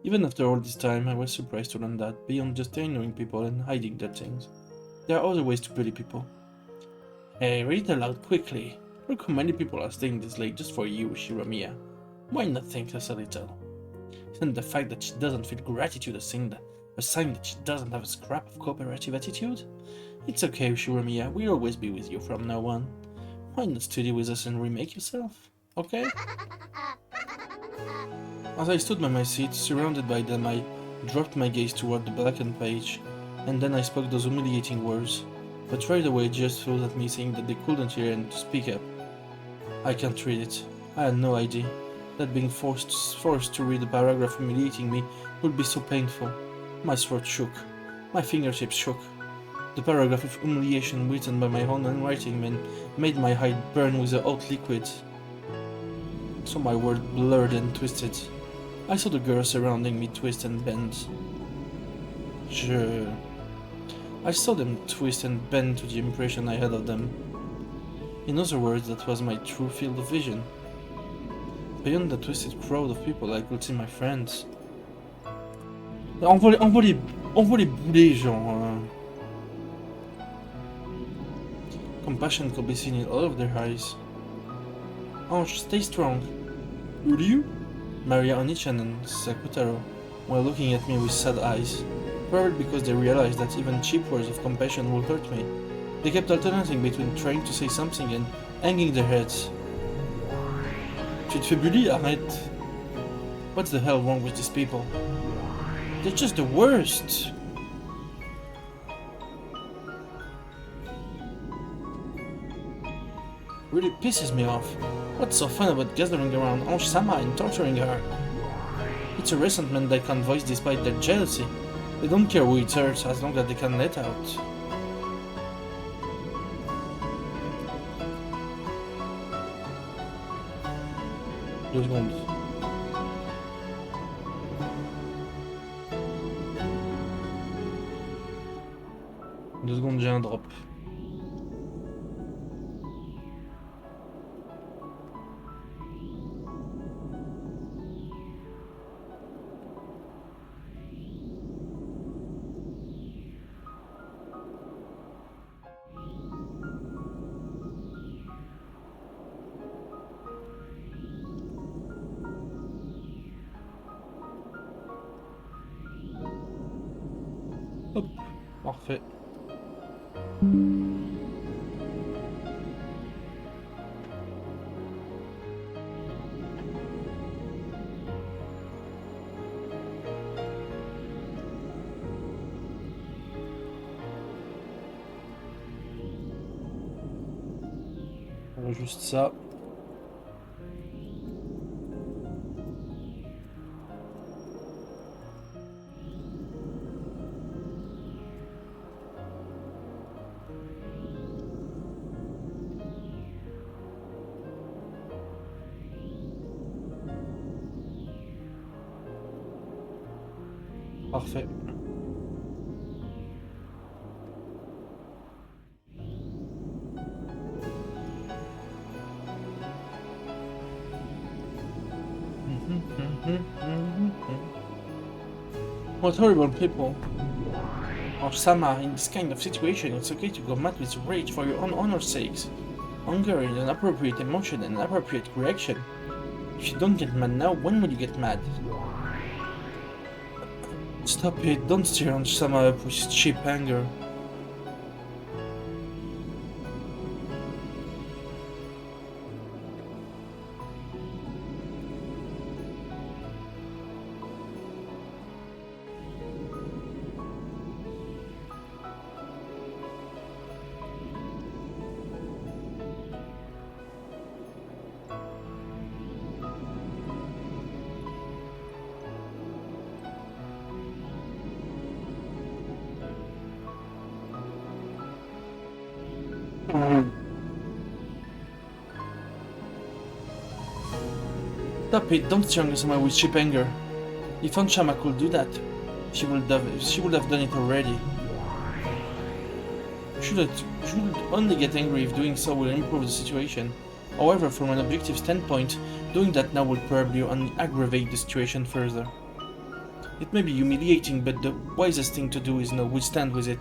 Even after all this time, I was surprised to learn that, beyond just ignoring people and hiding their things, there are other ways to bully people. Hey, read it aloud quickly. Look how many people are staying this late just for you, Shiramiya. Why not thank us a little? Isn't the fact that she doesn't feel gratitude a sign that she doesn't have a scrap of cooperative attitude? It's okay, Shiramiya, we'll always be with you from now on. Why not study with us and remake yourself? Okay? As I stood by my seat, surrounded by them, I dropped my gaze toward the blackened page, and then I spoke those humiliating words. But right away, just threw at me saying that they couldn't hear and to speak up. I can't read it. I had no idea that being forced to read a paragraph humiliating me would be so painful. My throat shook. My fingertips shook. The paragraph of humiliation written by my own handwriting made my hide burn with a hot liquid. So my words blurred and twisted. I saw the girls surrounding me twist and bend. I saw them twist and bend to the impression I had of them. In other words, that was my true field of vision. Beyond the twisted crowd of people, I could see my friends. On voit les bouler, genre. Compassion could be seen in all of their eyes. Ange, stay strong. Who do you? Maria Onichan and Sakutaro were looking at me with sad eyes. Probably because they realized that even cheap words of compassion will hurt me. They kept alternating between trying to say something and hanging their heads. Tu te fais bully? Arrête. What's the hell wrong with these people? They're just the worst! Really pisses me off. What's so fun about gathering around Ange-sama and torturing her? It's a resentment they can't voice despite their jealousy. They don't care who it hurts as long as they can let out. Deux secondes. Deux secondes, j'ai un drop. Hop, parfait. On va juste ça. Parfait. What horrible people. Or-sama, in this kind of situation, it's okay to go mad with rage for your own honor's sakes. Anger is an appropriate emotion and an appropriate reaction. If you don't get mad now, when will you get mad? Stop it, don't stir Ange-sama up with cheap anger. Stop it, don't stir Ange-sama with cheap anger. If Ange-sama could do that, she would have done it already. She would only get angry if doing so will improve the situation. However, from an objective standpoint, doing that now would probably only aggravate the situation further. It may be humiliating, but the wisest thing to do is know we stand with it.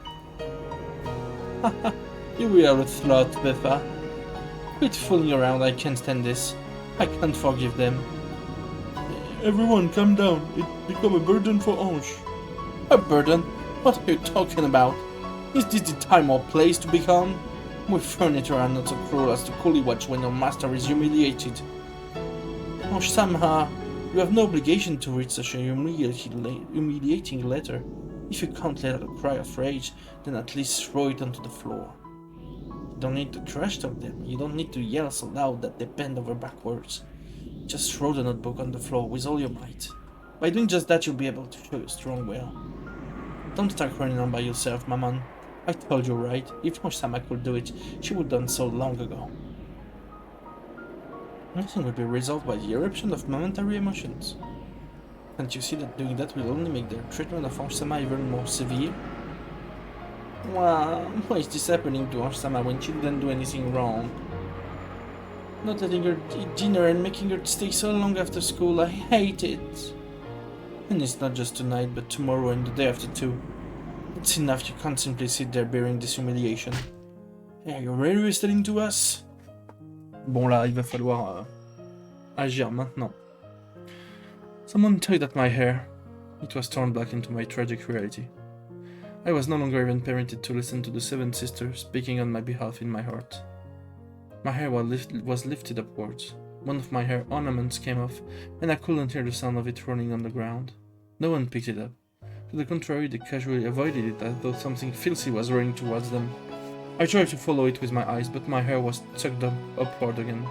Haha, you are a slut, Beffa. Quit fooling around, I can't stand this. I can't forgive them. Everyone, calm down. It become a burden for Ange. A burden? What are you talking about? Is this the time or place to be calm? We furniture are not so cruel as to coolly watch when your master is humiliated. Ange Samha, you have no obligation to read such a humiliating letter. If you can't let out a cry of rage, then at least throw it onto the floor. You don't need to trash talk them. You don't need to yell so loud that they bend over backwards. Just throw the notebook on the floor with all your might. By doing just that, you'll be able to show your strong will. Don't start running on by yourself, Maman. I told you right. If Sama could do it, she would have done so long ago. Nothing will be resolved by the eruption of momentary emotions. Can't you see that doing that will only make their treatment of Ange-sama even more severe? Why is this happening to Ange-sama when she didn't do anything wrong? Not letting her eat dinner and making her stay so long after school, I hate it. And it's not just tonight, but tomorrow and the day after too. It's enough, you can't simply sit there bearing this humiliation. Hey, are you really listening to us? Bon là, il va falloir agir maintenant. Someone tugged at my hair. It was torn back into my tragic reality. I was no longer even permitted to listen to the seven sisters speaking on my behalf in my heart. My hair was lifted upwards. One of my hair ornaments came off, and I couldn't hear the sound of it rolling on the ground. No one picked it up. To the contrary, they casually avoided it as though something filthy was rolling towards them. I tried to follow it with my eyes, but my hair was tugged upward again.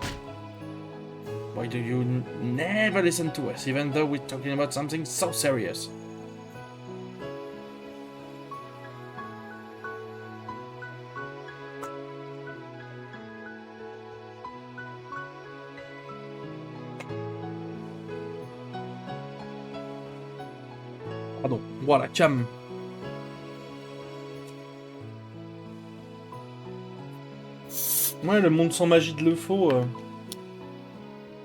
Why do you never listen to us, even though we're talking about something so serious? Pardon, voilà, calme. Ouais, le monde sans magie de Lefaux.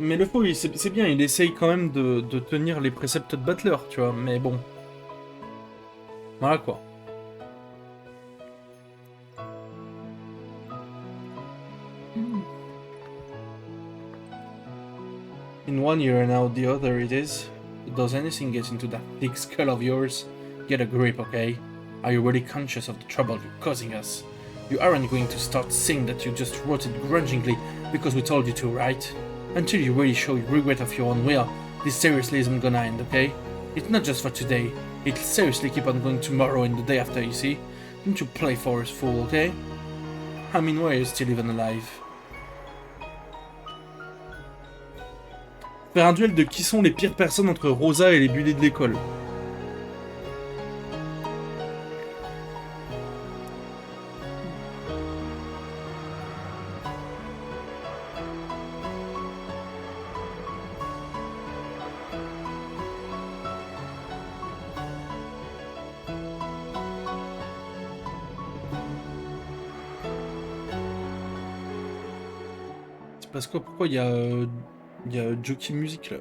Mais Lefaux, c'est bien, il essaye quand même de tenir les préceptes de Battler, tu vois, mais bon. Voilà quoi. In one ear and out the other it is. Does anything get into that thick skull of yours? Get a grip, okay? Are you really conscious of the trouble you're causing us? You aren't going to start saying that you just wrote it grudgingly because we told you to, right? Until you really show regret of your own will, this seriously isn't gonna end, okay? It's not just for today. It'll seriously keep on going tomorrow and the day after, you see? Don't you play for us, fool, okay? I mean, why are you still even alive? Faire un duel de qui sont les pires personnes entre Rosa et les bullies de l'école. C'est parce que pourquoi il y a Jockey Music là.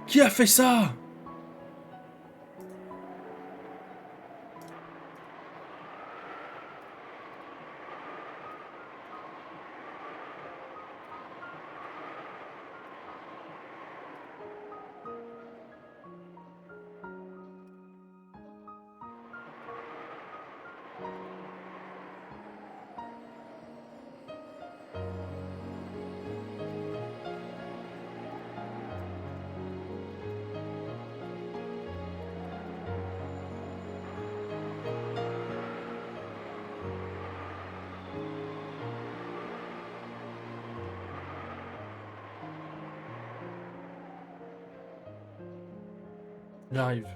Qui a fait ça? J'arrive.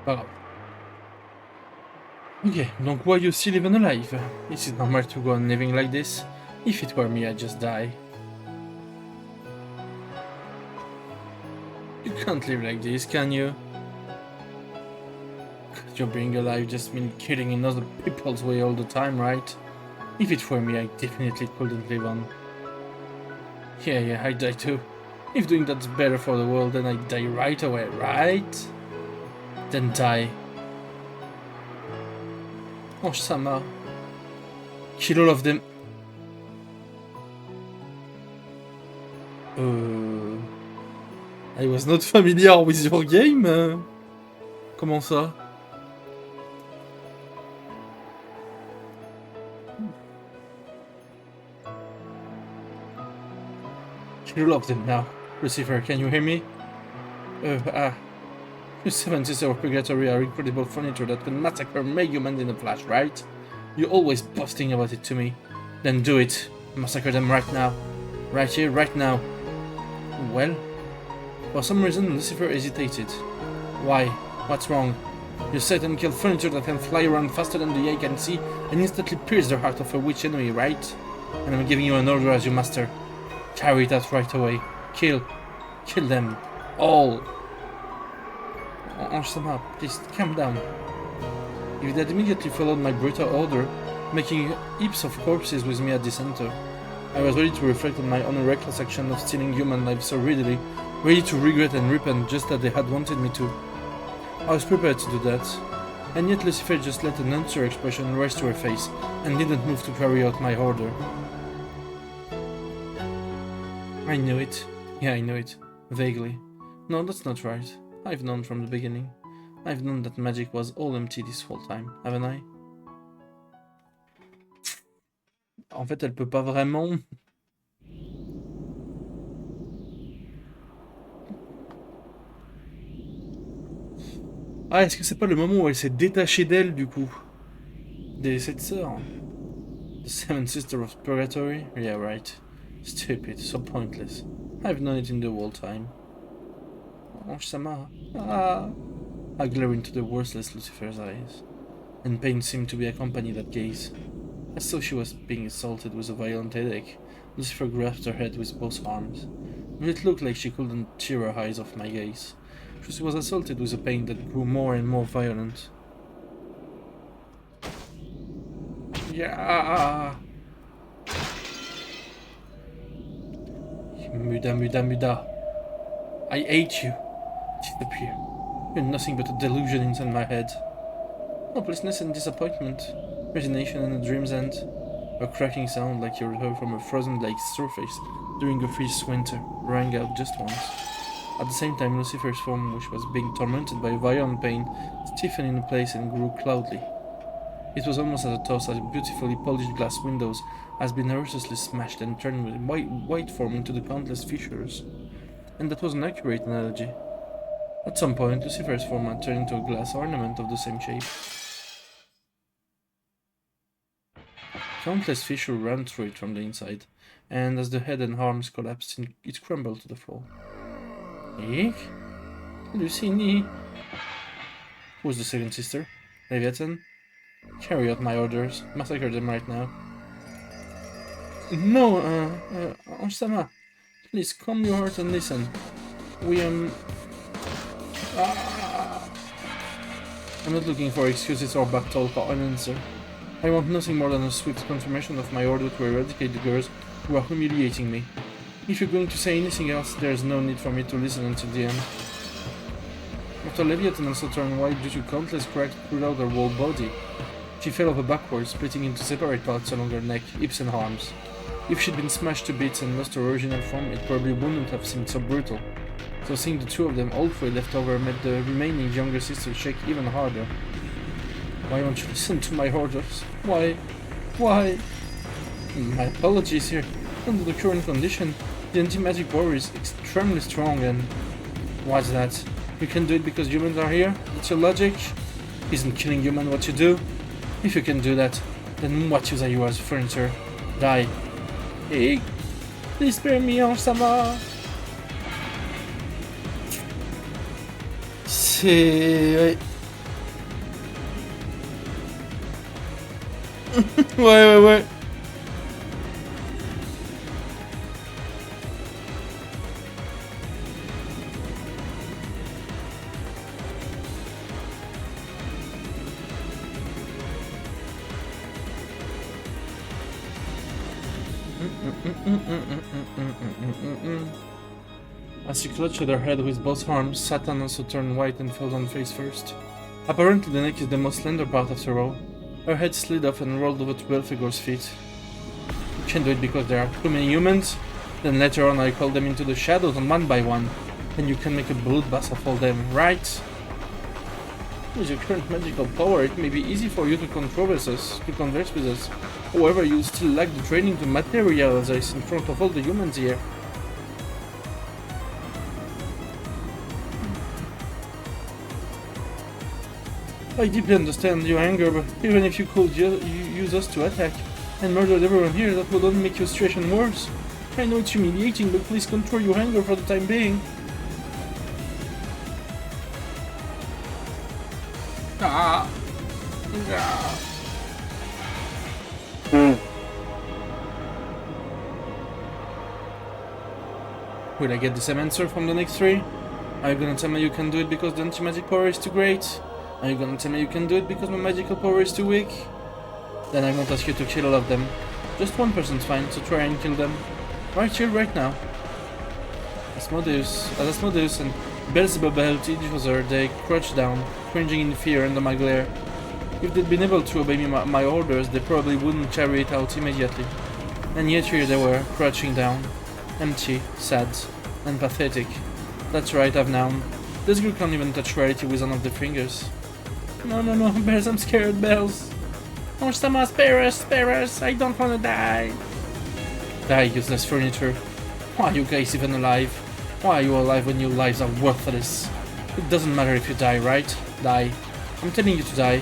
Pas grave. Okay, donc why you still even alive? Is it normal to go on living like this? If it were me, I'd just die. You can't live like this, can you? You're being alive just mean killing in other people's way all the time, right? If it were me, I definitely couldn't live on. Yeah, I'd die too. If doing that's better for the world, then I'd die right away, right? Then die. Oh-sama. Kill all of them. I was not familiar with your game. Comment ça? Kill all of them now. Lucifer, can you hear me? You seven sisters of purgatory are incredible furniture that can massacre humans in a flash, right? You're always boasting about it to me. Then do it. Massacre them right now. Right here, right now. Well? For some reason, Lucifer hesitated. Why? What's wrong? You set and kill furniture that can fly around faster than the eye can see and instantly pierce the heart of a witch enemy, right? And I'm giving you an order as your master. Carry it out right away. Kill them. All. Oh-sama, please, calm down. If they had immediately followed my brutal order, making heaps of corpses with me at the center, I was ready to reflect on my own reckless action of stealing human lives so readily, ready to regret and repent just as they had wanted me to. I was prepared to do that, and yet Lucifer just let an answer expression rise to her face, and didn't move to carry out my order. I knew it. Yeah, I knew it. Vaguely. No, that's not right. I've known from the beginning. I've known that magic was all empty this whole time, haven't I? En fait, elle peut pas vraiment. Ah, est-ce que c'est pas le moment où elle s'est détachée d'elle, du coup? Des sept sœurs? The seven sisters of purgatory? Yeah, right. Stupid, so pointless. I've known it in the whole time. Oh-sama. Ah! I glare into the worthless Lucifer's eyes, and pain seemed to be accompanying that gaze. I saw she was being assaulted with a violent headache. Lucifer grasped her head with both arms, but it looked like she couldn't tear her eyes off my gaze. She was assaulted with a pain that grew more and more violent. Yeah! Muda. I hate you. Disappear. You're nothing but a delusion inside my head. Hopelessness and disappointment. Resignation and a dream's end. A cracking sound like you heard from a frozen lake's surface during a freeze winter rang out just once. At the same time, Lucifer's form, which was being tormented by violent pain, stiffened in place and grew cloudy. It was almost as though such beautifully polished glass windows has been ruthlessly smashed and turned with white form into the countless fissures. And that was an accurate analogy. At some point, Lucifer's form had turned into a glass ornament of the same shape. Countless fissures ran through it from the inside, and as the head and arms collapsed, it crumbled to the floor. Ik? Lucini? Who's the second sister? Leviathan? Carry out my orders. Massacre them right now. No, Oh-sama. Please, calm your heart and listen. I'm not looking for excuses or backtalk or an answer. I want nothing more than a swift confirmation of my order to eradicate the girls who are humiliating me. If you're going to say anything else, there's no need for me to listen until the end. After Leviathan also turned white due to countless cracks throughout her whole body, she fell over backwards, splitting into separate parts along her neck, hips and arms. If she'd been smashed to bits and lost her original form, it probably wouldn't have seemed so brutal. So seeing the two of them all three left over made the remaining younger sister shake even harder. Why won't you listen to my orders? Why? My apologies here. Under the current condition, the anti-magic war is extremely strong and... What's that? You can do it because humans are here? That's your logic? Isn't killing human what you do? If you can do that, then what use are you as furniture? Die. Hey, please spare me, Oh-sama. C'est... Ouais. Ouais. As she clutched at her head with both arms, Satan also turned white and fell on face first. Apparently the neck is the most slender part after all. Her head slid off and rolled over to Belphegor's feet. You can't do it because there are too many humans. Then later on I call them into the shadows one by one. And you can make a bloodbath of all them, right? With your current magical power, it may be easy for you to converse with us. However, you still lack the training to materialize in front of all the humans here. I deeply understand your anger, but even if you could use us to attack and murder everyone here, that would only make your situation worse. I know it's humiliating, but please control your anger for the time being. Will I get the same answer from the next three? Are you gonna tell me you can do it because the anti-magic power is too great? Are you gonna tell me you can do it because my magical power is too weak? Then I won't ask you to kill all of them. Just one person's fine, so try and kill them. Right here, right now. As Asmodeus and Beelzebub helped each other, they crouched down, cringing in fear under my glare. If they'd been able to obey my orders, they probably wouldn't carry it out immediately. And yet here they were, crouching down. Empty, sad, and pathetic. That's right, I've known. This girl can't even touch reality with one of the fingers. No, Bells, I'm scared, Bells. Oh, someone spare us, I don't wanna die. Die, useless furniture. Why are you guys even alive? Why are you alive when your lives are worthless? It doesn't matter if you die, right? Die. I'm telling you to die.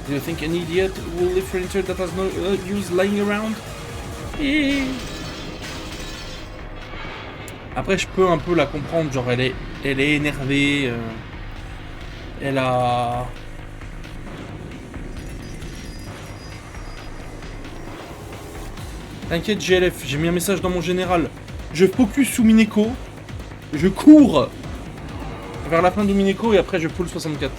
Do you think any idiot will leave furniture that has no use lying around? Après, je peux un peu la comprendre, genre elle est énervée, elle a... T'inquiète GLF, j'ai mis un message dans mon général. Je focus Umineko, je cours vers la fin d'Umineko et après je pull 64.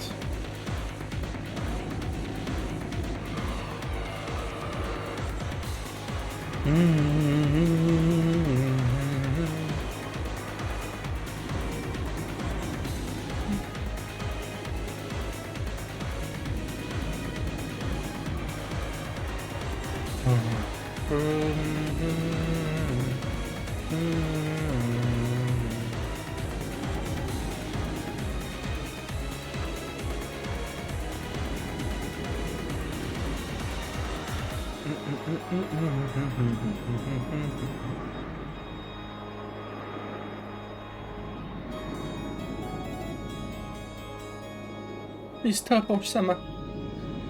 Please stop, Osama.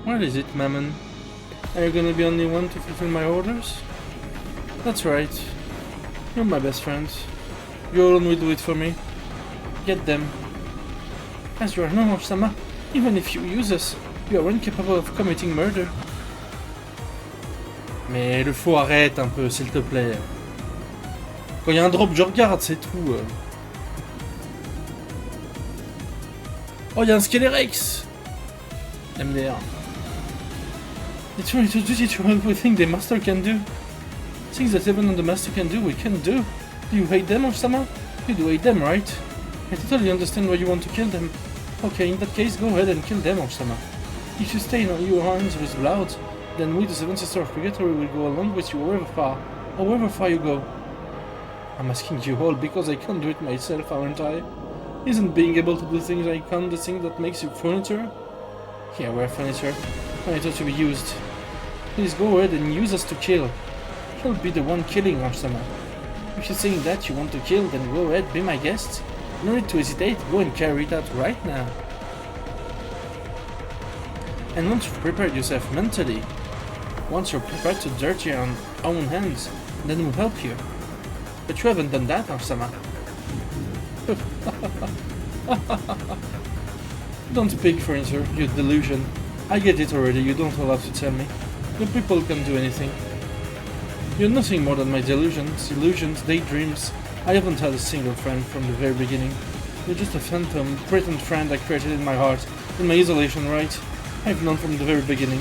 What is it, Mammon? Are you gonna be the only one to fulfill my orders? That's right. You're my best friend. You alone will do it for me. Get them. As you are known, Osama, even if you use us, you are incapable of committing murder. Mais le faux arrête un peu, s'il te plaît. Quand il y a un drop, je regarde, c'est tout. Oh, il y a un Skelerex! MDR. It's really too duty to everything the master can do. Things that even the master can do, we can do. Do you hate them, Osama? You do hate them, right? I totally understand why you want to kill them. Okay, in that case, go ahead and kill them, Osama. If you stay on your hands with blood, then we, the Seven Sisters of Purgatory, will go along with you however far you go. I'm asking you all because I can't do it myself, aren't I? Isn't being able to do things I can the thing that makes you furniture? Yeah, we're furniture. I thought to be used. Please go ahead and use us to kill. You'll be the one killing Osama. If you're saying that you want to kill, then go ahead, be my guest. No need to hesitate, go and carry it out right now. And once you've prepared yourself mentally, once you're prepared to dirty your own hands, then we'll help you. But you haven't done that, Osama. Don't speak, furniture, you delusion. I get it already, you don't have to tell me. The people can do anything. You're nothing more than my delusions, illusions, daydreams. I haven't had a single friend from the very beginning. You're just a phantom, pretend friend I created in my heart, in my isolation, right? I've known from the very beginning.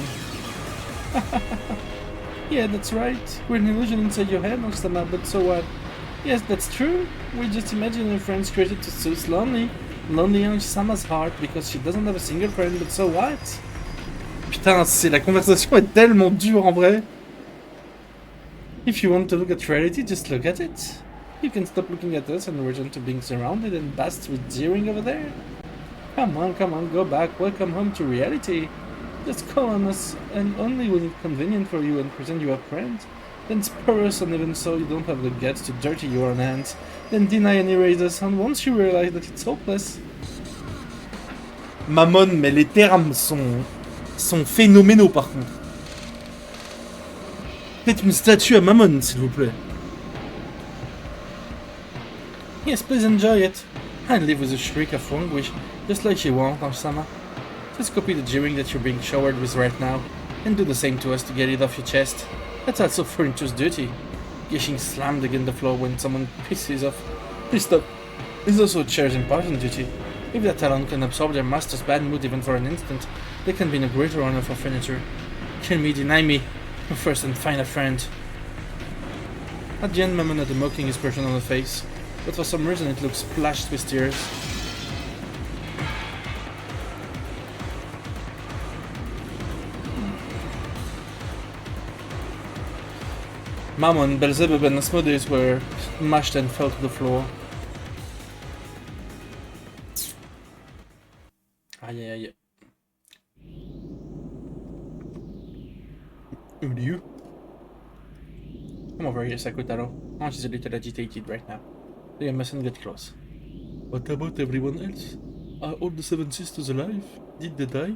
Yeah, that's right. We're an illusion inside your head, Oxtama, but so what? Yes, that's true. We just imagine your friends created to soothe lonely Oxtama's heart because she doesn't have a single friend, but so what? Putain, la conversation est tellement dure en vrai. If you want to look at reality, just look at it. You can stop looking at us and return to being surrounded and basked with jeering over there. Come on, go back. Welcome home to reality. Just call on us, and only when it's convenient for you and pretend you have friends. Then spur us on, even so you don't have the guts to dirty your own hands. Then deny and erase us, and once you realize that it's hopeless. Mammon, mais les termes sont phénoménaux par contre. Faites une statue à Mammon, s'il vous plaît. Yes, please enjoy it. And live with a shriek of anguish, just like you want, Osama. Just copy the jeering that you're being showered with right now, and do the same to us to get it off your chest. That's also furniture's duty. Getting slammed against the floor when someone pissed off is also a chair's important duty. If that talent can absorb their master's bad mood even for an instant, they can be in a greater honor for furniture. Kill me, deny me, first and find a friend. At the end, Mammon had a mocking expression on her face, but for some reason it looked splashed with tears. Mammon, Beelzebub and Asmodeus were smashed and fell to the floor. Aïe aïe aïe. Who do you? Come over here, Sakutaro. Aunt is a little agitated right now. You mustn't get close. What about everyone else? Are all the 7 sisters alive? Did they die?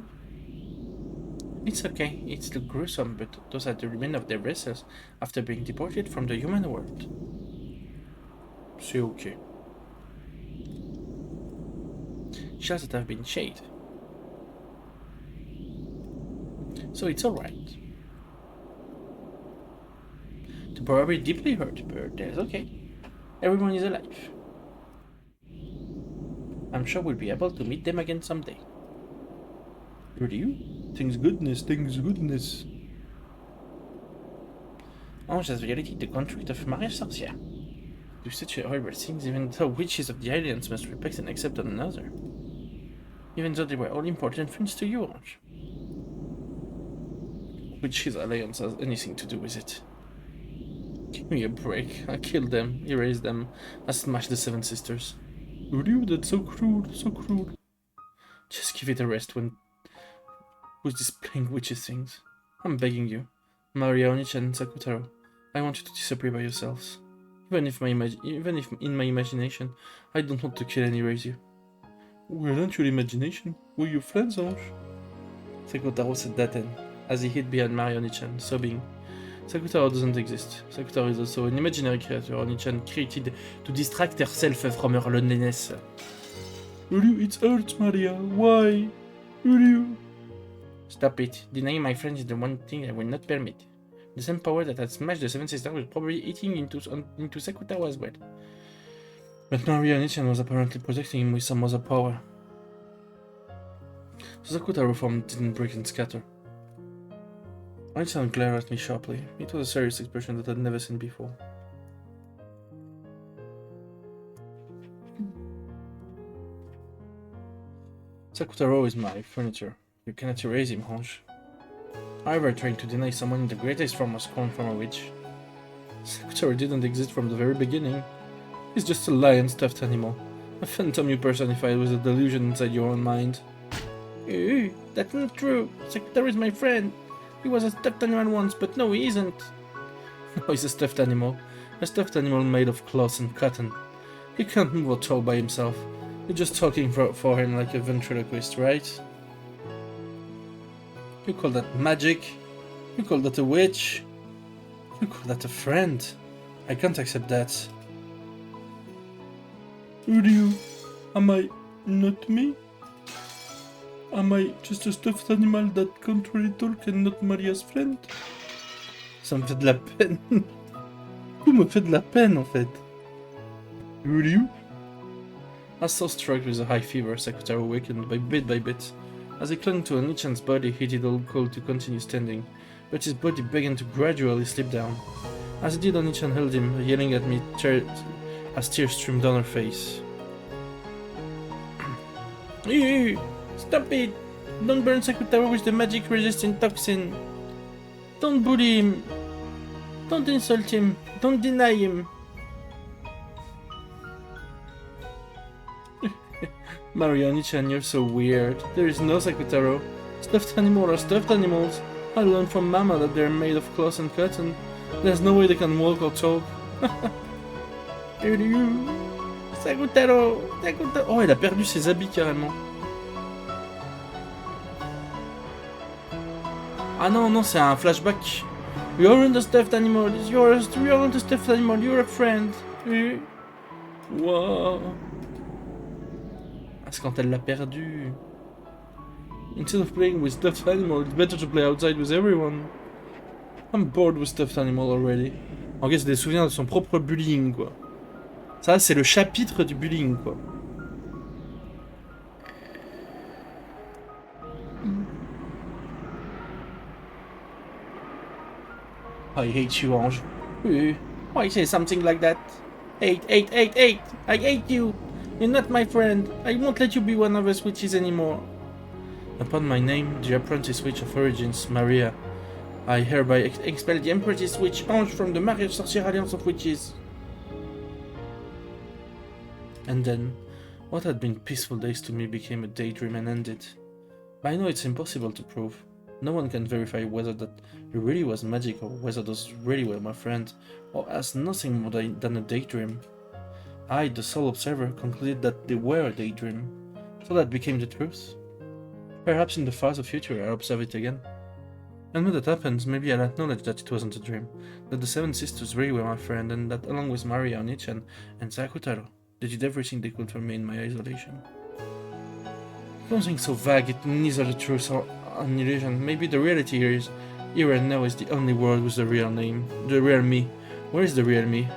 It's okay. It's too gruesome, but those are the remains of their vessels after being deported from the human world. C'est okay. Shells that have been shaved. So it's alright. The probably deeply hurt, but that's okay. Everyone is alive. I'm sure we'll be able to meet them again someday. Ryu? Things goodness. Ange has violated the contract of Maria Sorcia. Do such horrible things even though witches of the Alliance must respect and accept one another. Even though they were all important friends to you, Ange. Witches Alliance has anything to do with it. Give me a break. I killed them, erased them, I smashed the 7 sisters. Ryu, that's so cruel, so cruel. Just give it a rest with these playing witches things. I'm begging you. Maria, Onichi and Sakutaro, I want you to disappear by yourselves. Even if in my imagination, I don't want to kill and erase you. Well, not your imagination. We're your friends, Ange. Sakutaro said that then, as he hid behind Maria Onichan, sobbing. Sakutaro doesn't exist. Sakutaro is also an imaginary creature Onichan created to distract herself from her loneliness. Ryu, it hurts, Maria. Why? Ryu. Stop it. Denying my friends is the one thing I will not permit. The same power that had smashed the 7 sisters was probably eating into Sakutaro as well. But Maria Onichan was apparently protecting him with some other power. So Sakutaro form didn't break and scatter. Onichan glared at me sharply. It was a serious expression that I'd never seen before. Sakutaro is my furniture. You cannot erase him, Honge. However, trying to deny someone the greatest form of scorn from a witch. Sakutaro didn't exist from the very beginning. He's just a lion stuffed animal. A phantom you personified with a delusion inside your own mind. That's not true. Sakutaro is my friend. He was a stuffed animal once, but no, he isn't. No, he's a stuffed animal. A stuffed animal made of cloth and cotton. He can't move or talk by himself. You're just talking for him like a ventriloquist, right? You call that magic? You call that a witch? You call that a friend? I can't accept that. Ryu, am I not me? Am I just a stuffed animal that can't really talk and not Maria's friend? Ça me fait de la peine. Tout me fait de la peine en fait. Ryu? As so struck with a high fever, Sakutaro awakened by bit. As he clung to Onichan's body, he did all cold to continue standing, but his body began to gradually slip down. As it did, Onichan held him, yelling at me as tears streamed down her face. Stop it! Don't burn Sakutaro with the magic-resistant toxin! Don't bully him! Don't insult him! Don't deny him! Marioni-chan, you're so weird. There is no Sakutaro. Stuffed animals are stuffed animals. I learned from Mama that they're made of cloth and cotton. There's no way they can walk or talk. Sakutaro! Sakutaro! Oh, elle a perdu ses habits carrément. Ah non, non, c'est un flashback. You aren't a stuffed animal. You aren't a stuffed animal. You're a friend. Wow. Ah, c'est quand elle l'a perdu. Instead of playing with stuffed animal, it's better to play outside with everyone. I'm bored with stuffed animal already. En gros, c'est des souvenirs de son propre bullying, quoi. Ça, c'est le chapitre du bullying, quoi. I hate you, Ange. Why say something like that? Hate. I hate you. You're not my friend. I won't let you be one of us witches anymore. Upon my name, the apprentice witch of origins, Maria, I hereby expel the Empress Witch Ange from the Maria Sorcière Alliance of Witches. And then, what had been peaceful days to me became a daydream and ended. But I know it's impossible to prove. No one can verify whether that really was magic or whether those really were my friend, or as nothing more than a daydream. I, the sole observer, concluded that they were a daydream. So that became the truth. Perhaps in the farther future I'll observe it again. And when that happens, maybe I'll acknowledge that it wasn't a dream, that the Seven Sisters really were my friend, and that along with Maria, Onichan, and Sakutaro, they did everything they could for me in my isolation. Something so vague, it neither the truth or an illusion. Maybe the reality here and now is the only world with the real name, the real me. Where is the real me?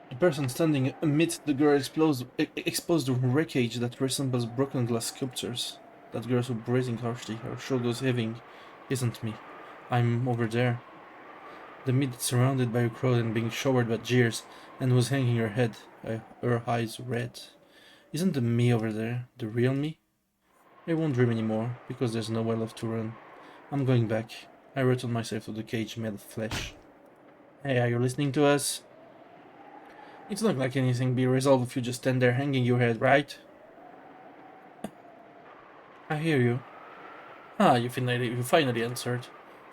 The person standing amidst the girl exposed wreckage that resembles broken glass sculptures. That girl so breathing harshly, her shoulders heaving, isn't me. I'm over there. The mid surrounded by a crowd and being showered by jeers, and was hanging her head, her eyes red. Isn't the me over there the real me? I won't dream anymore, because there's nowhere left to run. I'm going back. I return myself to the cage made of flesh. Hey, are you listening to us? It's not like anything be resolved if you just stand there hanging your head, right? I hear you. Ah, you finally answered.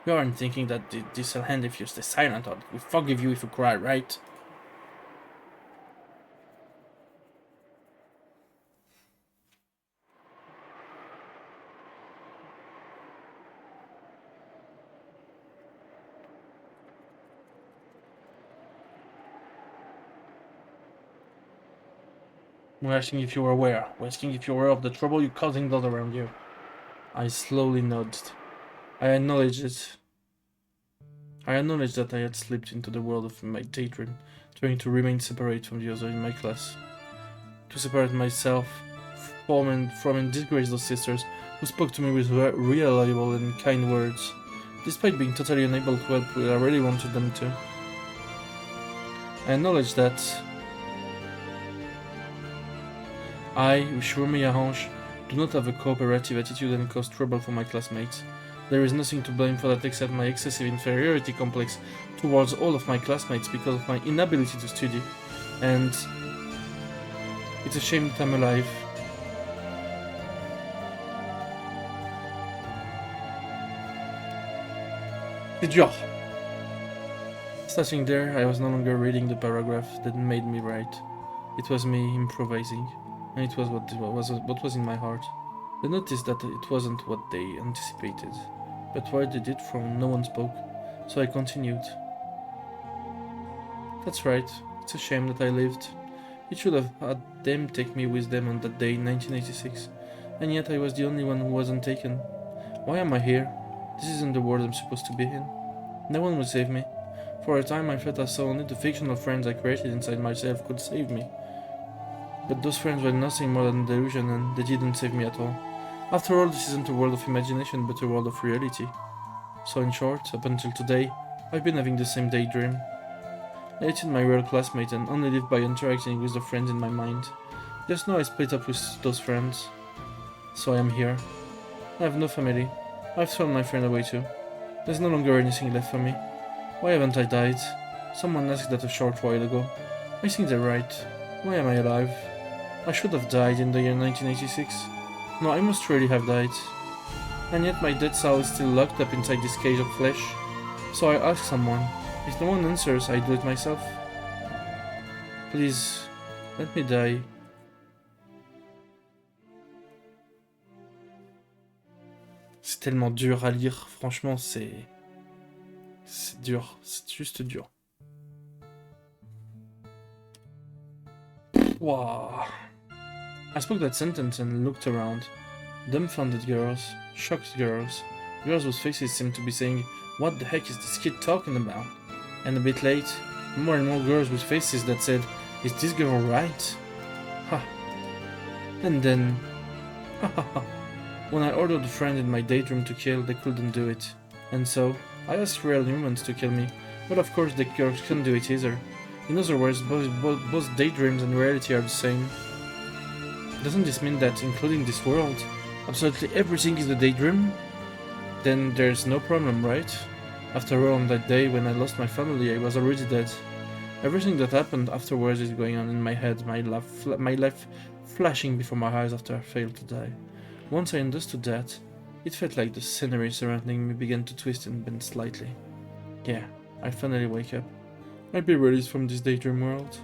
You aren't thinking that this'll end if you stay silent, or we forgive you if you cry, right? We're asking if you were aware. We're asking if you were aware of the trouble you're causing those around you. I slowly nodded. I acknowledged it. I acknowledged that I had slipped into the world of my daydream, trying to remain separate from the others in my class. To separate myself from and disgrace those sisters who spoke to me with reliable and kind words, despite being totally unable to help where I really wanted them to. I acknowledged that I, Ushurumi Yahansh, do not have a cooperative attitude and cause trouble for my classmates. There is nothing to blame for that except my excessive inferiority complex towards all of my classmates because of my inability to study. And it's a shame that I'm alive. C'est dur. Starting there, I was no longer reading the paragraph that made me write. It was me improvising, and it was what was in my heart. They noticed that it wasn't what they anticipated, but where they did from, no one spoke, so I continued. That's right, it's a shame that I lived. It should have had them take me with them on that day in 1986, and yet I was the only one who wasn't taken. Why am I here? This isn't the world I'm supposed to be in. No one would save me. For a time I felt as though only the fictional friends I created inside myself could save me. But those friends were nothing more than a delusion, and they didn't save me at all. After all, this isn't a world of imagination, but a world of reality. So in short, up until today, I've been having the same daydream. I hated my real classmate and only lived by interacting with the friends in my mind. Just now I split up with those friends. So I am here. I have no family. I've thrown my friend away too. There's no longer anything left for me. Why haven't I died? Someone asked that a short while ago. I think they're right. Why am I alive? I should have died in the year 1986. No, I must really have died. And yet my dead soul is still locked up inside this cage of flesh. So I ask someone. If no one answers, I do it myself. Please, let me die. C'est tellement dur à lire, franchement, c'est dur, c'est juste dur. Wow. I spoke that sentence and looked around. Dumbfounded girls, shocked girls, girls whose faces seemed to be saying, "What the heck is this kid talking about?" And a bit late, more and more girls with faces that said, "Is this girl right?" Ha. And then, ha ha ha. When I ordered a friend in my daydream to kill, they couldn't do it. And so, I asked real humans to kill me, but of course the girls couldn't do it either. In other words, both daydreams and reality are the same. Doesn't this mean that, including this world, absolutely everything is a daydream? Then there's no problem, right? After all, on that day when I lost my family, I was already dead. Everything that happened afterwards is going on in my head, my life flashing before my eyes after I failed to die. Once I understood that, it felt like the scenery surrounding me began to twist and bend slightly. Yeah, I finally wake up. I'll be released from this daydream world.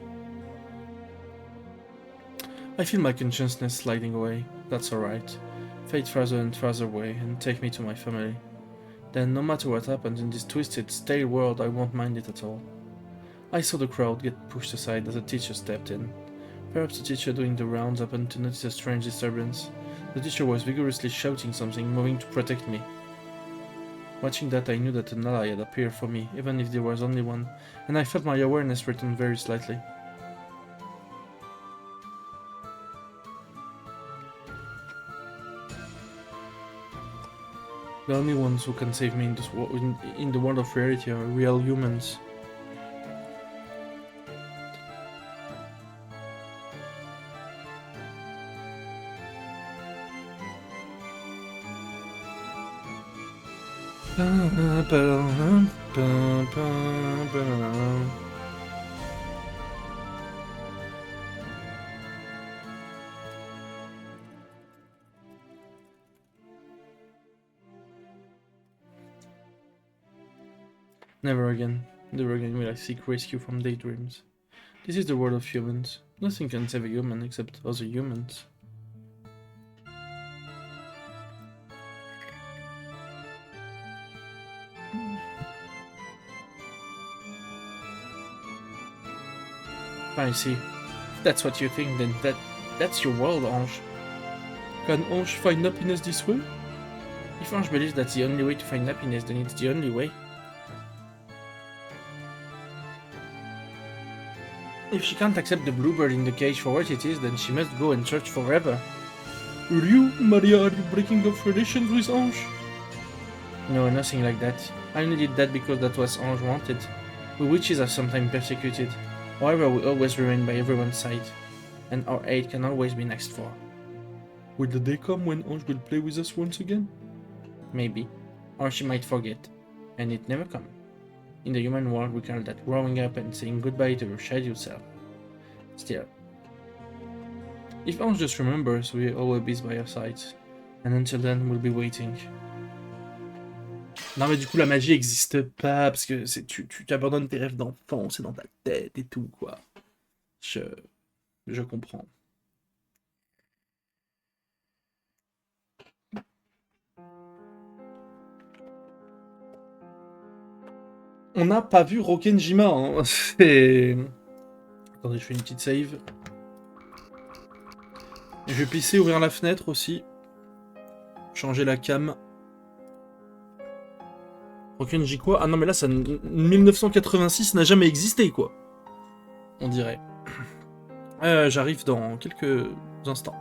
I feel my consciousness sliding away. That's alright. Fade farther and farther away and take me to my family. Then, no matter what happens in this twisted, stale world, I won't mind it at all. I saw the crowd get pushed aside as a teacher stepped in. Perhaps the teacher doing the rounds happened to notice a strange disturbance. The teacher was vigorously shouting something, moving to protect me. Watching that, I knew that an ally had appeared for me, even if there was only one, and I felt my awareness return very slightly. The only ones who can save me in the world of reality are real humans. Never again will I seek rescue from daydreams. This is the world of humans. Nothing can save a human except other humans. I see. If that's what you think, then that's your world, Ange. Can Ange find happiness this way? If Ange believes that's the only way to find happiness, then it's the only way. If she can't accept the bluebird in the cage for what it is, then she must go and search forever. Are you, Maria, are you breaking off relations with Ange? No, nothing like that. I only did that because that was Ange wanted. We witches are sometimes persecuted. However, we always remain by everyone's side, and our aid can always be asked for. Will the day come when Ange will play with us once again? Maybe. Or she might forget, and it never comes. In the human world, we call that growing up and saying goodbye to your shadow self. Still, if Ange just remembers, we'll always be by her side, and until then, we'll be waiting. Non mais du coup la magie existe pas parce que tu abandonnes tes rêves d'enfant, c'est dans ta tête et tout quoi. Je comprends. On n'a pas vu Rokenjima, hein. C'est... Attendez, je fais une petite save. Je vais pisser, ouvrir la fenêtre aussi. Changer la cam. Rokenji quoi? Ah non mais là, ça 1986 n'a jamais existé quoi. On dirait. J'arrive dans quelques instants.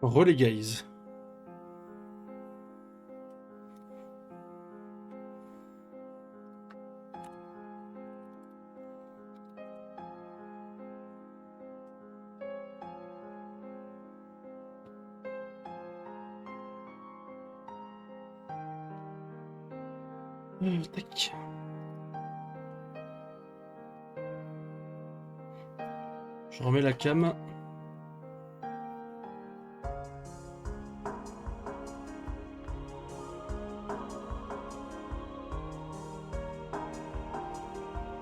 Relais guys. Tac. Je remets la cam.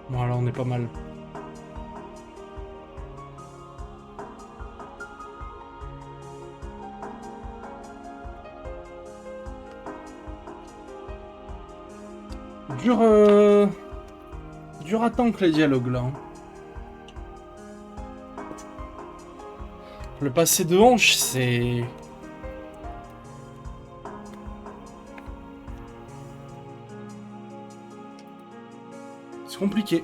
Bon, alors on est pas mal. Dur à tank les dialogues là. Hein. Le passé de hanche, c'est... C'est compliqué.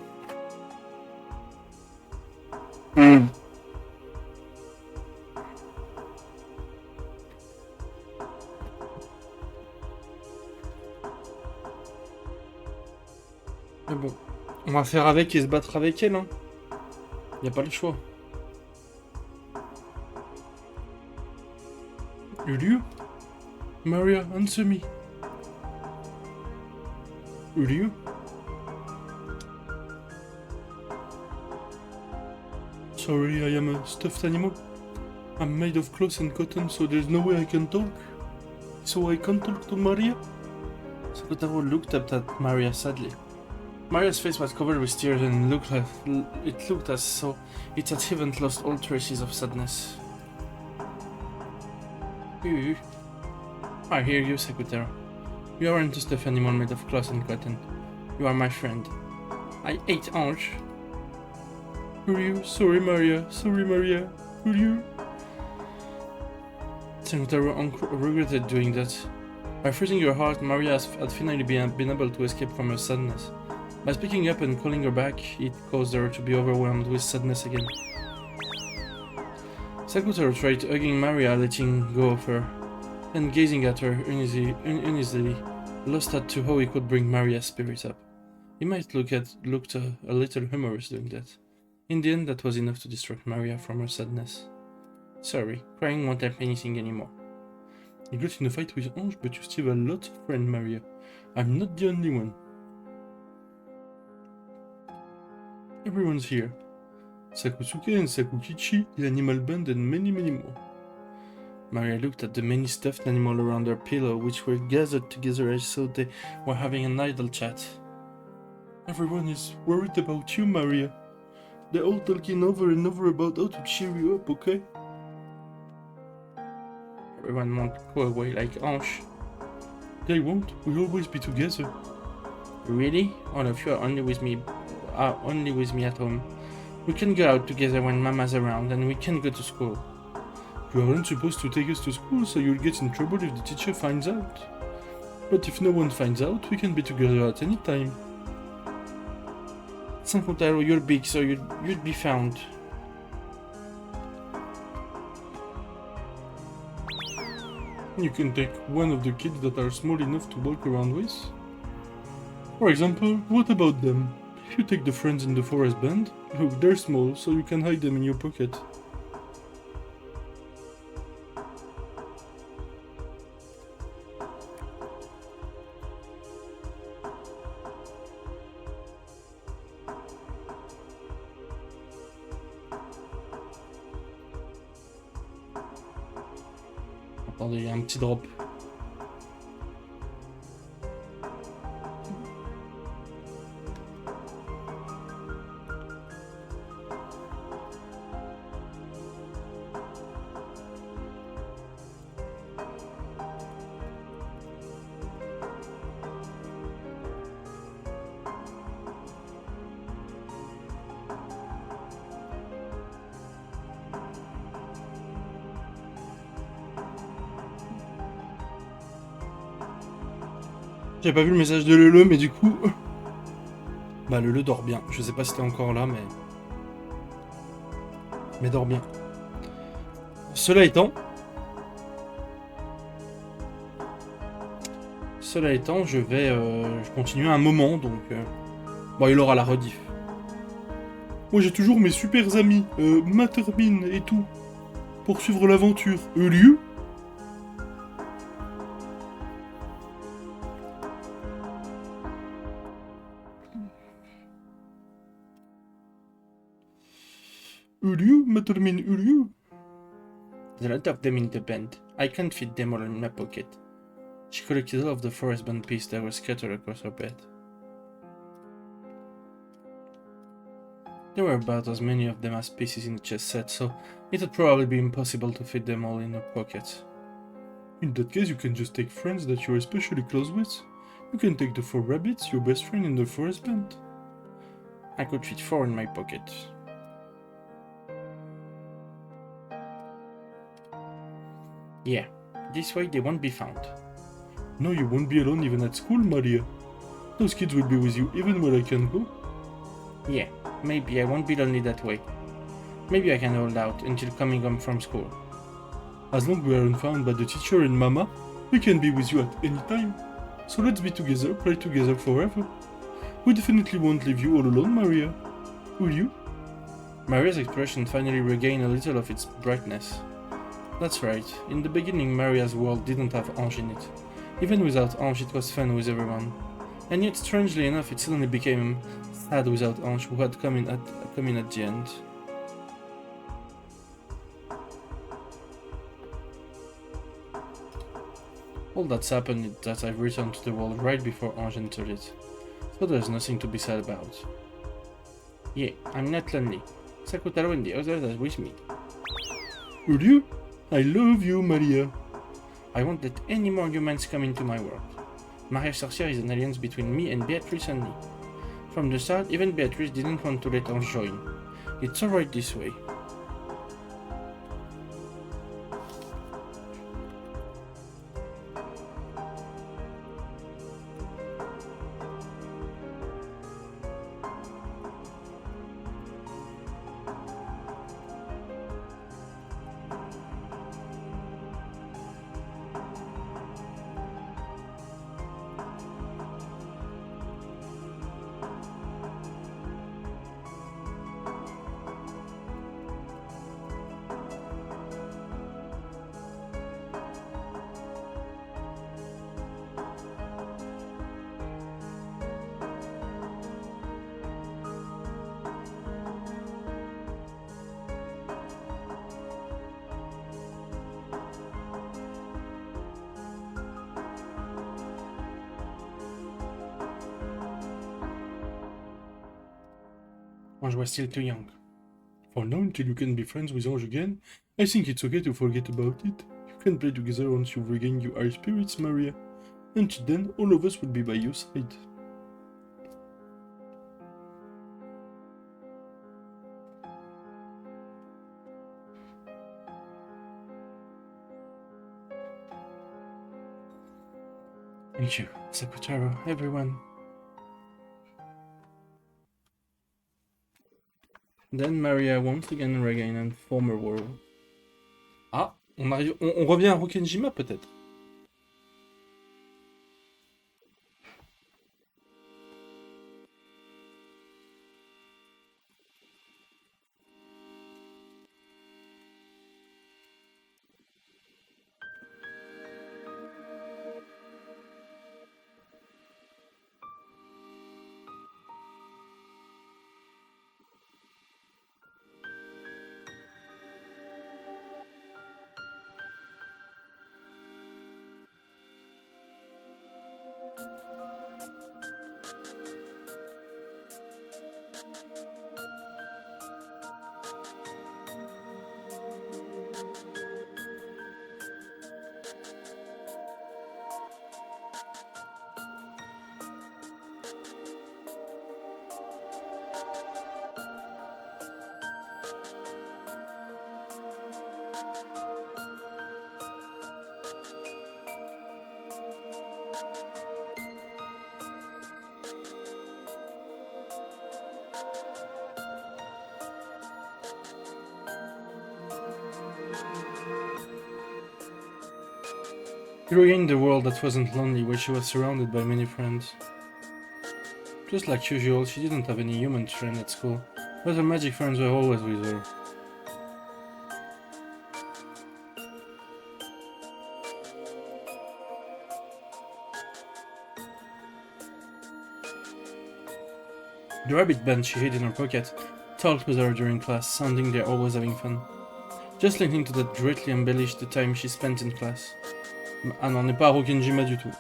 Mais bon, on va faire avec et se battre avec elle. Hein. Y a pas le choix. Ulu? Maria, answer me. Ulu? Sorry, I am a stuffed animal. I'm made of cloth and cotton, so there's no way I can talk. So I can't talk to Maria? Sakutaro looked up at Maria sadly. Maria's face was covered with tears and it looked as though it had even lost all traces of sadness. I hear you, Sakutaro. You aren't a stuffed animal made of cloth and cotton. You are my friend. I ate Ange. Ryu, sorry Maria, Ryu. Sakutaro regretted doing that. By freezing your heart, Maria had finally been able to escape from her sadness. By speaking up and calling her back, it caused her to be overwhelmed with sadness again. Sakutaro tried hugging Maria, letting go of her, and gazing at her uneasily, lost as to how he could bring Maria's spirits up. He might looked a little humorous doing that. In the end, that was enough to distract Maria from her sadness. Sorry, crying won't help anything anymore. You got in a fight with Ange, but you still have a lot of friends, Maria. I'm not the only one. Everyone's here. Sakusuke and Sakukichi, the animal band, and many more. Maria looked at the many stuffed animals around her pillow, which were gathered together as though they were having an idle chat. Everyone is worried about you, Maria. They're all talking over and over about how to cheer you up, okay? Everyone won't go away like Ange. They won't. We'll always be together. Really? All of you are only with me at home. We can go out together when Mama's around, and we can go to school. You aren't supposed to take us to school, so you'll get in trouble if the teacher finds out. But if no one finds out, we can be together at any time. Sankotaro, you're big, so you'd be found. You can take one of the kids that are small enough to walk around with. For example, what about them? If you take the friends in the forest band, look, they're small, so you can hide them in your pocket. Attendez, il y a un petit drop. J'ai pas vu le message de Lele, mais du coup... Bah Lele dort bien. Je sais pas si t'es encore là, mais... Mais dort bien. Cela étant... Cela étant, je vais continuer un moment, donc... Bon, il aura la rediff. Moi j'ai toujours mes super amis, Mattermine et tout, pour suivre l'aventure. Lieu Mattermine, lieu There's a lot of them in the band. I can't fit them all in my pocket. She collected all of the forest band pieces that were scattered across her bed. There were about as many of them as pieces in the chess set, so it would probably be impossible to fit them all in her pockets. In that case, you can just take friends that you're especially close with. You can take the 4 rabbits, your best friend in the forest band. I could fit 4 in my pocket. Yeah, this way they won't be found. No, you won't be alone even at school, Maria. Those kids will be with you even when I can't go. Yeah, maybe I won't be lonely that way. Maybe I can hold out until coming home from school. As long as we aren't found by the teacher and Mama, we can be with you at any time. So let's be together, play together forever. We definitely won't leave you all alone, Maria. Will you? Maria's expression finally regained a little of its brightness. That's right, in the beginning Maria's world didn't have Ange in it. Even without Ange it was fun with everyone. And yet, strangely enough, it suddenly became sad without Ange, who had come in at the end. All that's happened is that I've returned to the world right before Ange entered it. So there's nothing to be sad about. Yeah, I'm not lonely. Sakutaro and the others are with me. Will you? I love you, Maria. I won't let any more humans come into my world. Maria Sorcière is an alliance between me and Beatrice only. From the start, even Beatrice didn't want to let Ange join. It's alright this way. Ange was still too young. For now, until you can be friends with Ange again, I think it's okay to forget about it. You can play together once you've regained your high spirits, Maria. Until then, all of us will be by your side. Thank you, Sakutaro, everyone. Then Maria once again regained her former world. Ah, on revient à Rokenjima peut-être. She regained the world that wasn't lonely, where she was surrounded by many friends. Just like usual, she didn't have any human friend at school, but her magic friends were always with her. The rabbit band she hid in her pocket talked with her during class, sounding they're always having fun. Just listening to that greatly embellished the time she spent in class. Ah non, on n'est pas à Rokenjima du tout.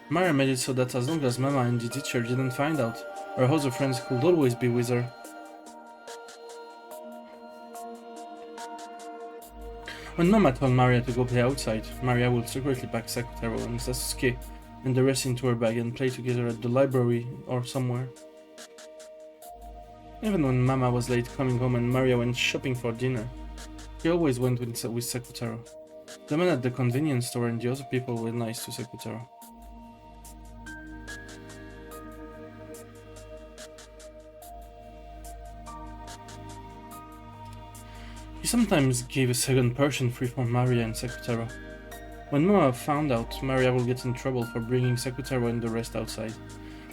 Maria made it so that as long as Mama and the teacher didn't find out, her other friends could always be with her. When Mama told Maria to go play outside, Maria would secretly pack Sakutaro and Sasuke and the rest into her bag and play together at the library or somewhere. Even when Mama was late coming home and Maria went shopping for dinner, she always went with Sakutaro. The man at the convenience store and the other people were nice to Sakutaro. He sometimes gave a second person free for Maria and Sakutaro. When Mama found out, Maria will get in trouble for bringing Sakutaro and the rest outside.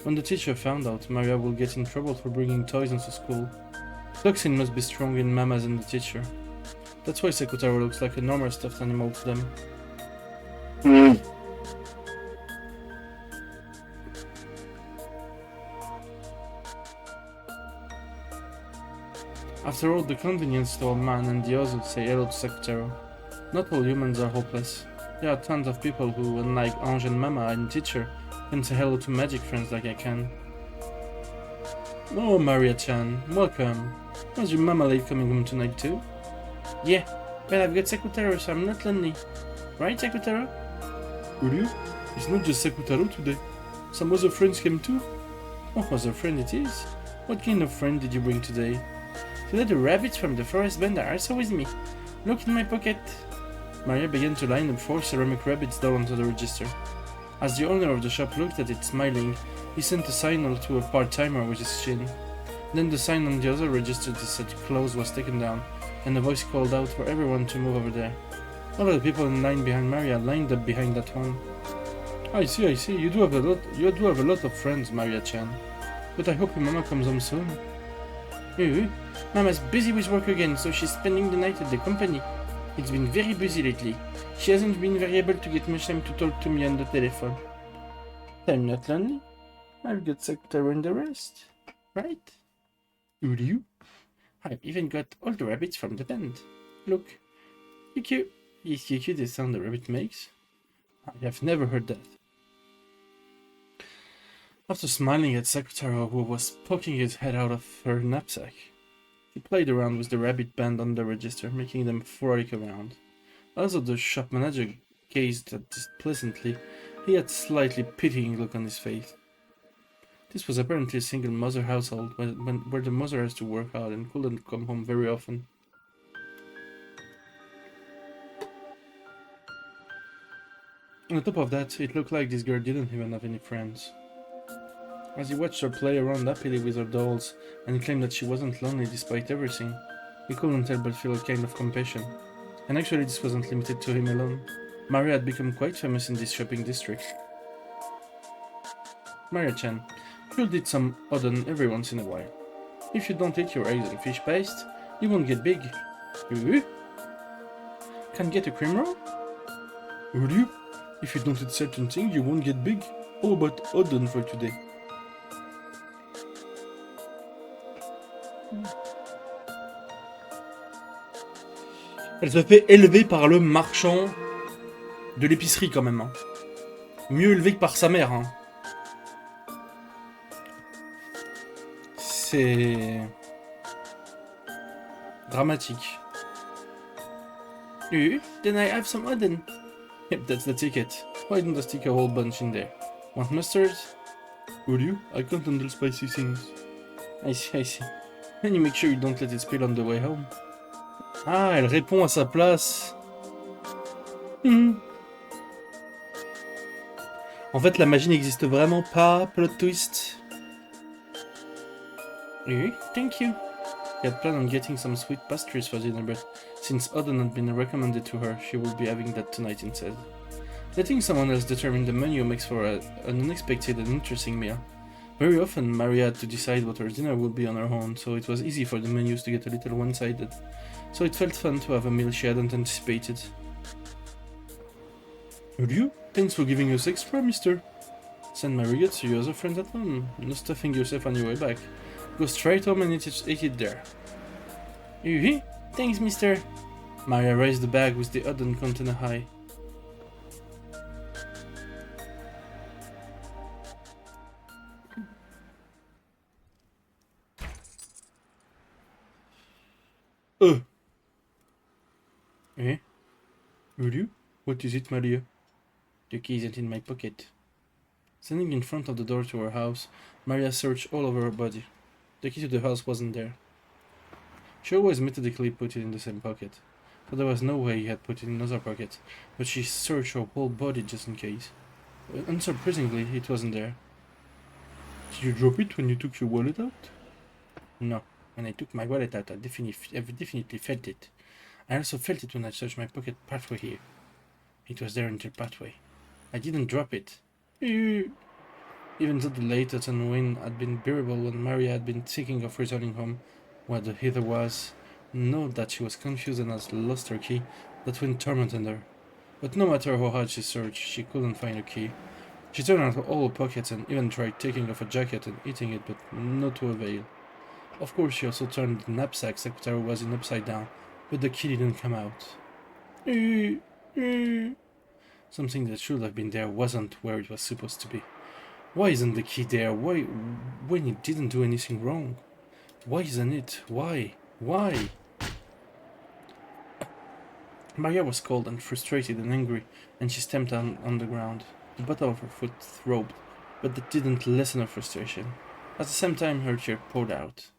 When the teacher found out, Maria will get in trouble for bringing toys into school. Toxin must be strong in Mama's and the teacher. That's why Sakutaro looks like a normal stuffed animal to them. After all, the convenience store man and the others say hello to Sakutaro. Not all humans are hopeless. There are tons of people who, unlike Ange and Mama and teacher, can say hello to magic friends like I can. Oh, Maria-chan, welcome. Was your Mama late coming home tonight too? Yeah, but I've got Sakutaro, so I'm not lonely. Right, Sakutaro? Really? It's not just Sakutaro today. Some other friends came too? What other friend it is? What kind of friend did you bring today? Today the rabbits from the forest band are also with me. Look in my pocket. Maria began to line up 4 ceramic rabbits down onto the register. As the owner of the shop looked at it smiling, he sent a signal to a part-timer with his chin. Then the sign on the other register that said close was taken down, and a voice called out for everyone to move over there. All of the people in line behind Maria lined up behind that one. I see, you do have a lot of friends, Maria-chan. But I hope your Mama comes home soon. Mama's busy with work again, so she's spending the night at the company. It's been very busy lately. She hasn't been very able to get much time to talk to me on the telephone. I'm not lonely. I've got Sakutaro and the rest. Right? Do you? I've even got all the rabbits from the band. Look. QQ. Is QQ the sound a rabbit makes? I have never heard that. After smiling at Sakutaro, who was poking his head out of her knapsack, he played around with the rabbit band on the register, making them frolic around. Although the shop manager gazed at this pleasantly, he had a slightly pitying look on his face. This was apparently a single mother household where the mother has to work hard and couldn't come home very often. On top of that, it looked like this girl didn't even have any friends. As he watched her play around happily with her dolls and claimed that she wasn't lonely despite everything, he couldn't help but feel a kind of compassion. And actually this wasn't limited to him alone. Maria had become quite famous in this shopping district. Maria-chan, you'll eat some udon every once in a while. If you don't eat your eggs and fish paste, you won't get big. Can get a cream roll? Really? If you don't eat certain things, you won't get big. How about udon for today? Elle se fait élever par le marchand de l'épicerie quand même. Hein. Mieux élevé que par sa mère. Hein. C'est dramatique. Then I have some udon. Yep, that's the ticket. Why don't I stick a whole bunch in there? Want mustard? Would you? I can't handle spicy things. I see. And you make sure you don't let it spill on the way home. Ah, elle répond à sa place. En fait, la magie n'existe vraiment pas. Plot twist. Thank you. She had planned on getting some sweet pastries for dinner, but since Odin had been recommended to her, she would be having that tonight instead. Letting someone else determine the menu makes for an unexpected and interesting meal. Very often, Maria had to decide what her dinner would be on her own, so it was easy for the menus to get a little one-sided. So it felt fun to have a meal she hadn't anticipated. Would you? Thanks for giving us extra, mister. Send my regards to your other friends at home. No stuffing yourself on your way back. Go straight home and eat it there. Thanks, mister. Maria raised the bag with the Odin container high. Eh? Will you? What is it, Maria? The key isn't in my pocket. Standing in front of the door to her house, Maria searched all over her body. The key to the house wasn't there. She always methodically put it in the same pocket, so there was no way he had put it in another pocket, but she searched her whole body just in case. Unsurprisingly, it wasn't there. Did you drop it when you took your wallet out? No. When I took my wallet out, I definitely felt it. I also felt it when I searched my pocket partway here. It was there until partway. I didn't drop it. Even though the late autumn wind had been bearable when Maria had been thinking of returning home, where the heather was, know that she was confused and had lost her key, that wind tormented her. But no matter how hard she searched, she couldn't find her key. She turned out all her pockets and even tried taking off a jacket and eating it, but not to avail. Of course, she also turned the knapsack secretary was in upside down, but the key didn't come out. Something that should have been there wasn't where it was supposed to be. Why isn't the key there? Why, when it didn't do anything wrong? Why isn't it? Why? Why? Maria was cold and frustrated and angry, and she stamped on the ground. The bottom of her foot throbbed, but that didn't lessen her frustration. At the same time, her tears poured out.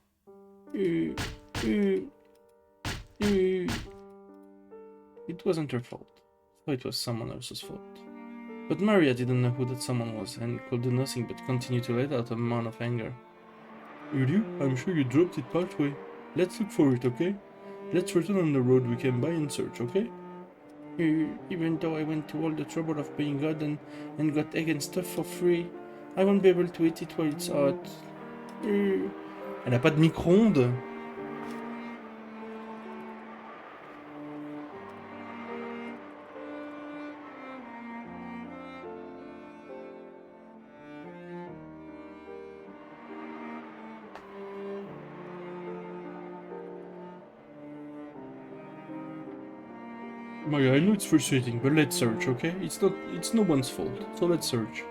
It wasn't her fault, so it was someone else's fault. But Maria didn't know who that someone was, and could do nothing but continue to let out a moan of anger. Ryu, I'm sure you dropped it partway. Let's look for it, okay? Let's return on the road we came by and search, okay? Even though I went to all the trouble of being good and got egg and stuff for free, I won't be able to eat it while it's hot. Elle a pas de micro-ondes. Maya, I know it's frustrating, but let's search, okay? It's no one's fault, so let's search.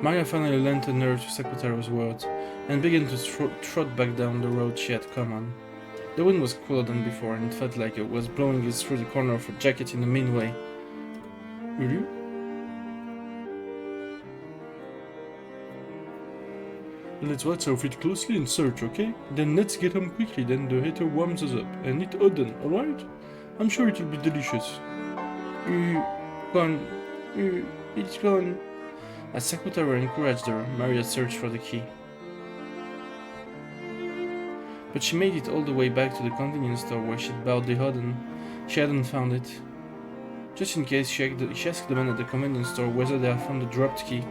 Maya finally lent a nerve to Secretary's words, and began to trot back down the road she had come on. The wind was cooler than before, and it felt like it was blowing it through the corner of her jacket in a mean way. Will you? Let's watch our feet closely and search, okay? Then let's get home quickly, then the heater warms us up, and eat Odin, alright? I'm sure it'll be delicious. Gone. It's gone. As Secretary encouraged her, Maria searched for the key. But she made it all the way back to the convenience store where she'd bought the Odin. She hadn't found it. Just in case, she asked the man at the convenience store whether they had found the dropped key.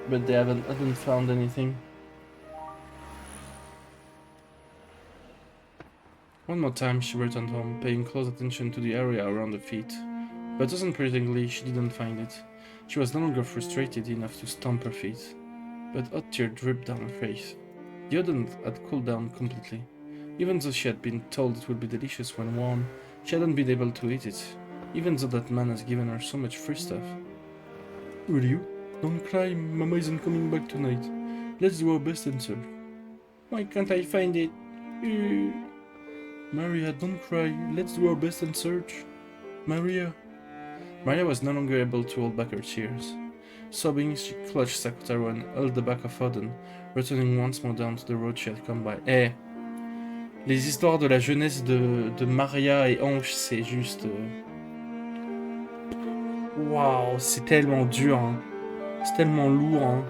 But they hadn't found anything. One more time she returned home, paying close attention to the area around her feet. But unsurprisingly, she didn't find it. She was no longer frustrated enough to stomp her feet, but hot tears dripped down her face. The Odin had cooled down completely. Even though she had been told it would be delicious when warm, she hadn't been able to eat it, even though that man has given her so much free stuff. Will you? Don't cry, Mama isn't coming back tonight. Let's do our best and search. Why can't I find it? Maria, don't cry. Let's do our best and search. Maria. Maria was no longer able to hold back her tears. Sobbing, she clutched Sakutaro and held the back of Odin, returning once more down to the road she had come by. Les histoires de la jeunesse de Maria et Ange, c'est juste... Waouh, c'est tellement dur, hein. C'est tellement lourd, hein.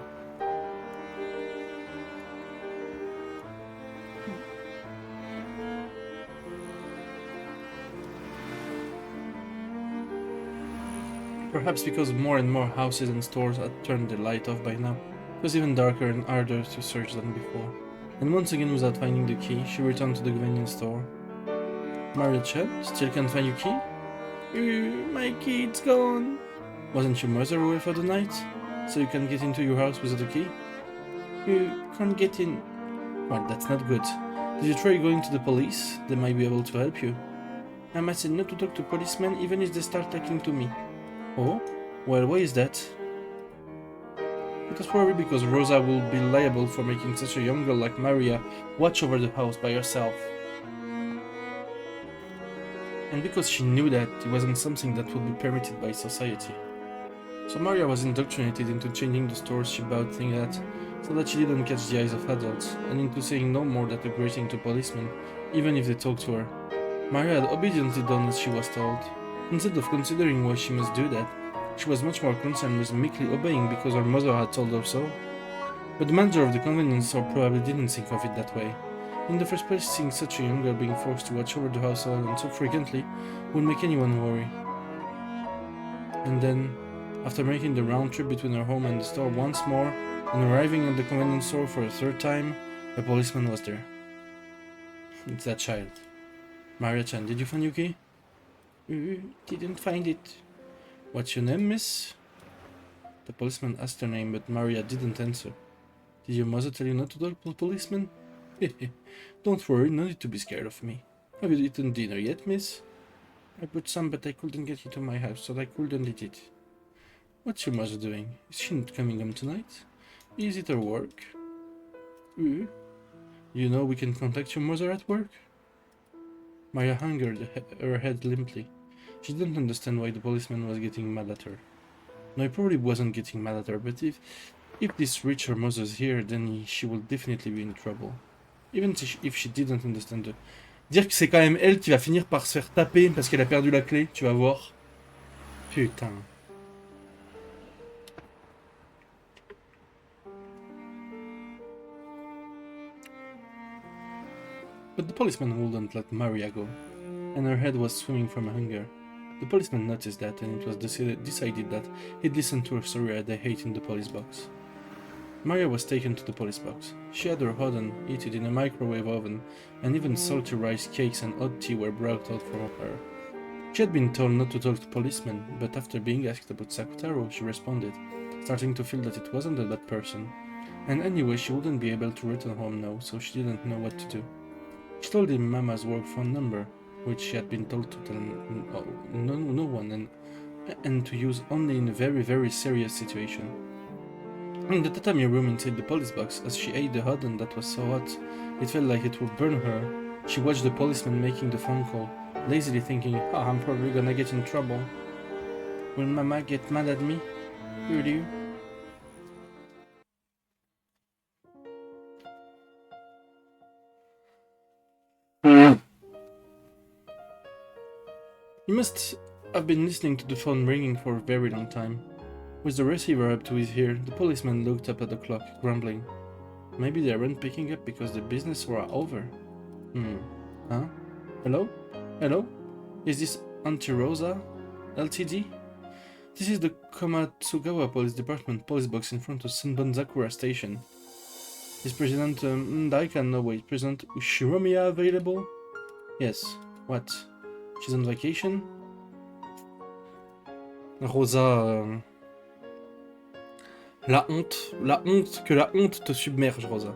Perhaps because more and more houses and stores had turned the light off by now, it was even darker and harder to search than before. And once again, without finding the key, she returned to the convenience store. Maria-chan, still can't find your key? My key, it's gone. Wasn't your mother away for the night? So you can get into your house without a key? You can't get in. Well, that's not good. Did you try going to the police? They might be able to help you. I must say not to talk to policemen even if they start talking to me. Oh? Well, why is that? It was probably because Rosa will be liable for making such a young girl like Maria watch over the house by herself. And because she knew that it wasn't something that would be permitted by society. So Maria was indoctrinated into changing the stores she bought things at, so that she didn't catch the eyes of adults, and into saying no more than a greeting to policemen, even if they talked to her. Maria had obediently done as she was told. Instead of considering why she must do that, she was much more concerned with meekly obeying because her mother had told her so. But the manager of the convenience store probably didn't think of it that way. In the first place, seeing such a young girl being forced to watch over the household and so frequently would make anyone worry. And then, after making the round trip between her home and the store once more, and arriving at the convenience store for a third time, a policeman was there. It's that child. Maria-chan, did you find your key? Didn't find it. What's your name, miss? The policeman asked her name, but Maria didn't answer. Did your mother tell you not to talk to policemen? Don't worry, no need to be scared of me. Have you eaten dinner yet, miss? I put some, but I couldn't get it to my house, so I couldn't eat it. What's your mother doing? Is she not coming home tonight? Is it her work? You know we can contact your mother at work? Maria hung her head limply. She didn't understand why the policeman was getting mad at her. No, he probably wasn't getting mad at her, but if this reached her mother's here, then she will definitely be in trouble. Even if she didn't understand it. Dire que c'est quand même elle qui va finir par se faire taper parce qu'elle a perdu la clé, tu vas voir. Putain. But the policeman wouldn't let Maria go, and her head was swimming from hunger. The policeman noticed that, and it was decided that he'd listen to her story at the hate in the police box. Maria was taken to the police box. She had her oven heated in a microwave oven, and even salty rice cakes and hot tea were brought out for her. She had been told not to talk to policemen, but after being asked about Sakutaro, she responded, starting to feel that it wasn't a bad person. And anyway, she wouldn't be able to return home now, so she didn't know what to do. She told him Mama's work phone number, which she had been told to tell no one, and to use only in a very, very serious situation. In the tatami room inside the police box, as she ate the oden that was so hot, it felt like it would burn her. She watched the policeman making the phone call, lazily thinking, I'm probably gonna get in trouble. Will Mama get mad at me? Will you? You must have been listening to the phone ringing for a very long time. With the receiver up to his ear, the policeman looked up at the clock, grumbling. Maybe they aren't picking up because the business were over. Huh? Hello? Hello? Is this Auntie Rosa? Ltd? This is the Komatsugawa Police Department police box in front of Senbonzakura Station. Is President Daika, no wait, President Ushiromiya available? Yes. What? She's on vacation? Rosa... La honte, que la honte te submerge, Rosa.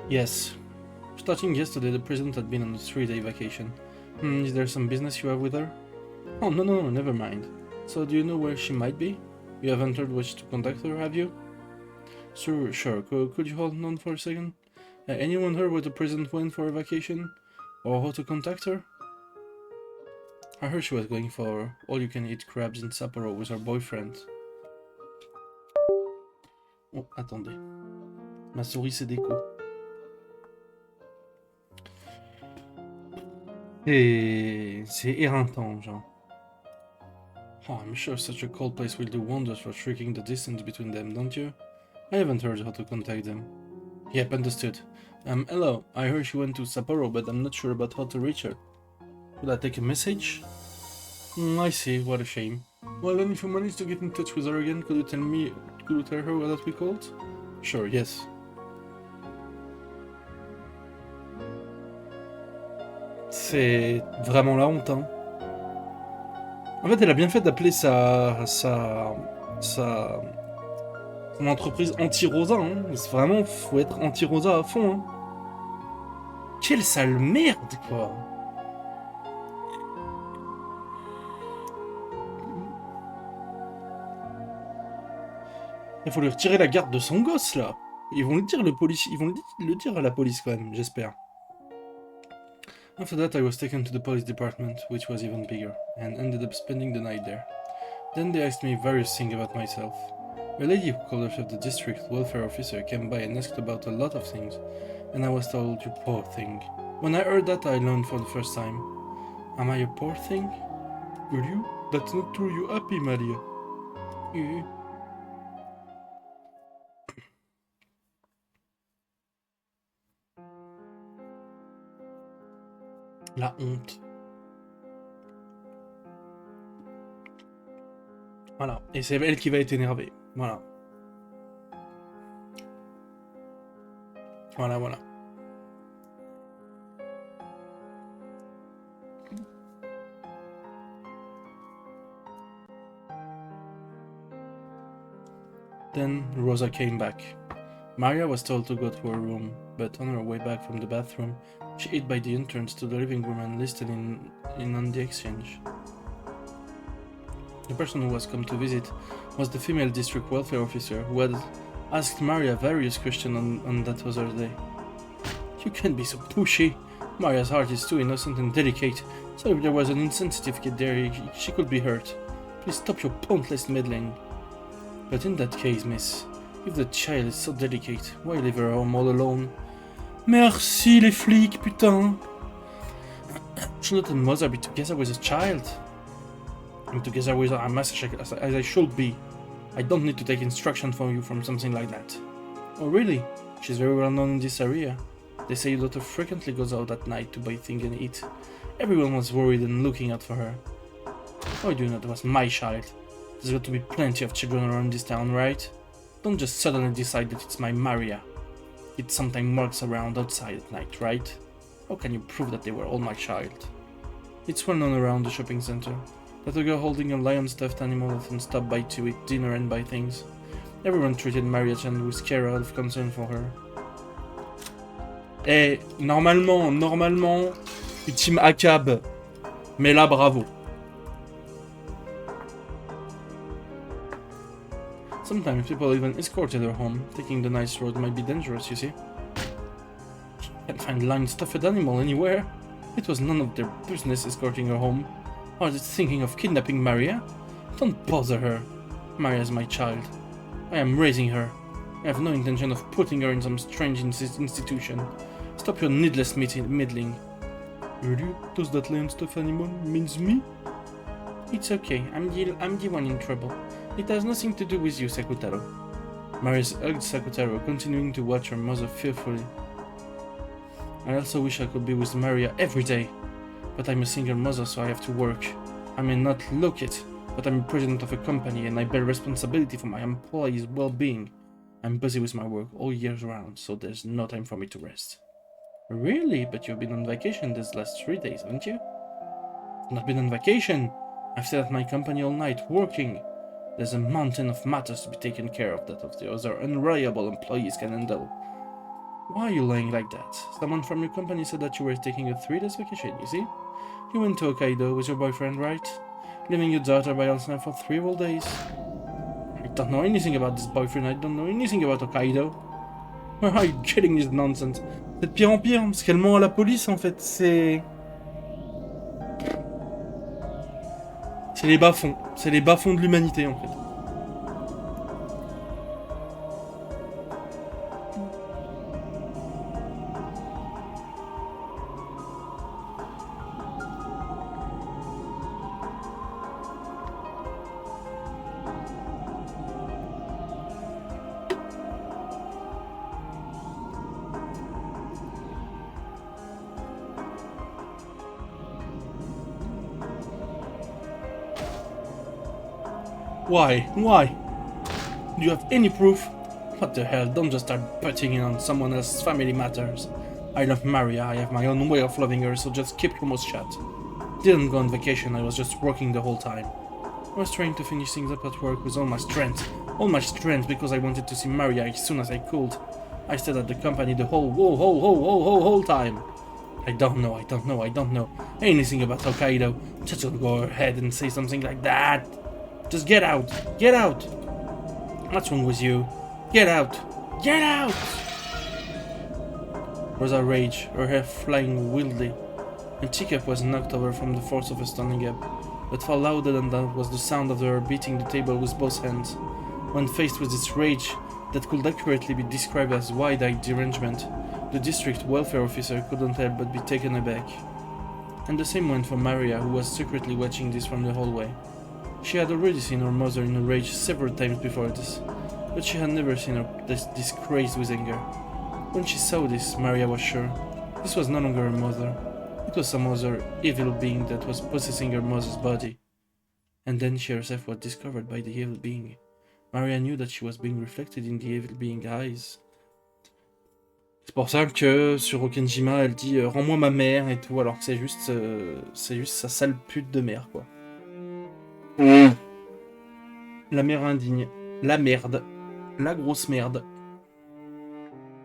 Yes. Starting yesterday, the president had been on a 3-day vacation. Is there some business you have with her? Oh, no, never mind. So do you know where she might be? You haven't heard which to contact her, have you? Sure. Could you hold on for a second? Anyone heard where the president went for a vacation? Or how to contact her? I heard she was going for all-you-can-eat crabs in Sapporo with her boyfriend. Oh, attendez. Ma souris s'est déco. Et c'est éreintant, genre. Oh, I'm sure such a cold place will do wonders for shrinking the distance between them, don't you? I haven't heard how to contact them. Yep, understood. Hello. I heard she went to Sapporo, but I'm not sure about how to reach her. Should I take a message? I see. What a shame. Well, then, if you manage to get in touch with her again, could you tell her what we called? Sure, yes. C'est vraiment la honte, hein. En fait, elle a bien fait d'appeler son entreprise anti-Rosa, hein. C'est vraiment, faut être anti-Rosa à fond, hein. Quelle sale merde, quoi. Il faut lui retirer la garde de son gosse, là. Ils vont le dire, ils vont le dire à la police, quand même, j'espère. After that, I was taken to the police department, which was even bigger, and ended up spending the night there. Then they asked me various things about myself. A lady who called herself the district welfare officer came by and asked about a lot of things, and I was told, you poor thing. When I heard that, I learned for the first time. Am I a poor thing? Will you? That's not true, you happy, Maria. La honte. Voilà. Et c'est elle qui va être énervée. Voilà. Voilà, voilà. Then Rosa came back. Maria was told to go to her room, but on her way back from the bathroom, she hid by the entrance to the living room and listened in on the exchange. The person who was come to visit was the female district welfare officer who had asked Maria various questions on that other day. You can't be so pushy. Maria's heart is too innocent and delicate, so if there was an insensitive kid there, she could be hurt. Please stop your pointless meddling. But in that case, miss, if the child is so delicate, why leave her home all alone? Merci les flics, putain! Shouldn't a mother be together with a child? I'm together with her as I should be. I don't need to take instruction from you from something like that. Oh really? She's very well known in this area. They say your daughter frequently goes out at night to buy things and eat. Everyone was worried and looking out for her. Why do you know that was my child? There's got to be plenty of children around this town, right? Don't just suddenly decide that it's my Maria. It sometimes walks around outside at night, right? How can you prove that they were all my child? It's well known around the shopping center that a girl holding a lion stuffed animal often stopped by to eat dinner and buy things. Everyone treated Maria Chan with care out of concern for her. Eh, normalement, ultime ACAB. Mais là, bravo. Sometimes people even escort to their home. Taking the nice road might be dangerous, you see. Can't find lion-stuffed animal anywhere. It was none of their business escorting her home. Are they thinking of kidnapping Maria? Don't bother her. Maria is my child. I am raising her. I have no intention of putting her in some strange institution. Stop your needless meddling. Really? Does that lion-stuffed animal means me? It's okay. I'm the one in trouble. It has nothing to do with you, Sakutaro. Marius hugged Sakutaro, continuing to watch her mother fearfully. I also wish I could be with Maria every day, but I'm a single mother, so I have to work. I may not look it, but I'm president of a company and I bear responsibility for my employees' well-being. I'm busy with my work all year round, so there's no time for me to rest. Really? But you've been on vacation these last 3 days, haven't you? I've not been on vacation. I've stayed at my company all night, working. There's a mountain of matters to be taken care of that of the other unreliable employees can handle. Why are you lying like that? Someone from your company said that you were taking a 3 days vacation, you see? You went to Hokkaido with your boyfriend, right? Leaving your daughter by herself for 3 whole days. I don't know anything about this boyfriend, I don't know anything about Hokkaido. Where are you getting this nonsense? C'est de pire en pire, parce qu'elle ment à la police en fait, c'est les bas-fonds. C'est les bas-fonds de l'humanité en fait. Why? Why? Do you have any proof? What the hell, don't just start butting in on someone else's family matters. I love Maria, I have my own way of loving her, so just keep your mouth shut. Didn't go on vacation, I was just working the whole time. I was trying to finish things up at work with all my strength, because I wanted to see Maria as soon as I could. I stayed at the company the whole time. I don't know anything about Hokkaido. Just don't go ahead and say something like that. Just get out! What's wrong with you? Get out! Rosa raged, her hair flying wildly. A teacup was knocked over from the force of her standing up, but far louder than that was the sound of her beating the table with both hands. When faced with this rage that could accurately be described as wide-eyed derangement, the district welfare officer couldn't help but be taken aback. And the same went for Maria, who was secretly watching this from the hallway. She had already seen her mother in a rage several times before this, but she had never seen her this crazed with anger. When she saw this, Maria was sure this was no longer her mother. It was some other evil being that was possessing her mother's body. And then she herself was discovered by the evil being. Maria knew that she was being reflected in the evil being's eyes. C'est pour ça que sur Okenjima, elle dit rends-moi ma mère et tout, alors que c'est juste sa sale pute de mère, quoi. La mère indigne, la merde, la grosse merde.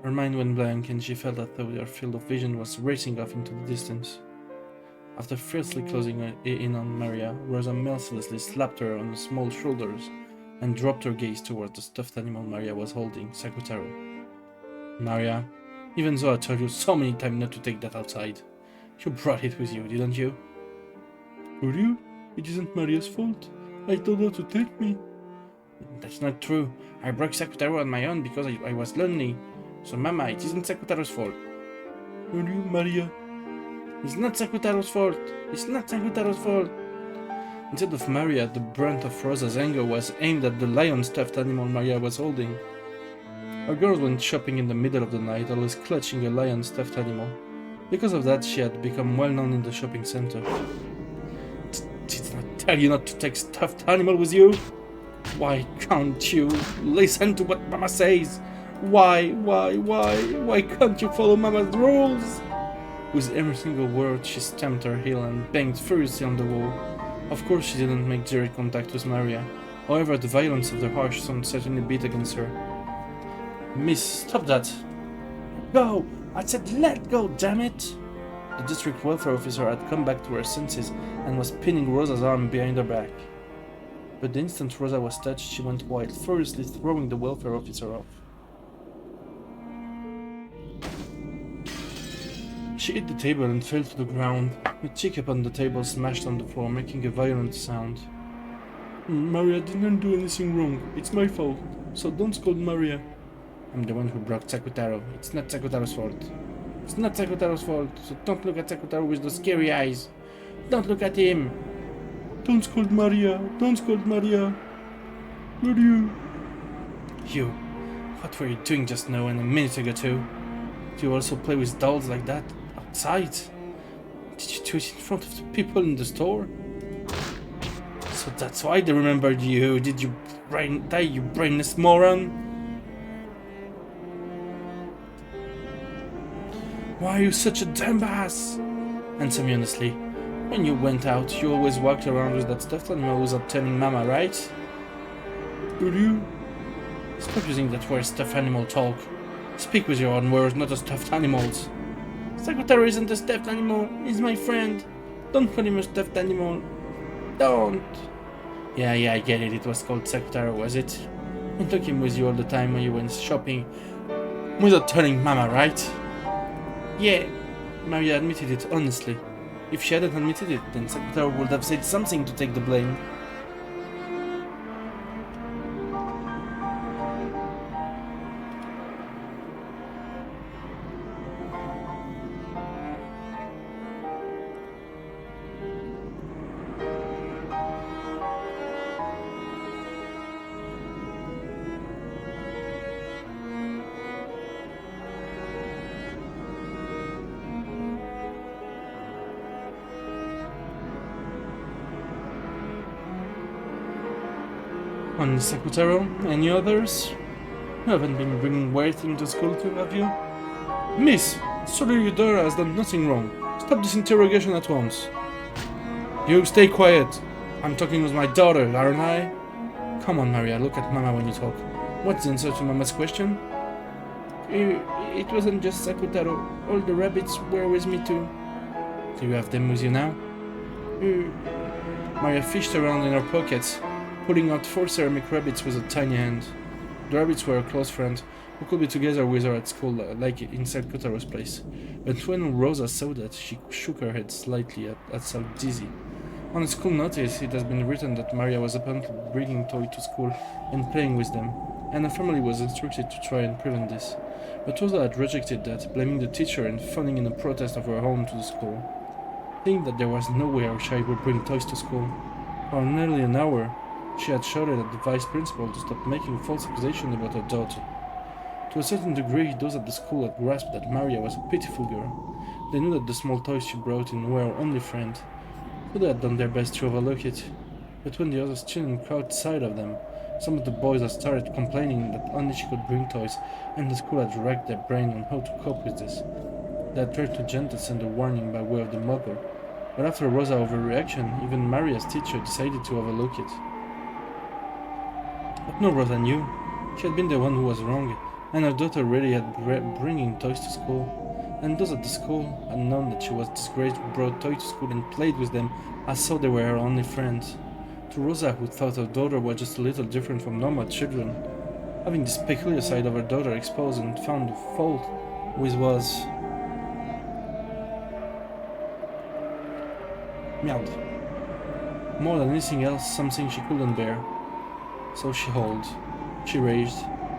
Her mind went blank and she felt as though her field of vision was racing off into the distance. After fiercely closing in on Maria, Rosa mercilessly slapped her on the small shoulders and dropped her gaze towards the stuffed animal Maria was holding, Sakutaro. Maria, even though I told you so many times not to take that outside, you brought it with you, didn't you? Would you? It isn't Maria's fault. I told her to take me. That's not true. I broke Sakutaro on my own because I was lonely. So Mama, it isn't Sakutaro's fault. Would you, Maria? It's not Sakutaro's fault. Instead of Maria, the brunt of Rosa's anger was aimed at the lion-stuffed animal Maria was holding. A girl went shopping in the middle of the night, always clutching a lion-stuffed animal. Because of that, she had become well known in the shopping center. Did I tell you not to take stuffed animal with you? Why can't you listen to what Mama says? Why can't you follow Mama's rules? With every single word, she stamped her heel and banged furiously on the wall. Of course, she didn't make direct contact with Maria. However, the violence of the harsh sound certainly beat against her. Miss, stop that! Go! I said let go, damn it! The district welfare officer had come back to her senses and was pinning Rosa's arm behind her back. But the instant Rosa was touched, she went wild, furiously throwing the welfare officer off. She hit the table and fell to the ground. A teacup on the table smashed on the floor, making a violent sound. Maria didn't do anything wrong. It's my fault. So don't scold Maria. I'm the one who broke Sakutaro. It's not Sakutaro's fault. So don't look at Sakutaro with those scary eyes. Don't look at him. Don't scold Maria. Will you? You. What were you doing just now and a minute ago too? Do you also play with dolls like that? Outside? Did you do it in front of the people in the store? So that's why they remembered you. Did you die, you brainless moron? Why are you such a dumbass? Answer me honestly. When you went out, you always walked around with that stuffed animal without telling Mama, right? Did you? Stop using that word stuffed animal talk. Speak with your own words, not a stuffed animal's. Sakutaro isn't a stuffed animal. He's my friend. Don't call him a stuffed animal. Don't. Yeah, I get it. It was called Sakutaro, was it? You took him with you all the time when you went shopping. Without telling Mama, right? Yeah. Maria admitted it honestly. If she hadn't admitted it, then Sakutaro would have said something to take the blame. On Sakutaro, any others? You haven't been bringing waiting to school too, have you? Miss, surely your daughter has done nothing wrong. Stop this interrogation at once. You stay quiet. I'm talking with my daughter, aren't I? Come on, Maria, look at Mama when you talk. What's the answer to Mama's question? It wasn't just Sakutaro. All the rabbits were with me too. Do you have them with you now? Maria fished around in her pockets, pulling out 4 ceramic rabbits with a tiny hand. The rabbits were her close friends, who could be together with her at school, like inside Kotaro's place. But when Rosa saw that, she shook her head slightly at so dizzy. On a school notice, it has been written that Maria was apparently bringing toys to school and playing with them, and her family was instructed to try and prevent this. But Rosa had rejected that, blaming the teacher and phoning in a protest of her home to the school, saying that there was no way her child would bring toys to school. For nearly an hour, she had shouted at the vice principal to stop making false accusations about her daughter. To a certain degree, those at the school had grasped that Maria was a pitiful girl. They knew that the small toys she brought in were her only friend, so they had done their best to overlook it. But when the other students caught sight of them, some of the boys had started complaining that only she could bring toys, and the school had racked their brain on how to cope with this. They had tried to gently send a warning by way of the mother, but after Rosa's overreaction, even Maria's teacher decided to overlook it. But no Rosa knew. She had been the one who was wrong, and her daughter really had bringing toys to school. And those at the school had known that she was disgraced who brought toys to school and played with them as though they were her only friends. To Rosa, who thought her daughter was just a little different from normal children, having this peculiar side of her daughter exposed and found fault with was... Merde. More than anything else, something she couldn't bear. So she hauled. She raged.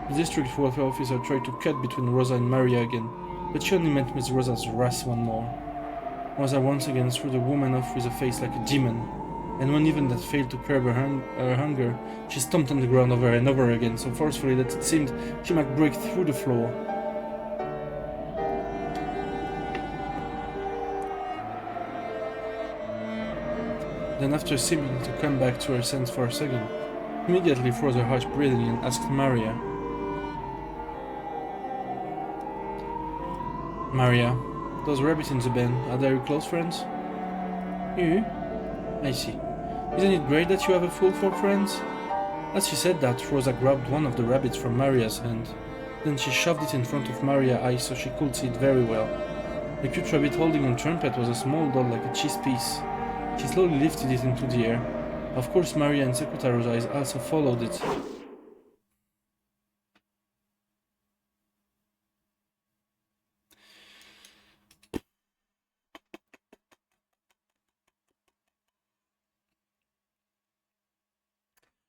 The district welfare officer tried to cut between Rosa and Maria again, but she only met Miss Rosa's wrath one more. Rosa once again threw the woman off with a face like a demon, and when even that failed to curb her hunger, she stomped on the ground over and over again, so forcefully that it seemed she might break through the floor. Then, after seeming to come back to her sense for a second, immediately froze her harsh breathing and asked Maria, Maria, those rabbits in the bin, are they your close friends? I see. Isn't it great that you have a fool for friends? As she said that, Rosa grabbed one of the rabbits from Maria's hand. Then she shoved it in front of Maria's eyes so she could see it very well. The cute rabbit holding a trumpet was a small doll like a cheese piece. She slowly lifted it into the air. Of course, Maria and Sakutaro's eyes also followed it.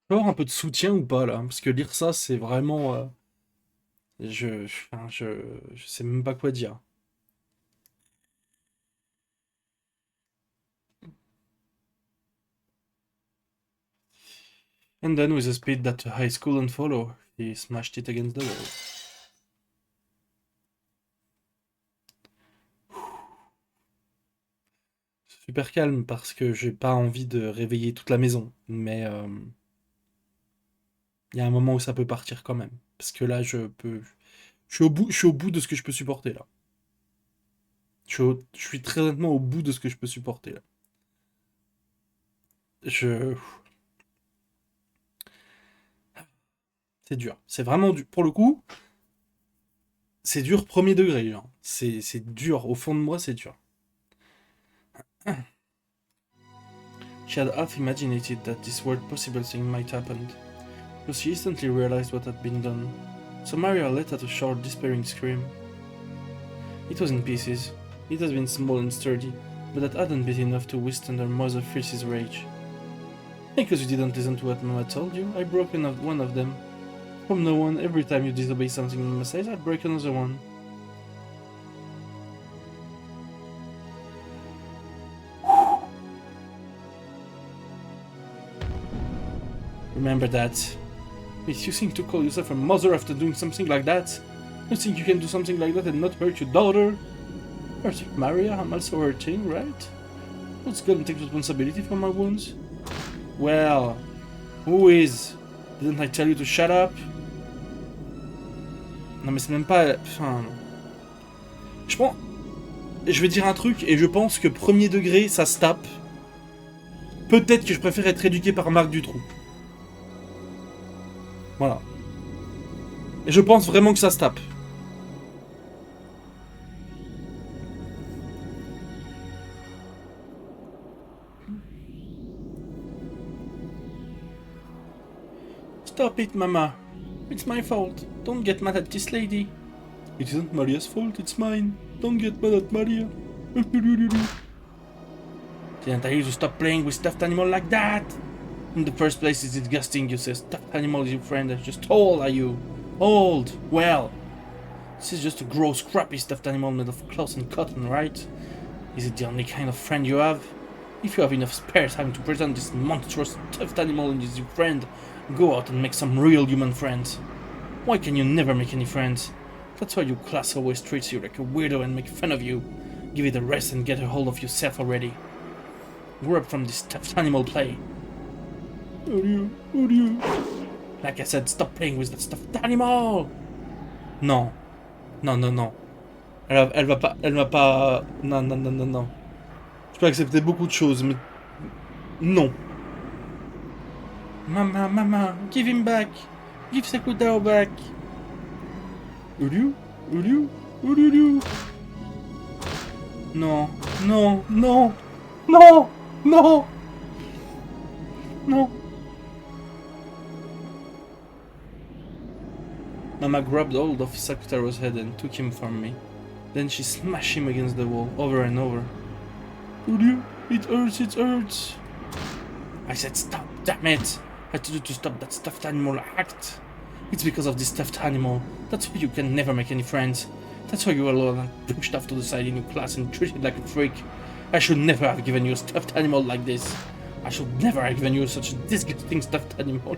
Je peux avoir un peu de soutien ou pas là? Parce que lire ça, c'est vraiment. Je sais même pas quoi dire. And then, with a speed that the high school couldn't follow, he smashed it against the wall. Super calme parce que j'ai pas envie de réveiller toute la maison, mais il y a un moment où ça peut partir quand même. Parce que là, je suis au bout de ce que je peux supporter là. Je suis très honnêtement au bout de ce que je peux supporter là. C'est dur. C'est vraiment dur. Pour le coup, c'est dur premier degré. Genre. C'est dur. Au fond de moi, c'est dur. She had half imagined that this worst possible thing might happen, but she instantly realized what had been done. So Maria let out a short, despairing scream. It was in pieces. It had been small and sturdy, but that hadn't been enough to withstand her mother's fiercest rage. Because you didn't listen to what Mama told you, I broke one of them. From now on, every time you disobey something Mama says, I'd break another one. Remember that. If you think to call yourself a mother after doing something like that? You think you can do something like that and not hurt your daughter? Hurting Maria, I'm also hurting, right? Who's gonna take responsibility for my wounds? Well, who is? Didn't I tell you to shut up? Non mais c'est même pas... Enfin... Je pense... Je vais dire un truc, et je pense que premier degré, ça se tape. Peut-être que je préfère être éduqué par Marc Dutroux. Voilà. Et je pense vraiment que ça se tape. Stop it, Mama. It's my fault. Don't get mad at this lady. It isn't Maria's fault, it's mine. Don't get mad at Maria. Didn't I used to stop playing with stuffed animal like that? In the first place, it's disgusting. You say stuffed animal is your friend. Just how old are you? Old. Well, this is just a gross, crappy stuffed animal made of cloth and cotton, right? Is it the only kind of friend you have? If you have enough spare time to pretend this monstrous stuffed animal is your friend, go out and make some real human friends. Why can you never make any friends? That's why your class always treats you like a weirdo and make fun of you. Give it a rest and get a hold of yourself already. Grow up from this stuffed animal play. Like I said, stop playing with that stuffed animal! Non. Non, non, non. Elle va pas... Elle va pas... Non, non, non, non, non. Je peux accepter beaucoup de choses, mais... Non. Mama, mama, give him back. Give Sakutaro back. Ulu? Ulu? Ulu? Non, non, non, non, non, non. Mama grabbed hold of Sakutaro's head and took him from me. Then she smashed him against the wall, over and over. Ulu, it hurts, it hurts. I said stop, damn it. I told you to stop that stuffed animal act. It's because of this stuffed animal. That's why you can never make any friends. That's why you were alone and pushed off to the side in your class and treated like a freak. I should never have given you a stuffed animal like this. I should never have given you such a disgusting stuffed animal.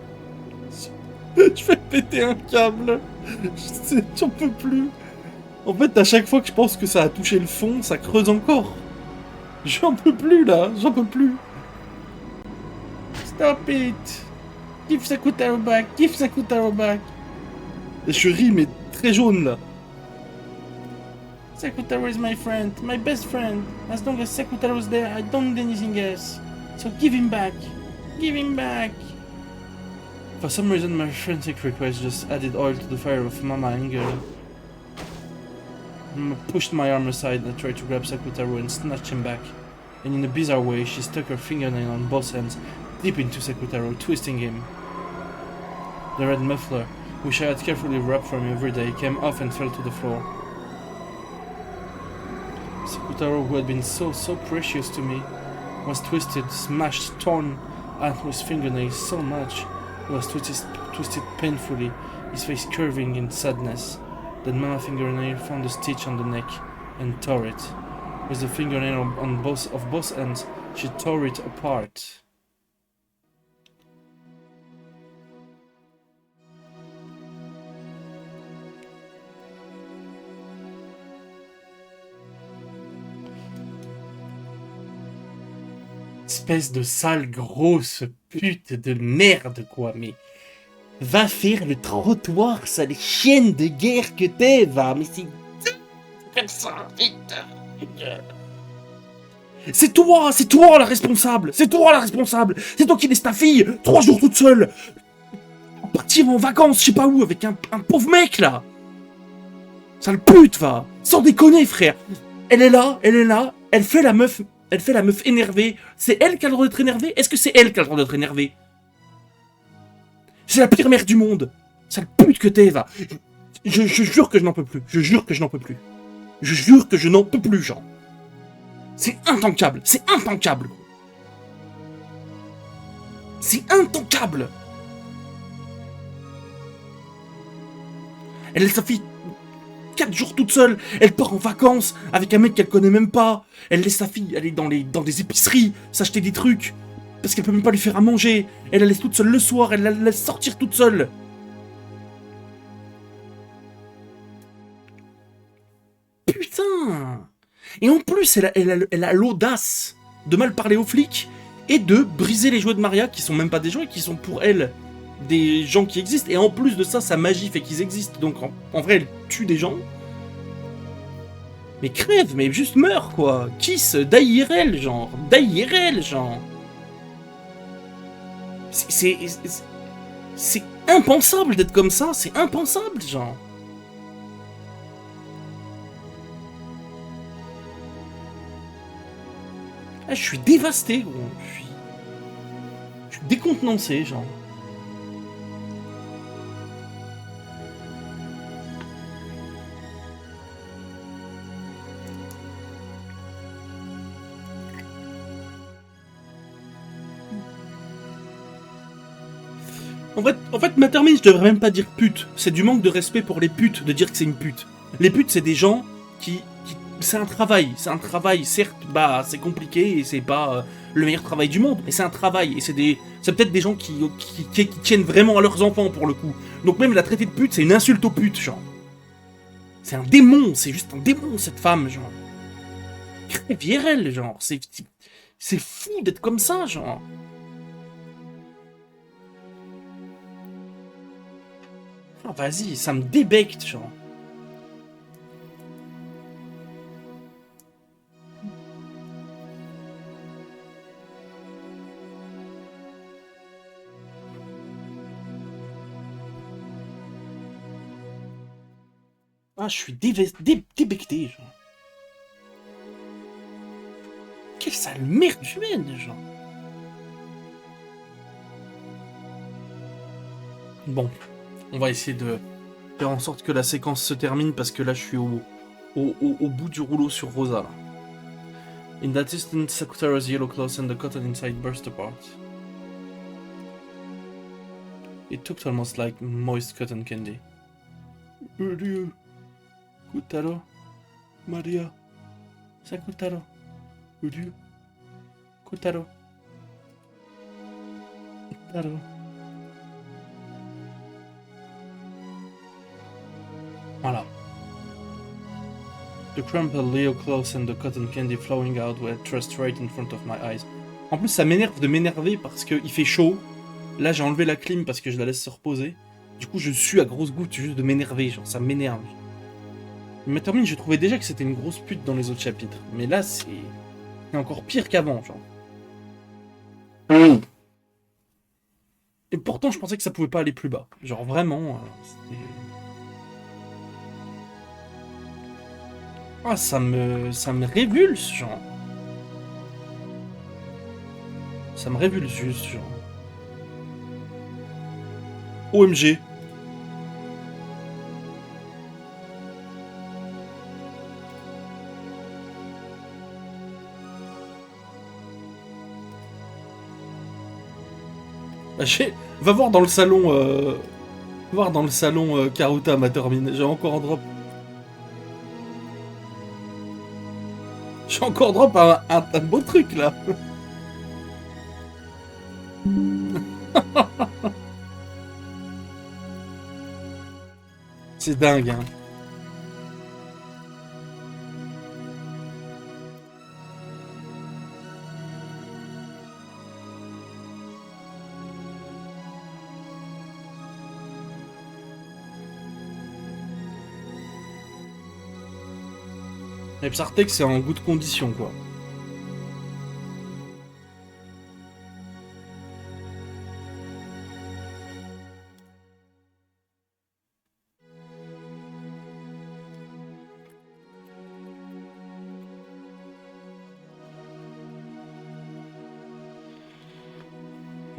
Je vais péter un câble. J'en peux plus. En fait, à chaque fois que je pense que ça a touché le fond, ça creuse encore. J'en peux plus là, j'en peux plus. Stop it. Give Sakutaro back, give Sakutaro back. Et je ris mais très jaune là. Sakutaro is my friend, my best friend. As long as Sakutaro is there, I don't need anything else. So give him back. Give him back. For some reason, my frantic request just added oil to the fire of Mama anger. Mama pushed my arm aside and tried to grab Sakutaro and snatch him back. And in a bizarre way, she stuck her fingernail on both ends, deep into Sakutaro, twisting him. The red muffler, which I had carefully wrapped for me every day, came off and fell to the floor. Sakutaro, who had been so precious to me, was twisted, smashed, torn out with fingernails so much. He was twisted painfully, his face curving in sadness. Then Mama fingernail found a stitch on the neck and tore it. With the fingernail on both ends, she tore it apart. Espèce de sale grosse pute de merde quoi, mais va faire le trottoir, sale chienne de guerre que t'es, va, mais ça, vite. C'est toi la responsable, c'est toi qui laisse ta fille 3 jours toute seule partir en vacances, je sais pas où, avec un pauvre mec là. Sale pute, va, sans déconner frère. Elle est là, elle fait la meuf énervée. C'est elle qui a le droit d'être énervée? Est-ce que c'est elle qui a le droit d'être énervée? C'est la pire mère du monde. Sale pute que t'es, va. Je jure que je n'en peux plus. Je jure que je n'en peux plus. Jean. C'est intankable. C'est intankable. Elle laisse sa fille 4 jours toute seule, elle part en vacances avec un mec qu'elle connaît même pas. Elle laisse sa fille aller dans des épiceries, s'acheter des trucs, parce qu'elle peut même pas lui faire à manger. Elle la laisse toute seule le soir, elle la laisse sortir toute seule. Putain! Et en plus, elle a l'audace de mal parler aux flics et de briser les jouets de Maria, qui sont même pas des jouets, qui sont pour elle des gens qui existent. Et en plus de ça, sa magie fait qu'ils existent. Donc en vrai, elle tue des gens. Mais crève, mais juste meurs, quoi. Kiss, d'IRL, genre. D'IRL, genre. C'est impensable d'être comme ça. C'est impensable, genre. Ah, je suis dévasté, gros. Je suis décontenancé, genre. En fait, ma termine, je devrais même pas dire pute. C'est du manque de respect pour les putes de dire que c'est une pute. Les putes, c'est des gens qui c'est un travail. C'est un travail, certes, bah, c'est compliqué et c'est pas le meilleur travail du monde, mais c'est un travail. Et c'est peut-être des gens qui tiennent vraiment à leurs enfants pour le coup. Donc même la traiter de pute, c'est une insulte aux putes, genre. C'est un démon, c'est juste un démon, cette femme, genre. Crève IRL, genre. C'est fou d'être comme ça, genre. Oh, vas-y, ça me débecte, genre. Ah, je suis débecté, genre. Quelle sale merde humaine, genre. Bon, on va essayer de faire en sorte que la séquence se termine parce que là, je suis au bout du rouleau sur Rosa, là. In that instant, Sakutaro's yellow clothes and the cotton inside burst apart. It looked almost like moist cotton candy. Ryu, Kutaro, Maria, Sakutaro, Ryu, Kutaro, Taro. Voilà. The crumpled Leo clothes and the cotton candy flowing out were thrust right in front of my eyes. En plus, ça m'énerve de m'énerver parce qu'il fait chaud. Là, j'ai enlevé la clim parce que je la laisse se reposer. Du coup, je suis à grosses gouttes juste de m'énerver, genre, ça m'énerve. Mais termine, je trouvais déjà que c'était une grosse pute dans les autres chapitres. Mais là, c'est encore pire qu'avant, genre. Et pourtant, je pensais que ça pouvait pas aller plus bas. Genre, vraiment, ah, ça me révulse, genre. Ça me révulse juste, genre. OMG. Va voir dans le salon, Karuta m'a terminé. J'ai encore un drop. J'ai encore drop un beau truc là. C'est dingue, hein. Et Psartek, c'est en goût de condition, quoi.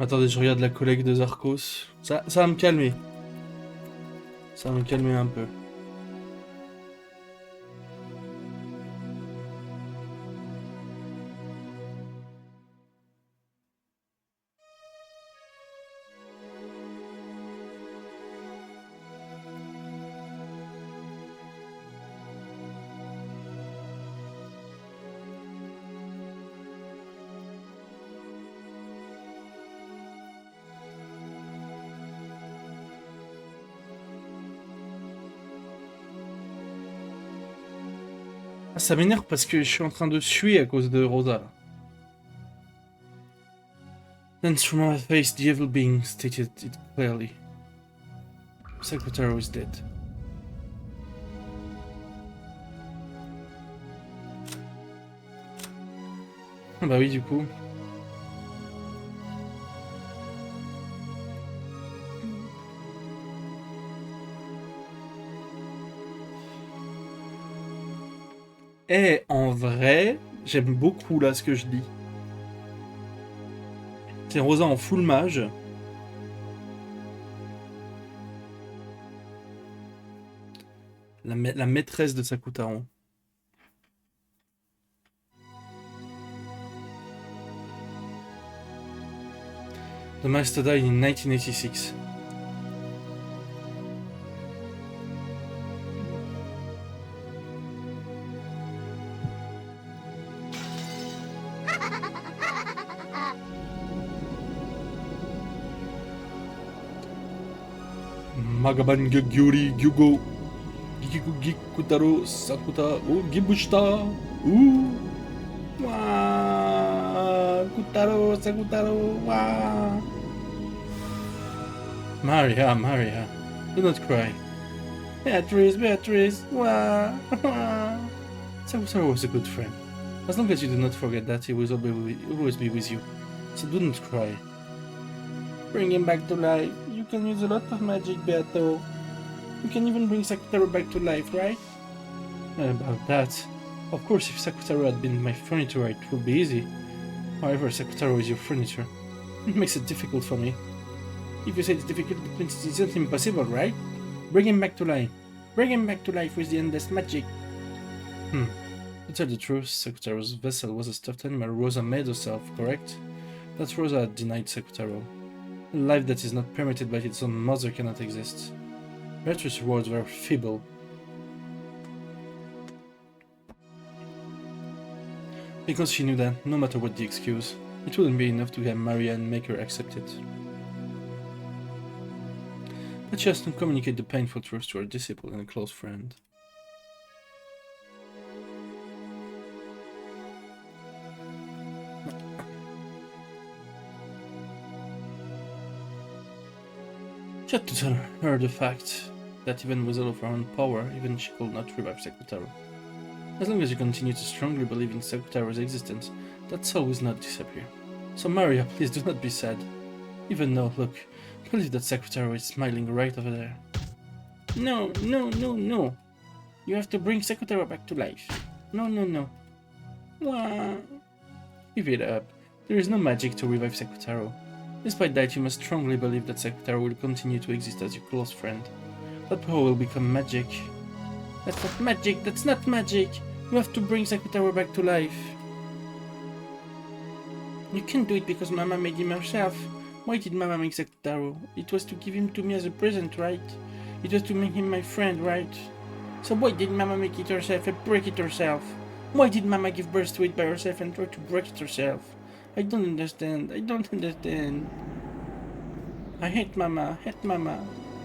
Attendez, je regarde la collègue de Zarkos. Ça va me calmer. Ça va me calmer un peu. Ah, ça m'énerve parce que je suis en train de suer à cause de Rosa, là. Then through my face, the evil being stated it clearly. Sakutaro is dead. Ah bah oui, du coup. Et en vrai, j'aime beaucoup là ce que je lis. C'est Rosa en full mage. La maîtresse de Sakutaro. The master died in 1986. Magaban Gyuri Gyugo Gikutaro Sakuta Gibushita Wa Kutaro Sakutaro Wa Maria, do not cry. Beatrice, Wa Sakutaro was a good friend. As long as you do not forget that, he will always be with you. So do not cry. Bring him back to life. You can use a lot of magic, Beato. You can even bring Sakutaro back to life, right? About that. Of course, if Sakutaro had been my furniture, it would be easy. However, Sakutaro is your furniture. It makes it difficult for me. If you say it's difficult, it means it's not impossible, right? Bring him back to life. Bring him back to life with the endless magic. To tell the truth, Sakutaro's vessel was a stuffed animal Rosa made herself, correct? That Rosa had denied Sakutaro. A life that is not permitted by its own mother cannot exist. Beatrice's words were feeble. Because she knew that, no matter what the excuse, it wouldn't be enough to get Maria and make her accept it. But she has to communicate the painful truth to her disciple and a close friend. She had to tell her the fact that even with all of her own power, even she could not revive Sakutaro. As long as you continue to strongly believe in Sakutaro's existence, that soul will not disappear. So Maria, please do not be sad. Even though, look, believe that Sakutaro is smiling right over there. No. You have to bring Sakutaro back to life. No. Wah. Give it up. There is no magic to revive Sakutaro. Despite that, you must strongly believe that Sakutaro will continue to exist as your close friend. That power will become magic. That's not magic! You have to bring Sakutaro back to life. You can't do it because Mama made him herself. Why did Mama make Sakutaro? It was to give him to me as a present, right? It was to make him my friend, right? So why did Mama make it herself and break it herself? Why did Mama give birth to it by herself and try to break it herself? I don't understand. I hate Mama.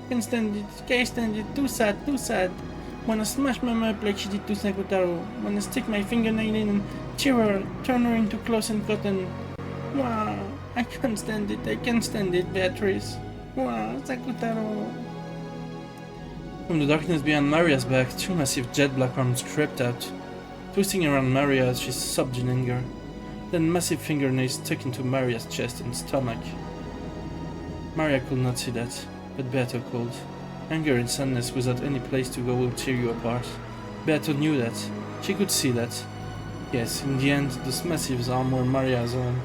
Can't stand it. Too sad. Wanna smash Mama up like she did to Sakutaro. Wanna stick my fingernail in and tear her, turn her into cloth and cotton. Wow, I can't stand it, Beatrice. Wow, Sakutaro. From the darkness behind Maria's back, two massive jet black arms crept out, twisting around Maria as she sobbed in anger. Then massive fingernails stuck into Maria's chest and stomach. Maria could not see that, but Beato could. Anger and sadness without any place to go will tear you apart. Beato knew that. She could see that. Yes, in the end, those massive arms were Maria's own.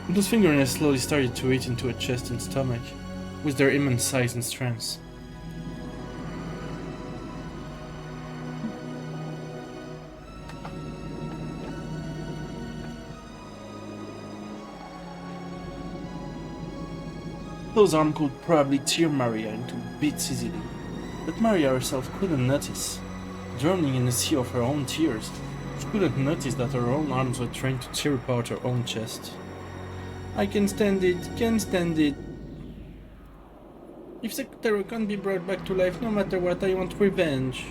Those fingernails slowly started to eat into her chest and stomach, with their immense size and strength. Those arms could probably tear Maria into bits easily, but Maria herself couldn't notice. Drowning in a sea of her own tears, she couldn't notice that her own arms were trying to tear apart her own chest. I can't stand it. If Sakutaro can't be brought back to life no matter what, I want revenge.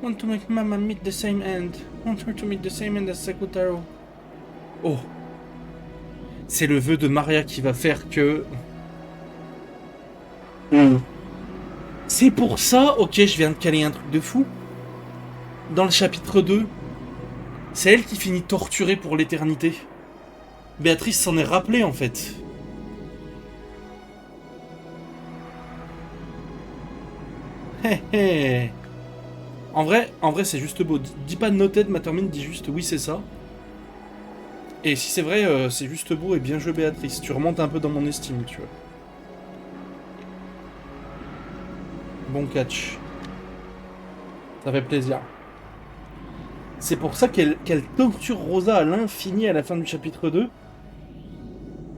Want to make Mama meet the same end. Want her to meet the same end as Sakutaro. Oh. C'est le vœu de Maria qui va faire que... C'est pour ça, ok, je viens de caler un truc de fou. Dans le chapitre 2, c'est elle qui finit torturée pour l'éternité. Béatrice s'en est rappelée en fait. Hé hé. En vrai c'est juste beau. Dis pas noted, Matterman, dis juste oui c'est ça. Et si c'est vrai, c'est juste beau et bien joué Béatrice. Tu remontes un peu dans mon estime, tu vois. Bon catch. Ça fait plaisir. C'est pour ça qu'elle torture Rosa à l'infini à la fin du chapitre 2.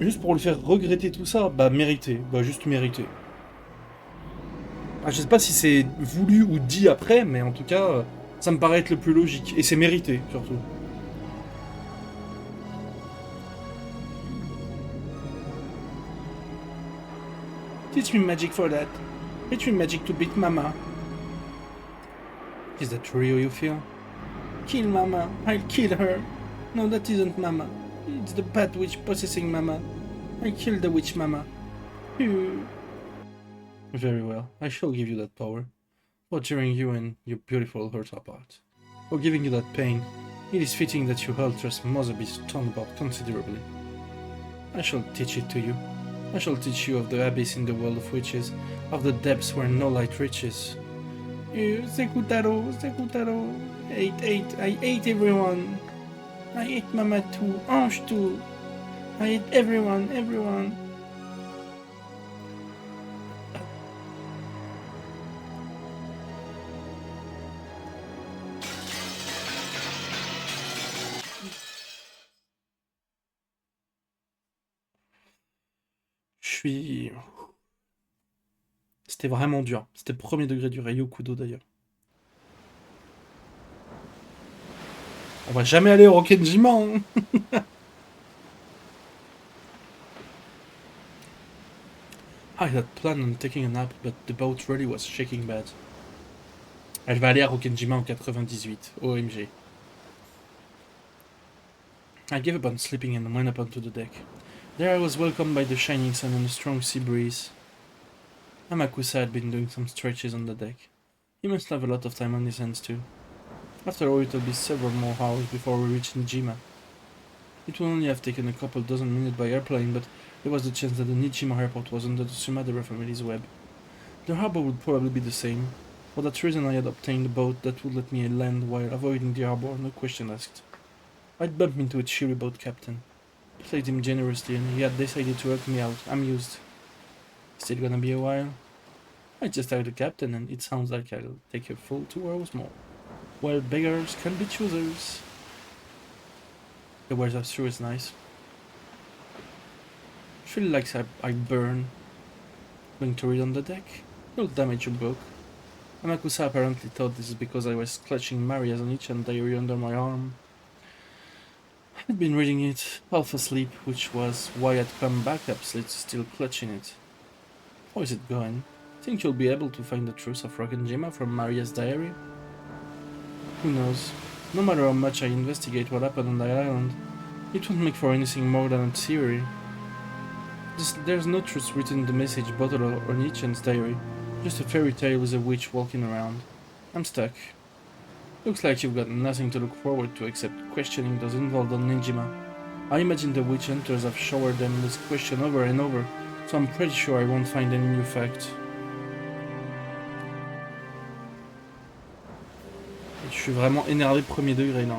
Juste pour lui faire regretter tout ça. Bah mérité. Bah juste mérité. Ah, je sais pas si c'est voulu ou dit après, mais en tout cas, ça me paraît être le plus logique. Et c'est mérité, surtout. Teach me magic for that. Teach me magic to beat Mama. Is that really how you feel? Kill Mama. I'll kill her. No, that isn't Mama. It's the bad witch possessing Mama. I killed the witch Mama. Very well. I shall give you that power. For tearing you and your beautiful heart apart. For giving you that pain. It is fitting that your ultras must be torn apart considerably. I shall teach it to you. I shall teach you of the abyss in the world of witches, of the depths where no light reaches. Sekutaro, Sekutaro. I hate everyone. I hate Mama too, Ange too. I hate everyone. C'était vraiment dur. C'était le premier degré du Ryokudo d'ailleurs. On va jamais aller au Rokkenjima, hein. I had planned on taking a nap, but the boat really was shaking bad. Elle va aller à Rokkenjima en 98. OMG. I gave up on sleeping and went up onto the deck. There I was welcomed by the shining sun and a strong sea breeze. Amakusa had been doing some stretches on the deck. He must have a lot of time on his hands too. After all, it'll be several more hours before we reach Nijima. It will only have taken a couple dozen minutes by airplane, but there was the chance that the Nijima airport was under the Sumadera family's web. The harbor would probably be the same. For that reason I had obtained a boat that would let me land while avoiding the harbor, no question asked. I'd bumped into a cheery boat captain. I played him generously and he had decided to help me out. I'm used. Still gonna be a while? I just asked the captain and it sounds like I'll take a full 2 hours more. Well, beggars can be choosers. The weather sure is nice. Feel like I burn. Going to read on the deck? You'll damage your book. Amakusa apparently thought this is because I was clutching Maria's on each and diary under my arm. I'd been reading it, half asleep, which was why I'd come back up still clutching it. How is it going? Think you'll be able to find the truth of Rokkenjima from Maria's diary? Who knows? No matter how much I investigate what happened on the island, it won't make for anything more than a theory. There's no truth written in the message bottle or Nichen's diary, just a fairy tale with a witch walking around. I'm stuck. Looks like you've got nothing to look forward to except questioning those involved on Ninjima. I imagine the witch hunters have showered them with questions over and over, so I'm pretty sure I won't find any new fact. Je suis vraiment énervé premier degré là.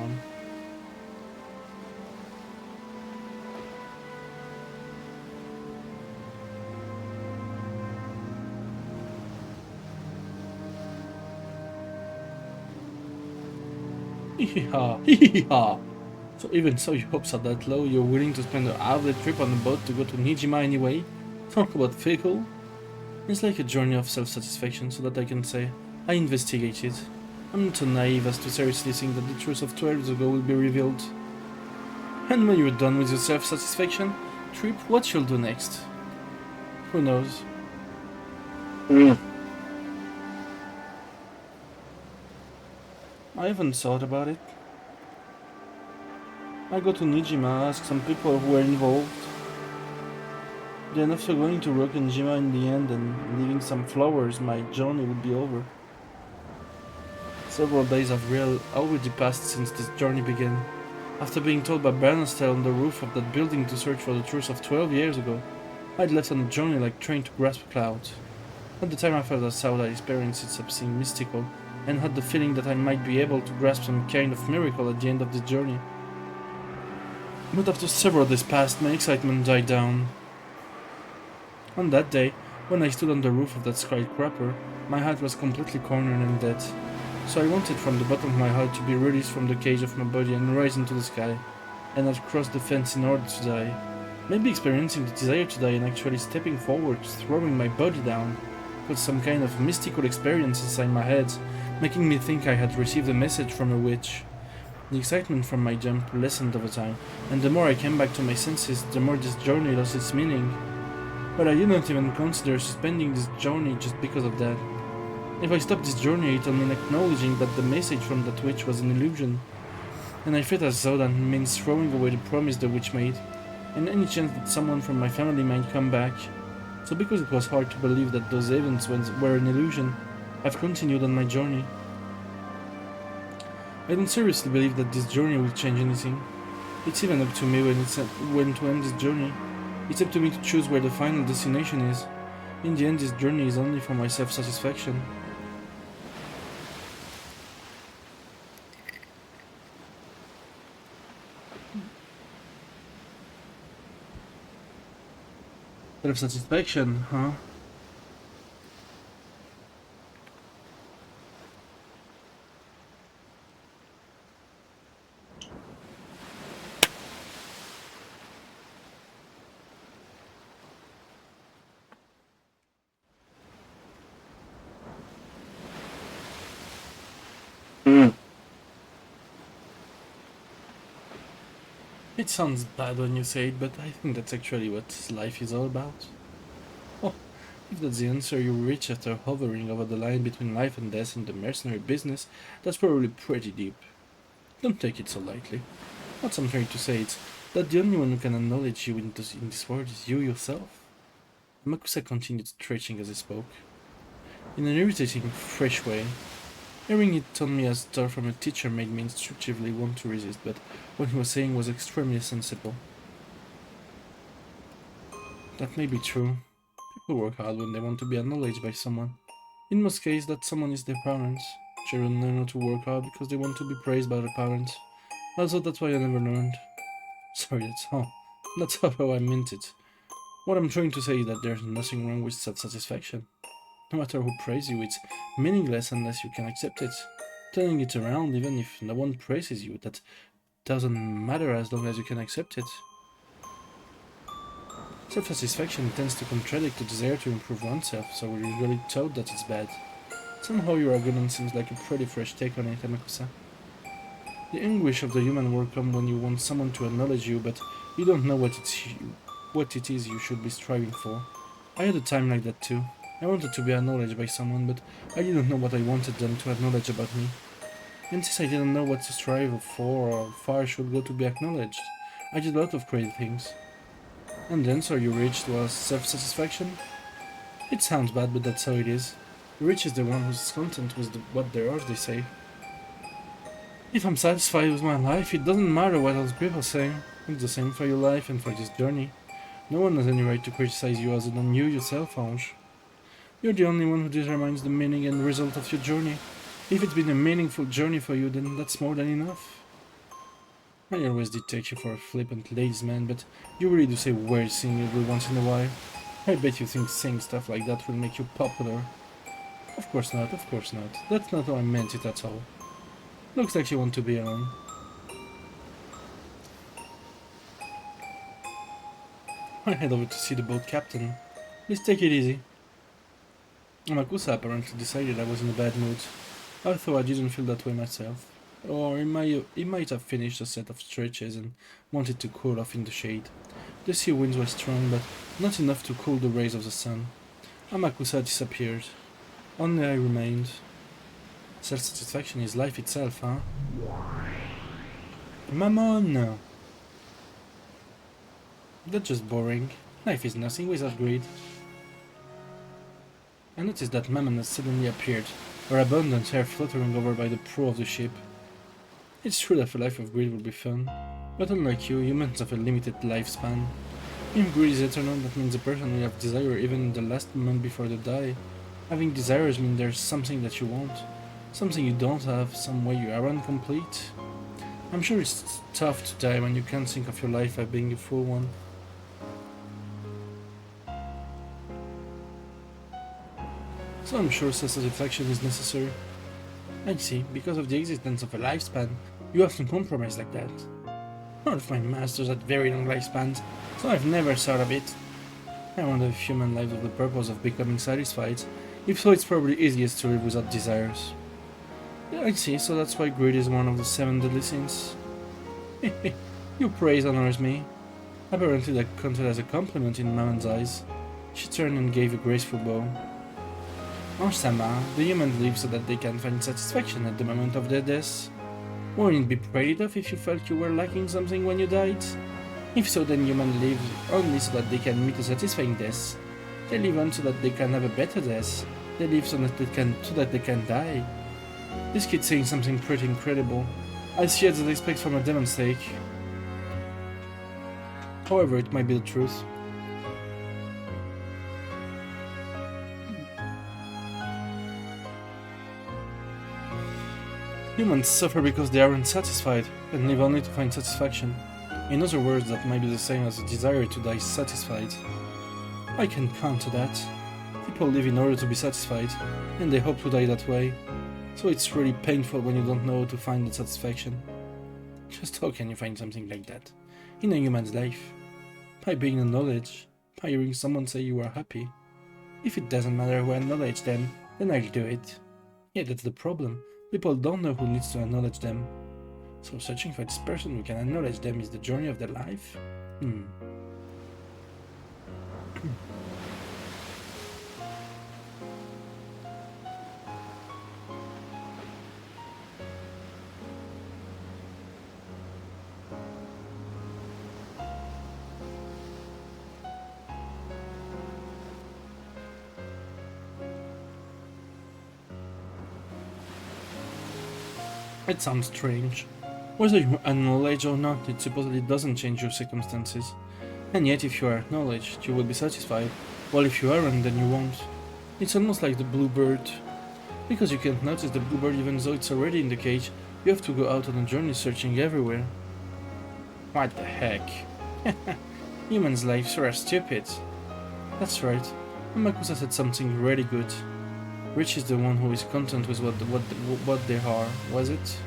Hee-hee-ha, hee-hee-ha. So even so, your hopes are that low, you're willing to spend a half-day trip on a boat to go to Nijima anyway? Talk about fickle. It's like a journey of self-satisfaction, so that I can say, I investigated. I'm not so naive as to seriously think that the truth of 12 years ago will be revealed. And when you're done with your self-satisfaction trip, what you'll do next? Who knows? I haven't thought about it. I go to Nijima, ask some people who were involved. Then after going to Rokenjima in the end and leaving some flowers, my journey would be over. Several days have already passed since this journey began. After being told by Bernstein on the roof of that building to search for the truth of 12 years ago, I'd left on a journey like trying to grasp a cloud. At the time I felt as though I experienced something mystical, and had the feeling that I might be able to grasp some kind of miracle at the end of the journey. But after several days passed, my excitement died down. On that day, when I stood on the roof of that skyscraper, my heart was completely cornered and dead. So I wanted from the bottom of my heart to be released from the cage of my body and rise into the sky, and not cross the fence in order to die. Maybe experiencing the desire to die and actually stepping forward, throwing my body down, put some kind of mystical experience inside my head, making me think I had received a message from a witch. The excitement from my jump lessened over time, and the more I came back to my senses, the more this journey lost its meaning. But I didn't even consider suspending this journey just because of that. If I stopped this journey, it only acknowledging that the message from that witch was an illusion, and I felt as though that means throwing away the promise the witch made, and any chance that someone from my family might come back. So because it was hard to believe that those events were an illusion, I've continued on my journey. I don't seriously believe that this journey will change anything. It's even up to me when to end this journey. It's up to me to choose where the final destination is. In the end, this journey is only for my self-satisfaction. Self-satisfaction, huh? It sounds bad when you say it, but I think that's actually what life is all about. Oh, if that's the answer you reach after hovering over the line between life and death in the mercenary business, that's probably pretty deep. Don't take it so lightly. What I'm trying to say is that the only one who can acknowledge you in this world is you yourself. Makusa continued stretching as he spoke, in an irritating, fresh way. Hearing it on me as though from a teacher made me instinctively want to resist, but what he was saying was extremely sensible. That may be true. People work hard when they want to be acknowledged by someone. In most cases, that someone is their parents. Children learn how to work hard because they want to be praised by their parents. Also, that's why I never learned. Sorry, that's how I meant it. What I'm trying to say is that there's nothing wrong with self-satisfaction. No matter who praises you, it's meaningless unless you can accept it. Turning it around, even if no one praises you, that doesn't matter as long as you can accept it. Self-satisfaction tends to contradict the desire to improve oneself, so we're usually told that it's bad. Somehow your argument seems like a pretty fresh take on it, Amakusa. The anguish of the human world comes when you want someone to acknowledge you, but you don't know what it is you should be striving for. I had a time like that too. I wanted to be acknowledged by someone, but I didn't know what I wanted them to acknowledge about me. And since I didn't know what to strive for or how far I should go to be acknowledged, I did a lot of crazy things. And the answer you reached was self-satisfaction? It sounds bad, but that's how it is. The rich is the one who's content with what they are, they say. If I'm satisfied with my life, it doesn't matter what else people say. It's the same for your life and for this journey. No one has any right to criticize you other than you yourself, Ange. You're the only one who determines the meaning and result of your journey. If it's been a meaningful journey for you, then that's more than enough. I always did take you for a flippant ladies man, but you really do say weird things every once in a while. I bet you think saying stuff like that will make you popular. Of course not, of course not. That's not how I meant it at all. Looks like you want to be alone. I head over to see the boat captain. Please take it easy. Amakusa apparently decided I was in a bad mood, although I didn't feel that way myself. Or he might have finished a set of stretches and wanted to cool off in the shade. The sea winds were strong, but not enough to cool the rays of the sun. Amakusa disappeared. Only I remained. Self-satisfaction is life itself, huh? Mammon! That's just boring. Life is nothing without greed. I noticed that Mammon has suddenly appeared, her abundant hair fluttering over by the prow of the ship. It's true that a life of greed would be fun, but unlike you, humans have a limited lifespan. If greed is eternal, that means a person will have desire even in the last moment before they die. Having desires means there's something that you want, something you don't have, some way you are incomplete. I'm sure it's tough to die when you can't think of your life as being a full one. So I'm sure self-satisfaction is necessary. I see, because of the existence of a lifespan, you have to compromise like that. One of my masters had very long lifespans, so I've never thought of it. I wonder if human lives have the purpose of becoming satisfied. If so, it's probably easiest to live without desires. Yeah, I see, so that's why greed is one of the 7 deadly sins. Your praise honors me. Apparently that counted as a compliment in Maman's eyes. She turned and gave a graceful bow. Sama, the humans live so that they can find satisfaction at the moment of their death. Wouldn't it be pretty tough if you felt you were lacking something when you died? If so, then humans live only so that they can meet a satisfying death. They live on so that they can have a better death. They live so that they can die. This kid's saying something pretty incredible. I see it as expect from a demon's sake. However, it might be the truth. Humans suffer because they aren't satisfied and live only to find satisfaction. In other words, that might be the same as a desire to die satisfied. I can counter that. People live in order to be satisfied, and they hope to die that way. So it's really painful when you don't know how to find that satisfaction. Just how can you find something like that in a human's life? By being acknowledged, by hearing someone say you are happy. If it doesn't matter who acknowledges them, then I'll do it. Yeah, that's the problem. People don't know who needs to acknowledge them. So searching for this person who can acknowledge them is the journey of their life? It sounds strange. Whether you acknowledge or not, it supposedly doesn't change your circumstances. And yet if you are acknowledged, you will be satisfied, while if you aren't, then you won't. It's almost like the bluebird. Because you can't notice the bluebird even though it's already in the cage, you have to go out on a journey searching everywhere. What the heck? Humans' lives are stupid. That's right. Amakusa said something really good. Rich is the one who is content with what they are, was it?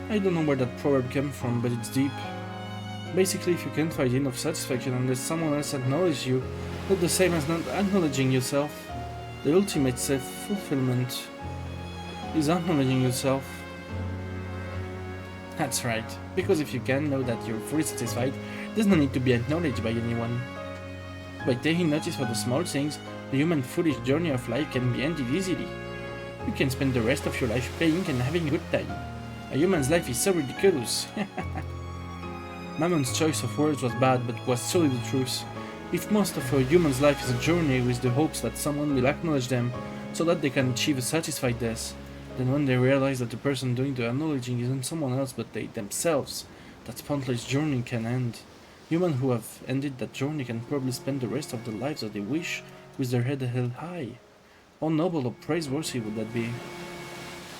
I don't know where that proverb came from, but it's deep. Basically, if you can't find enough satisfaction unless someone else acknowledges you, that's the same as not acknowledging yourself. The ultimate self-fulfillment is acknowledging yourself. That's right, because if you can know that you're fully satisfied, there's no need to be acknowledged by anyone. By taking notice for the small things, the human foolish journey of life can be ended easily. You can spend the rest of your life playing and having a good time. A human's life is so ridiculous. Mammon's choice of words was bad, but was solely the truth. If most of a human's life is a journey with the hopes that someone will acknowledge them so that they can achieve a satisfied death, then when they realize that the person doing the acknowledging isn't someone else but they themselves, that pointless journey can end. Humans who have ended that journey can probably spend the rest of their lives as they wish, with their head held high. How noble or praiseworthy would that be?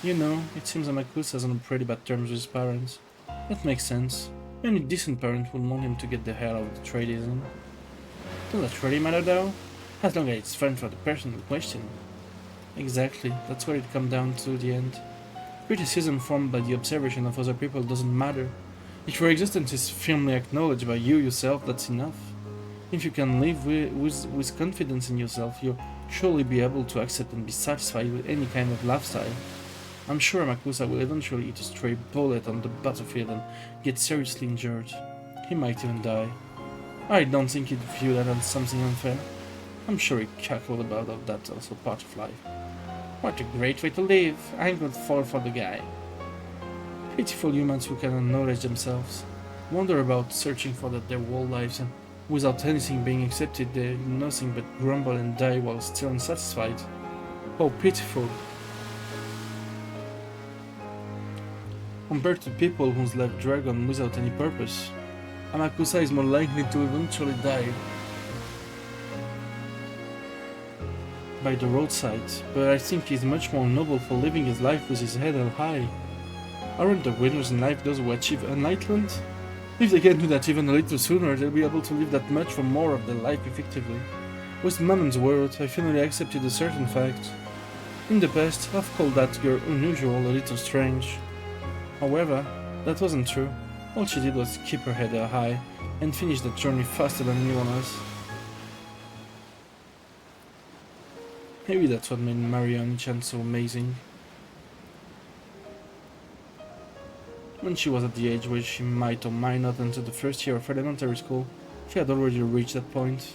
You know, it seems Amakusa is on pretty bad terms with his parents. That makes sense. Any decent parent would want him to get the hell out of the trade he's in. Does that really matter though? As long as it's fun for the person in question. Exactly, that's where it comes down to the end. Criticism formed by the observation of other people doesn't matter. If your existence is firmly acknowledged by you yourself, that's enough. If you can live with confidence in yourself, you'll surely be able to accept and be satisfied with any kind of lifestyle. I'm sure Amakusa will eventually eat a stray bullet on the battlefield and get seriously injured. He might even die. I don't think he'd view that as something unfair. I'm sure he'd cackle about that, that's also part of life. What a great way to live! I'm going to fall for the guy. Pitiful humans who can acknowledge themselves, wander about searching for that their whole lives, and Without anything being accepted, they do nothing but grumble and die while still unsatisfied. How pitiful. Compared to people whose life drag on without any purpose, Amakusa is more likely to eventually die by the roadside, but I think he's much more noble for living his life with his head held high. Aren't the winners in life those who achieve enlightenment? If they can do that even a little sooner, they'll be able to live that much more of their life effectively. With Mammon's word, I finally accepted a certain fact. In the past, I've called that girl unusual, a little strange. However, that wasn't true. All she did was keep her head high and finish that journey faster than anyone else. Maybe that's what made Mariani-chan so amazing. When she was at the age where she might or might not enter the first year of elementary school, she had already reached that point.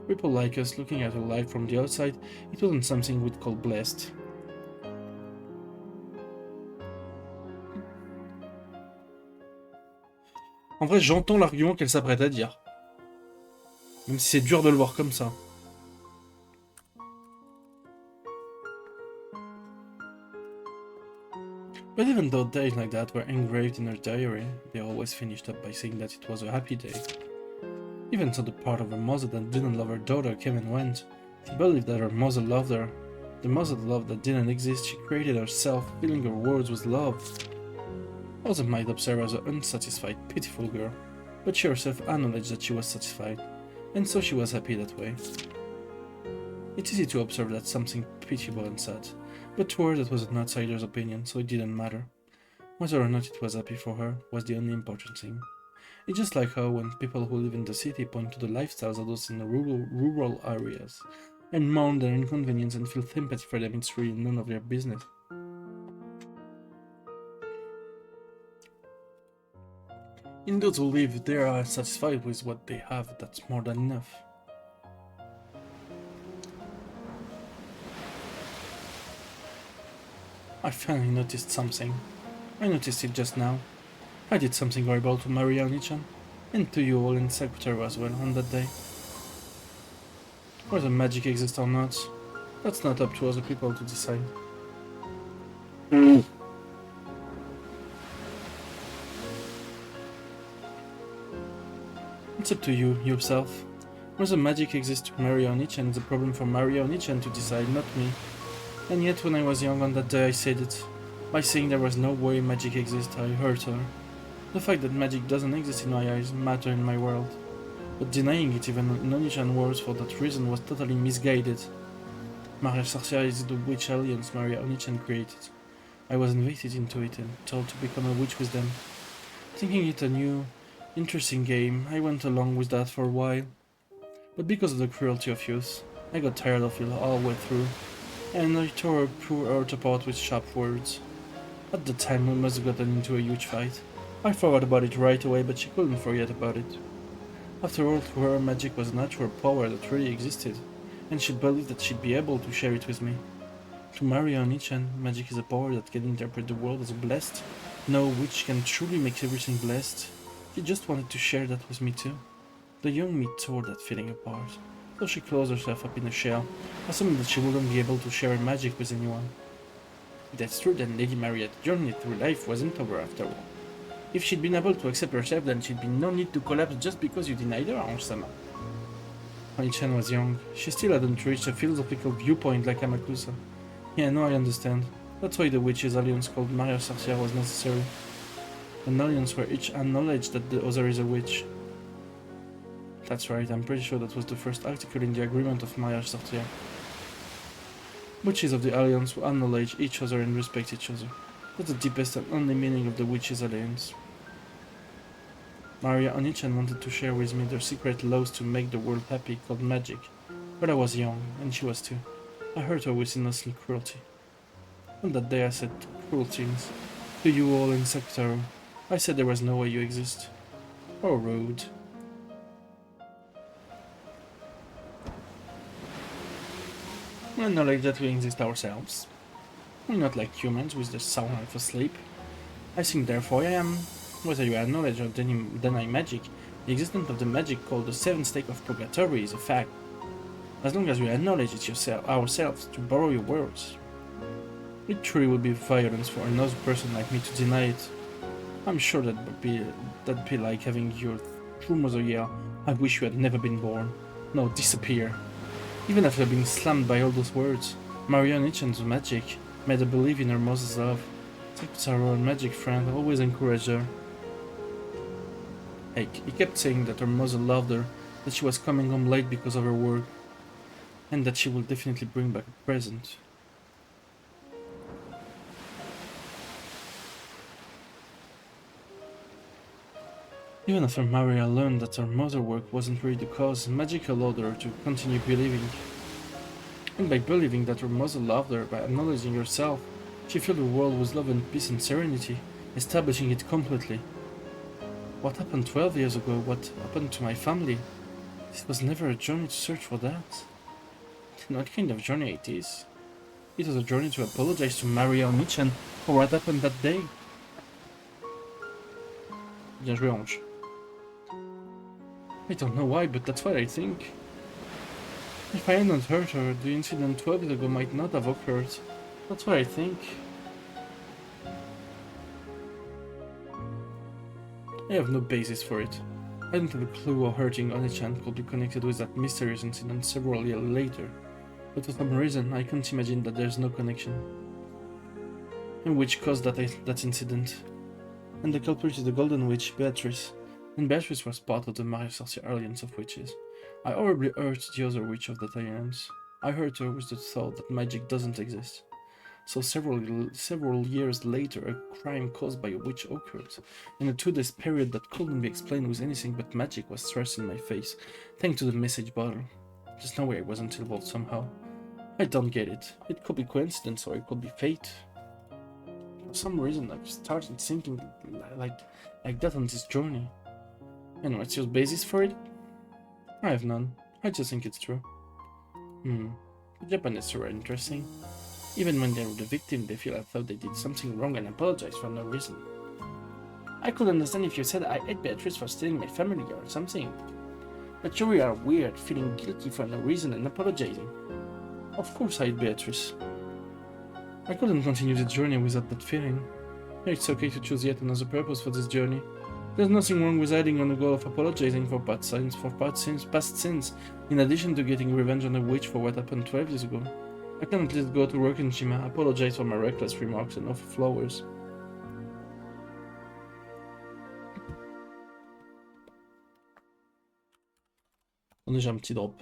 People like us looking at her life from the outside, it wasn't something we'd call blessed. En vrai, j'entends l'argument qu'elle s'apprête à dire. Même si c'est dur de le voir comme ça. But even though days like that were engraved in her diary, they always finished up by saying that it was a happy day. Even though the part of her mother that didn't love her daughter came and went, she believed that her mother loved her. The mother love that didn't exist, she created herself, filling her words with love. Others might observe her as an unsatisfied, pitiful girl, but she herself acknowledged that she was satisfied, and so she was happy that way. It's easy to observe that something pitiable and sad, but to her that was an outsider's opinion, so it didn't matter. Whether or not it was happy for her was the only important thing. It's just like how when people who live in the city point to the lifestyles of those in the rural areas, and mourn their inconvenience and feel sympathy for them, it's really none of their business. In those who live, they are satisfied with what they have, that's more than enough. I finally noticed something. I noticed it just now. I did something horrible to Mariani-chan, and to you all in Secretary as well on that day. Whether magic exists or not, that's not up to other people to decide. It's up to you, yourself. Whether magic exists to Mariani-chan is a problem for Mariani-chan to decide, not me. And yet when I was young on that day I said it. By saying there was no way magic exists, I hurt her. The fact that magic doesn't exist in my eyes matters in my world. But denying it even in Onichan words for that reason was totally misguided. Maria Sarcia is the witch alliance Maria Onichan created. I was invited into it and told to become a witch with them. Thinking it a new, interesting game, I went along with that for a while. But because of the cruelty of youth, I got tired of it all the way through, and I tore her poor earth apart with sharp words. At the time we must have gotten into a huge fight. I forgot about it right away, but she couldn't forget about it. After all, to her, magic was a natural power that really existed, and she believed that she'd be able to share it with me. To Maria Onichan, magic is a power that can interpret the world as blessed, no witch can truly make everything blessed. She just wanted to share that with me too. The young me tore that feeling apart, so she closed herself up in a shell, assuming that she wouldn't be able to share her magic with anyone. That's true, then Lady Maria's journey through life wasn't over after all. If she'd been able to accept herself, then she'd be no need to collapse just because you denied her, Ange-sama. Oni-chan was young. She still hadn't reached a philosophical viewpoint like Amakusa. Yeah, no, I understand. That's why the witches' alliance called Maria Sarcia was necessary. An alliance where each acknowledged that the other is a witch. That's right, I'm pretty sure that was the first article in the agreement of Maria Sarcia. Witches of the alliance who acknowledge each other and respect each other. That's the deepest and only meaning of the witches' alliance. Maria Onichan wanted to share with me their secret laws to make the world happy called magic, but I was young, and she was too. I hurt her with innocent cruelty. On that day I said cruel things. To you all in Sector, I said there was no way you exist. Oh, rude. We acknowledge that we exist ourselves. We're not like humans with the sound of asleep. I think therefore I am. Whether you acknowledge or deny magic, the existence of the magic called the seventh state of purgatory is a fact. As long as we acknowledge it ourselves, to borrow your words. It truly would be violence for another person like me to deny it. I'm sure that'd be like having your true mother yell, "I wish you had never been born." No, disappear. Even after being slammed by all those words, Maria Nichen's magic made her believe in her mother's love. Sakutaro, her magic friend, always encouraged her. He kept saying that her mother loved her, that she was coming home late because of her work, and that she will definitely bring back a present. Even after Maria learned that her mother's work wasn't really the cause, magic allowed her to continue believing. And by believing that her mother loved her, by acknowledging herself, she filled the world with love and peace and serenity, establishing it completely. What happened 12 years ago? What happened to my family? This was never a journey to search for that. What kind of journey it is? It was a journey to apologize to Maria Onichan for what happened that day. Bien joué, Ange. I don't know why, but that's what I think. If I hadn't hurt her, the incident 12 years ago might not have occurred. That's what I think. I have no basis for it. I don't have a clue how hurting Onichan could be connected with that mysterious incident several years later, but for some reason I can't imagine that there's no connection. And which caused that incident. And the culprit is the Golden Witch, Beatrice. And Beatrice was part of the Marisalsia Alliance of Witches. I horribly hurt the other witch of that alliance. I hurt her with the thought that magic doesn't exist. So several years later, a crime caused by a witch occurred. In a 2 days period that couldn't be explained with anything but magic was thrust in my face, thanks to the message bottle. There's no way I wasn't involved somehow. I don't get it. It could be coincidence or it could be fate. For some reason, I've started thinking like that on this journey. And what's your basis for it? I have none. I just think it's true. The Japanese are interesting. Even when they're the victim, they feel as though they did something wrong and apologize for no reason. I could understand if you said I ate Beatrice for stealing my family or something. But you are weird, feeling guilty for no reason and apologizing. Of course I ate Beatrice. I couldn't continue the journey without that feeling. It's okay to choose yet another purpose for this journey. There's nothing wrong with adding on the goal of apologizing for past sins, in addition to getting revenge on a witch for what happened 12 years ago. I can at least go to work in Shima, apologize for my reckless remarks and offer flowers. On a déjà un petit drop.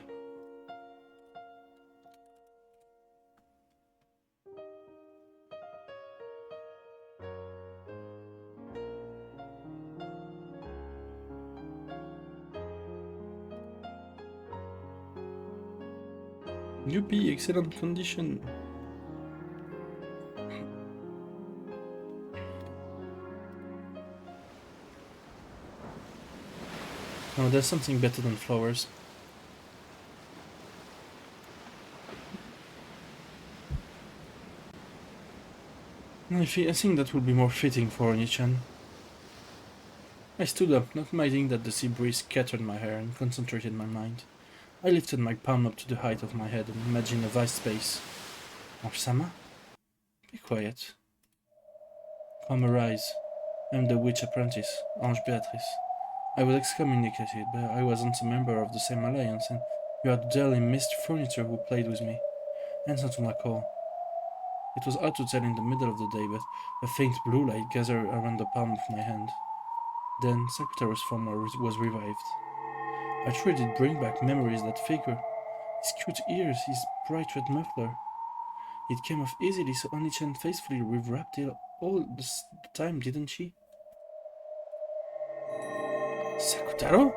Youpi, excellent condition. No, there's something better than flowers. I think that would be more fitting for Onichan. I stood up, not minding that the sea breeze scattered my hair and concentrated my mind. I lifted my palm up to the height of my head and imagined a vast space. Ange-sama? Be quiet. Calm arise. I'm the witch apprentice, Ange Beatrice. I was excommunicated, but I wasn't a member of the same alliance, and you are the daily mist furniture who played with me. Answer to my call. It was hard to tell in the middle of the day, but a faint blue light gathered around the palm of my hand. Then Sakutaro's form was revived. I truly did bring back memories, that figure. His cute ears, his bright red muffler. It came off easily, so Onichan faithfully rewrapped it all the time, didn't she? Sakutaro?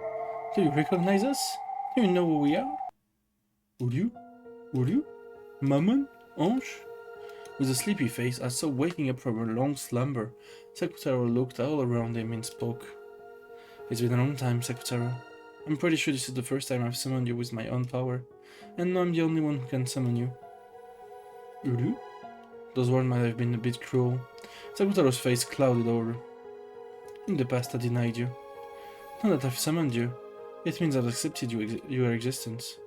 Do you recognize us? Do you know who we are? Uru? Uru? Mammon? Ange? With a sleepy face, I saw waking up from a long slumber. Sakutaro looked all around him and spoke. It's been a long time, Sakutaro. I'm pretty sure this is the first time I've summoned you with my own power, and now I'm the only one who can summon you. Uru? Those words might have been a bit cruel. Sakutaro's face clouded over. In the past I denied you. Now that I've summoned you, it means I've accepted your existence.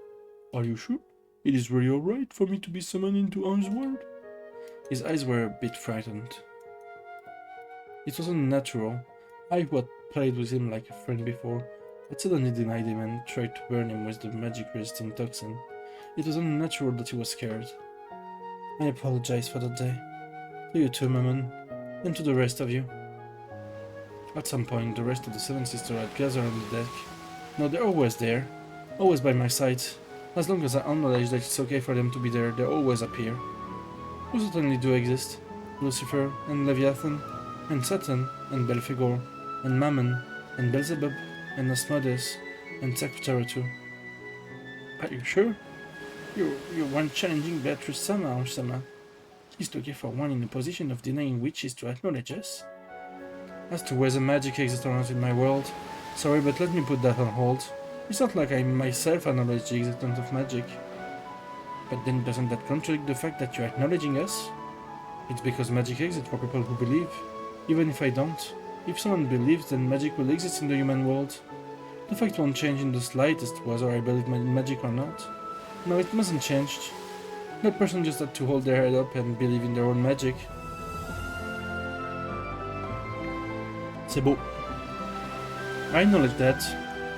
Are you sure? It is really alright for me to be summoned into Ange's world? His eyes were a bit frightened. It wasn't natural. I, who had played with him like a friend before, had suddenly denied him and tried to burn him with the magic-resisting toxin. It was unnatural that he was scared. I apologize for that day. To you too, Mammon, and to the rest of you. At some point, the rest of the Seven Sisters had gathered on the deck. No, they're always there, always by my side. As long as I acknowledge that it's okay for them to be there, they always appear. Who certainly do exist. Lucifer, and Leviathan, and Satan, and Belphegor, and Mammon, and Beelzebub, and Asmodeus, and Secretary too. Are you sure? You weren't challenging Beatrice Sama or Sama. She's looking for one in a position of denying witches to acknowledge us. As to whether magic exists or not in my world, sorry, but let me put that on hold. It's not like I myself acknowledge the existence of magic. But then doesn't that contradict the fact that you're acknowledging us? It's because magic exists for people who believe. Even if I don't. If someone believes, then magic will exist in the human world. The fact won't change in the slightest whether I believe in magic or not. No, it mustn't change. That person just had to hold their head up and believe in their own magic. C'est beau. I acknowledge that,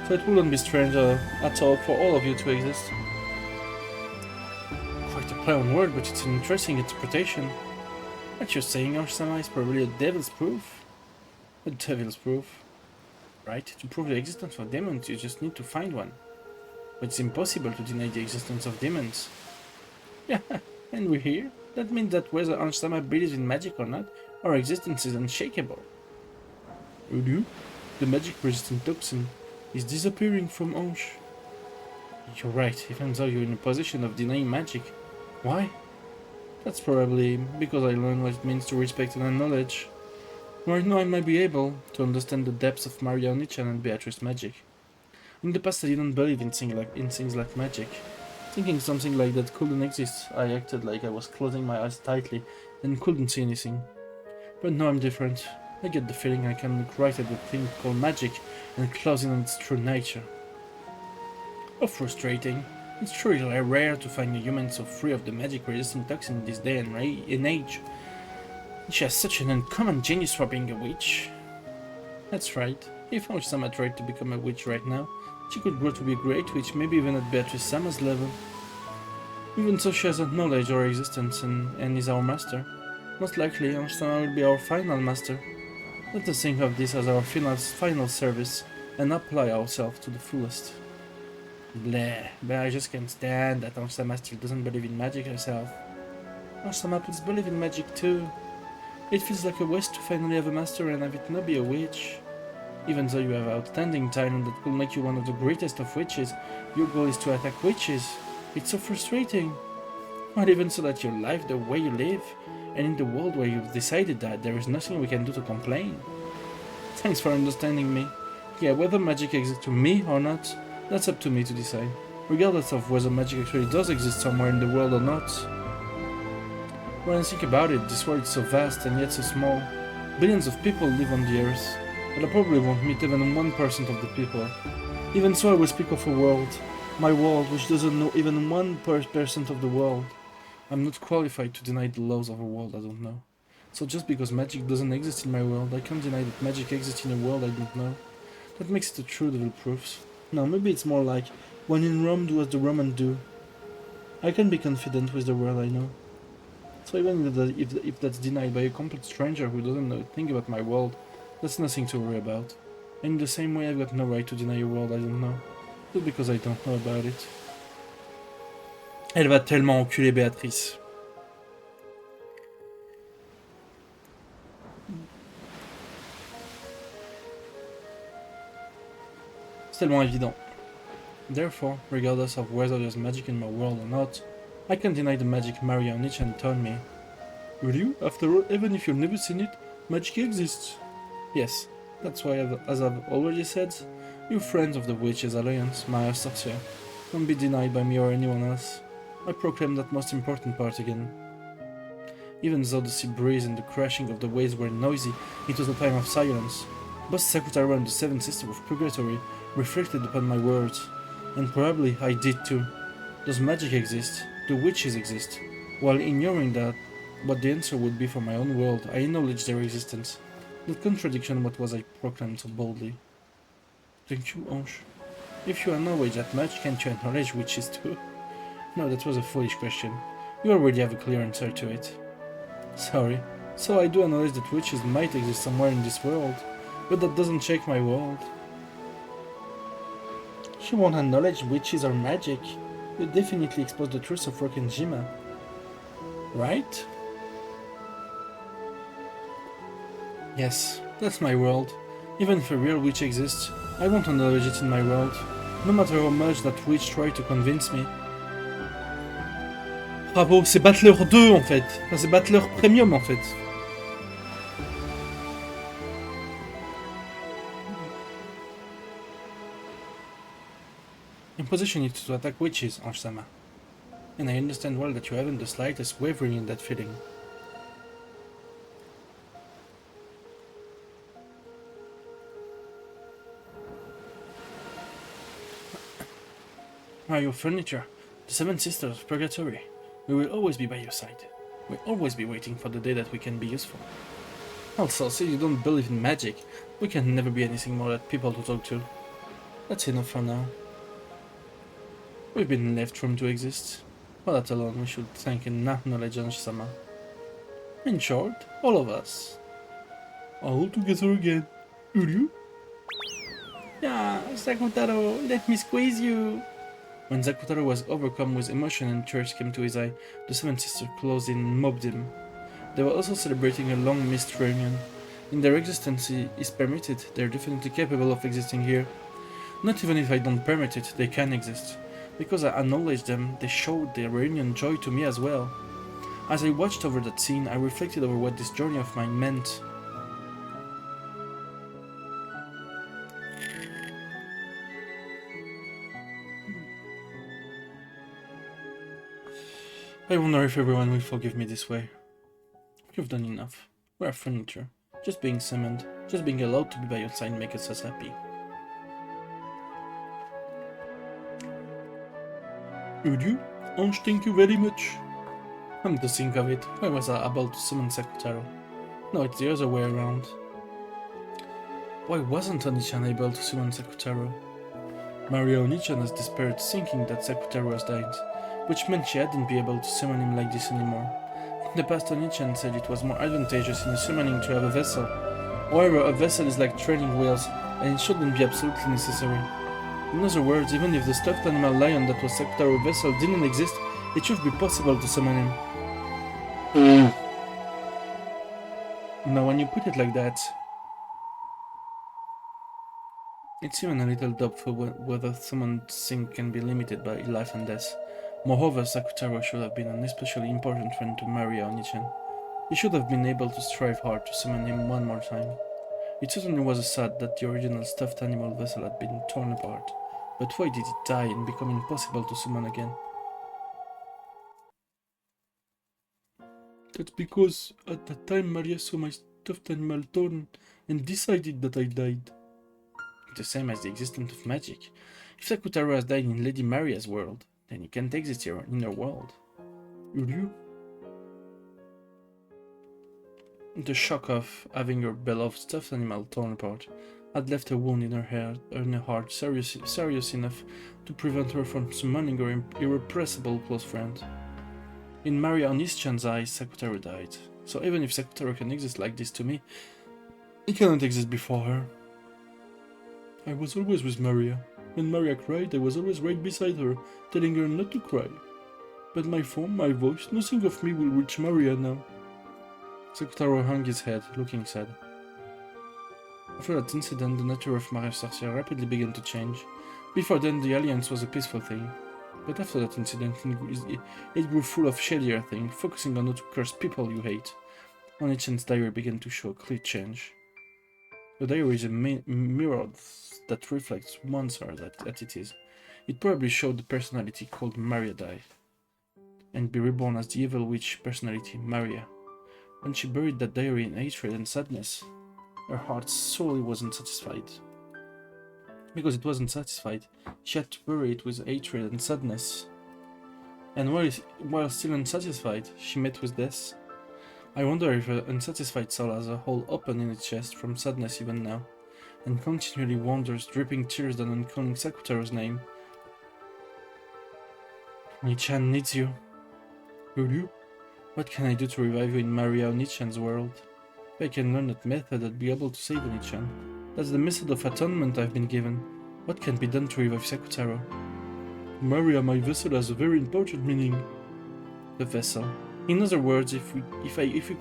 so it wouldn't be strange at all for all of you to exist. Quite a play on word, but it's an interesting interpretation. What you're saying, Arshama, is probably a devil's proof. A devil's proof. Right? To prove the existence of demons, you just need to find one. But it's impossible to deny the existence of demons. Yeah, and we're here. That means that whether Arshama believes in magic or not, our existence is unshakable. Udu, the magic-resistant toxin is disappearing from Ange. You're right, even though you're in a position of denying magic. Why? That's probably because I learned what it means to respect and acknowledge. Right now I might be able to understand the depths of Maria Onichan and Beatrice's magic. In the past I didn't believe in things like magic. Thinking something like that couldn't exist, I acted like I was closing my eyes tightly and couldn't see anything. But now I'm different. I get the feeling I can look right at the thing called magic and close in on its true nature. How frustrating. It's truly rare to find a human so free of the magic-resistant toxin in this day and age. She has such an uncommon genius for being a witch. That's right. If Sama tried to become a witch right now, she could grow to be a great witch, maybe even at Beatrice Sama's level. Even so, she has acknowledged our existence and is our master. Most likely, Sama will be our final master. Let us think of this as our final service and apply ourselves to the fullest. Bleh, but I just can't stand that Sama still doesn't believe in magic herself. Sama, please believe in magic too. It feels like a waste to finally have a master and have it not be a witch. Even though you have outstanding talent that could make you one of the greatest of witches, your goal is to attack witches. It's so frustrating. Not even so that you live the way you live, and in the world where you've decided that, there is nothing we can do to complain. Thanks for understanding me. Yeah, whether magic exists to me or not, that's up to me to decide, regardless of whether magic actually does exist somewhere in the world or not. When I think about it, this world is so vast and yet so small. Billions of people live on the earth, but I probably won't meet even 1% of the people. Even so, I will speak of a world, my world, which doesn't know even 1% of the world. I'm not qualified to deny the laws of a world I don't know. So just because magic doesn't exist in my world, I can't deny that magic exists in a world I don't know. That makes it a true devil proofs. No, maybe it's more like, when in Rome, do as the Romans do. I can be confident with the world I know. So even if that's denied by a complete stranger who doesn't know a thing about my world, that's nothing to worry about. And in the same way, I've got no right to deny a world I don't know, just because I don't know about it. Elle va tellement enculer Béatrice. C'est tellement évident. Therefore, regardless of whether there's magic in my world or not, I can't deny the magic Maria Onichan taught me. Will you? After all, even if you've never seen it, magic exists. Yes, that's why, as I've already said, you friends of the Witches Alliance, Maya Sorcier, won't be denied by me or anyone else. I proclaim that most important part again. Even though the sea breeze and the crashing of the waves were noisy, it was a time of silence. Both Sakutaro and the Seven Sisters of Purgatory reflected upon my words, and probably I did too. Does magic exist? Do witches exist? While ignoring that, what the answer would be for my own world, I acknowledged their existence. That contradiction what was I proclaimed so boldly. Thank you, Ange. If you acknowledge that much, can't you acknowledge witches too? No, that was a foolish question. You already have a clear answer to it. Sorry. So I do acknowledge that witches might exist somewhere in this world, but that doesn't shake my world. She won't acknowledge witches or magic. You definitely expose the truth of Rock and Jima. Right? Yes, that's my world. Even if a real witch exists, I won't acknowledge it in my world, no matter how much that witch tried to convince me. Bravo, c'est Battler 2 en fait. Enfin, c'est Battler Premium en fait. Your position is to attack witches, Ange-sama. And I understand well that you haven't the slightest wavering in that feeling. Are your furniture, the Seven Sisters of Purgatory. We will always be by your side. We'll always be waiting for the day that we can be useful. Also, since you don't believe in magic, we can never be anything more than people to talk to. That's enough for now. We've been left room to exist. For that alone, we should thank and acknowledge Ange-sama. In short, all of us. All together again. Will you? Yeah, Sakutaro, let me squeeze you. When Sakutaro was overcome with emotion and tears came to his eye, the Seven Sisters closed in and mobbed him. They were also celebrating a long-missed reunion. In their existence is permitted, they are definitely capable of existing here. Not even if I don't permit it, they can exist. Because I acknowledged them, they showed their reunion joy to me as well. As I watched over that scene, I reflected over what this journey of mine meant. I wonder if everyone will forgive me this way. You've done enough. We're furniture. Just being summoned, just being allowed to be by your side makes us happy. Would you? Ange, thank you very much. Come to think of it, why was I able to summon Sakutaro? No, it's the other way around. Why wasn't Onichan able to summon Sakutaro? Maria Onichan was desperate, thinking that Sakutaro has died, which meant she hadn't been able to summon him like this anymore. In the past, Onichan said it was more advantageous in a summoning to have a vessel. However, a vessel is like training wheels, and it shouldn't be absolutely necessary. In other words, even if the stuffed animal lion that was Sakutaro's vessel didn't exist, it should be possible to summon him. Now, when you put it like that, it's even a little doubtful whether summoned thing can be limited by life and death. Moreover, Sakutaro should have been an especially important friend to Maria Onichan. He should have been able to strive hard to summon him one more time. It certainly was sad that the original stuffed animal vessel had been torn apart, but why did it die and become impossible to summon again? That's because at that time Maria saw my stuffed animal torn and decided that I died. The same as the existence of magic. If Sakutaro has died in Lady Maria's world, then he can't exist here in her world. Will you? The shock of having her beloved stuffed animal torn apart had left a wound in her heart serious enough to prevent her from summoning her irrepressible close friend. In Maria Onichan's eyes, Sakutaro died, so even if Sakutaro can exist like this to me, he cannot exist before her. I was always with Maria. When Maria cried, I was always right beside her, telling her not to cry. But my form, my voice, nothing of me will reach Maria now. Sakutaro hung his head, looking sad. After that incident, the nature of Maria Sorcière rapidly began to change. Before then, the alliance was a peaceful thing. But after that incident, it grew full of shadier things, focusing on how to curse people you hate. Onichan's diary began to show a clear change. The diary is a mirror that reflects monster that it is. It probably showed the personality called Maria die, and be reborn as the evil witch personality Maria. When she buried that diary in hatred and sadness, Her heart surely wasn't satisfied. Because it wasn't satisfied, she had to bury it with hatred and sadness. And while still unsatisfied, she met with death. I wonder if her unsatisfied soul has a hole open in its chest from sadness even now, and continually wanders, dripping tears down and calling Sakutaro's name. Nichan needs you. Will you? What can I do to revive you in Maria Nichan's world? If I can learn that method, I'd be able to save Nichan. That's the method of atonement I've been given. What can be done to revive Sakutaro? Maria, my vessel has a very important meaning. The vessel. In other words, if we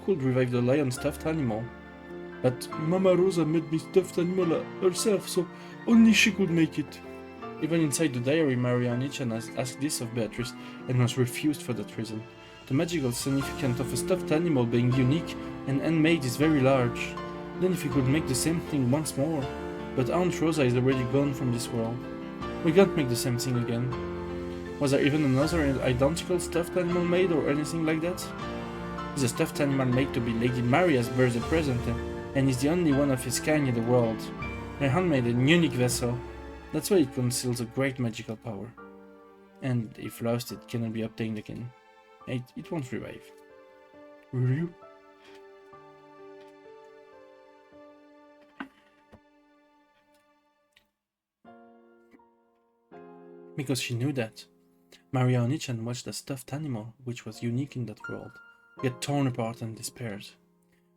could revive the lion stuffed animal. But Mama Rosa made me stuffed animal herself, so only she could make it. Even inside the diary, Maria Nichan asked this of Beatrice and was refused for that reason. The magical significance of a stuffed animal being unique and handmade is very large. Then if we could make the same thing once more. But Aunt Rosa is already gone from this world. We can't make the same thing again. Was there even another identical stuffed animal made or anything like that? Is a stuffed animal made to be Lady Maria's birthday present and is the only one of its kind in the world. A handmade and unique vessel. That's why it conceals a great magical power. And if lost, it cannot be obtained again. It won't revive. Will you? Because she knew that. Maria Onichan watched a stuffed animal, which was unique in that world, get torn apart and despaired.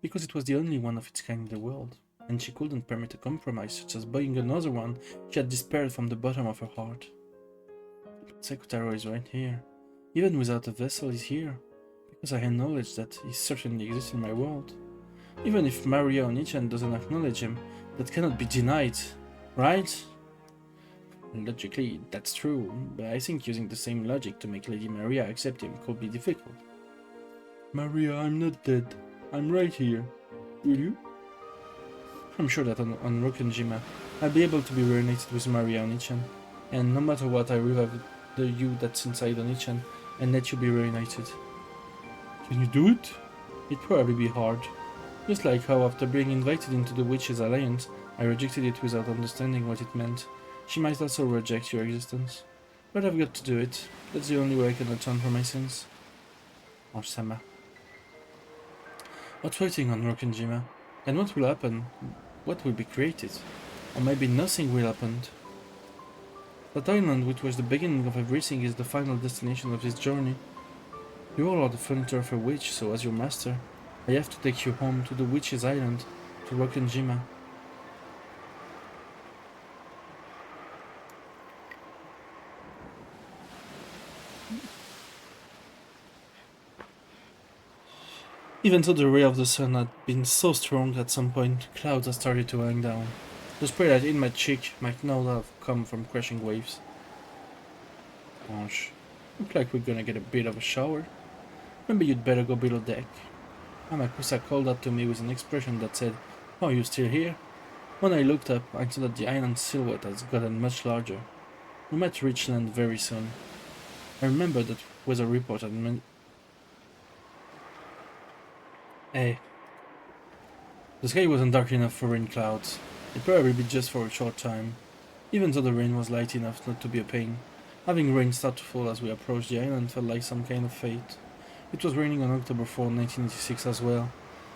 Because it was the only one of its kind in the world, and she couldn't permit a compromise such as buying another one, she had despaired from the bottom of her heart. But Sakutaro is right here. Even without a vessel, he's here, because I acknowledge that he certainly exists in my world. Even if Maria Onichan doesn't acknowledge him, that cannot be denied, right? Logically, that's true, but I think using the same logic to make Lady Maria accept him could be difficult. Maria, I'm not dead. I'm right here. Will you? I'm sure that on Rokenjima, I'll be able to be reunited with Maria Onichan, and no matter what, I revive the you that's inside Onichan and let you be reunited. Can you do it? It'd probably be hard. Just like how after being invited into the Witches' Alliance, I rejected it without understanding what it meant. She might also reject your existence. But I've got to do it. That's the only way I can atone for my sins. Or Sama. What's waiting on Rokenjima? And what will happen? What will be created? Or maybe nothing will happen. That island, which was the beginning of everything, is the final destination of this journey. You all are the furniture of a witch, so as your master, I have to take you home to the Witch's Island, to Rokenjima. Even though the ray of the sun had been so strong at some point, clouds had started to hang down. The spray that in my cheek might now have come from crashing waves. Gosh, look like we're gonna get a bit of a shower. Maybe you'd better go below deck. Amakusa called out to me with an expression that said, "Oh, you still here?" When I looked up, I saw that the island's silhouette has gotten much larger. We might reach land very soon. I remember that weather report had Hey. The sky wasn't dark enough for rain clouds. It'd probably be just for a short time. Even though the rain was light enough not to be a pain. Having rain start to fall as we approached the island felt like some kind of fate. It was raining on October 4, 1986 as well.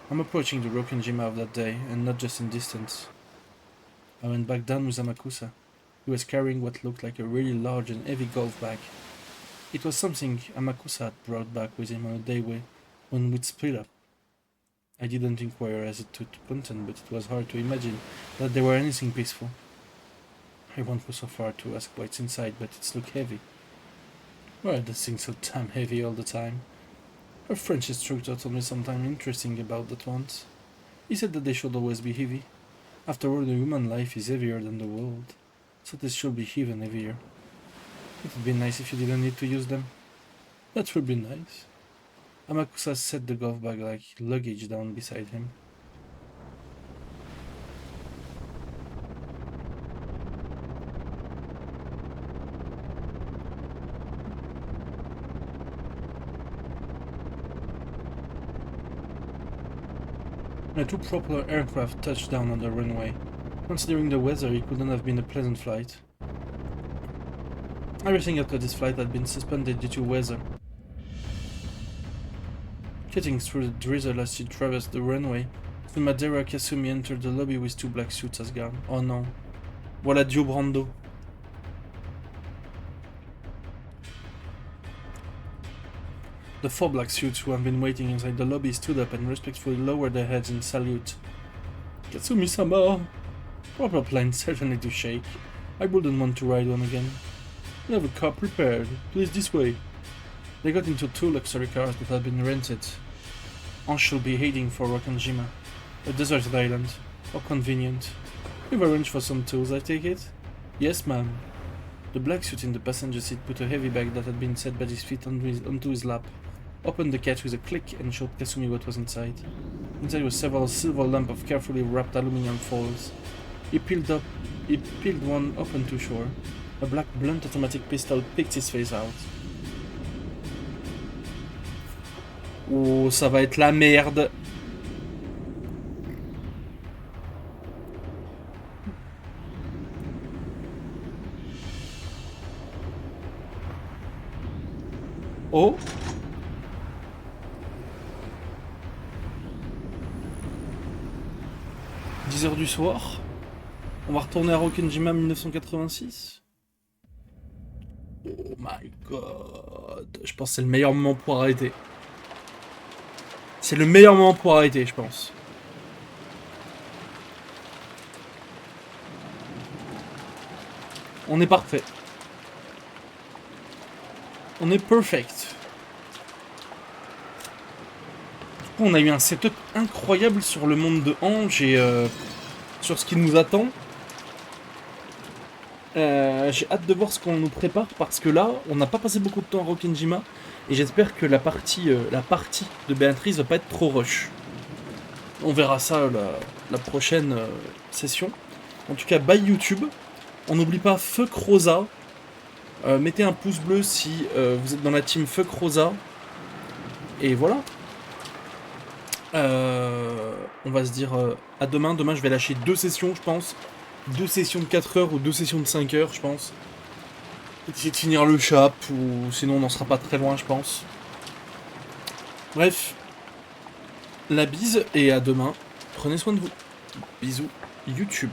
I'm approaching the Rokenjima of that day, and not just in distance. I went back down with Amakusa. He was carrying what looked like a really large and heavy golf bag. It was something Amakusa had brought back with him on a day when we'd split up. I didn't inquire as to its content, but it was hard to imagine that there were anything peaceful. I won't go so far to ask what's inside, but it's look heavy. Why are the things so damn heavy all the time? Our French instructor told me something interesting about that once. He said that they should always be heavy. After all, the human life is heavier than the world, so this should be even heavier. It would be nice if you didn't need to use them. That would be nice. Amakusa set the golf bag like luggage down beside him. Two propeller aircraft touched down on the runway. Considering the weather, it couldn't have been a pleasant flight. Everything after this flight had been suspended due to weather. Cutting through the drizzle as she traversed the runway, the Madeira Kasumi entered the lobby with 2 black suits as guard. Oh no. Voilà Dio Brando. The 4 black suits who had been waiting inside the lobby stood up and respectfully lowered their heads in salute. Kasumi-sama! Proper plane certainly to shake. I wouldn't want to ride one again. We have a car prepared. Please this way. They got into 2 luxury cars that had been rented. On shall be heading for Rokanjima, a deserted island. How convenient. You've arranged for some tools, I take it? Yes, ma'am. The black suit in the passenger seat put a heavy bag that had been set by his feet onto his lap, opened the catch with a click and showed Kasumi what was inside. Inside were several silver lamps of carefully wrapped aluminum foils. He peeled one open to shore. A black blunt automatic pistol picked his face out. Oh, ça va être la merde. Oh. « 10h du soir. On va retourner à Rokenjima 1986. Oh my god. Je pense que c'est le meilleur moment pour arrêter. C'est le meilleur moment pour arrêter, je pense. On est parfait. On est perfect. On a eu un setup incroyable sur le monde de Ange et sur ce qui nous attend. J'ai hâte de voir ce qu'on nous prépare parce que là, on n'a pas passé beaucoup de temps à Rokenjima et j'espère que la partie de Béatrice va pas être trop rush. On verra ça la prochaine session. En tout cas, bye YouTube. On n'oublie pas Fuck Rosa. Mettez un pouce bleu si vous êtes dans la team Fuck Rosa. Et voilà. On va se dire à demain. Demain, je vais lâcher 2 sessions, je pense. 2 sessions de 4 heures ou 2 sessions de 5 heures, je pense. Essayer de finir le chap, ou sinon on n'en sera pas très loin, je pense. Bref. La bise et à demain. Prenez soin de vous. Bisous. YouTube.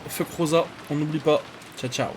Fuck Rosa, on n'oublie pas. Ciao, ciao.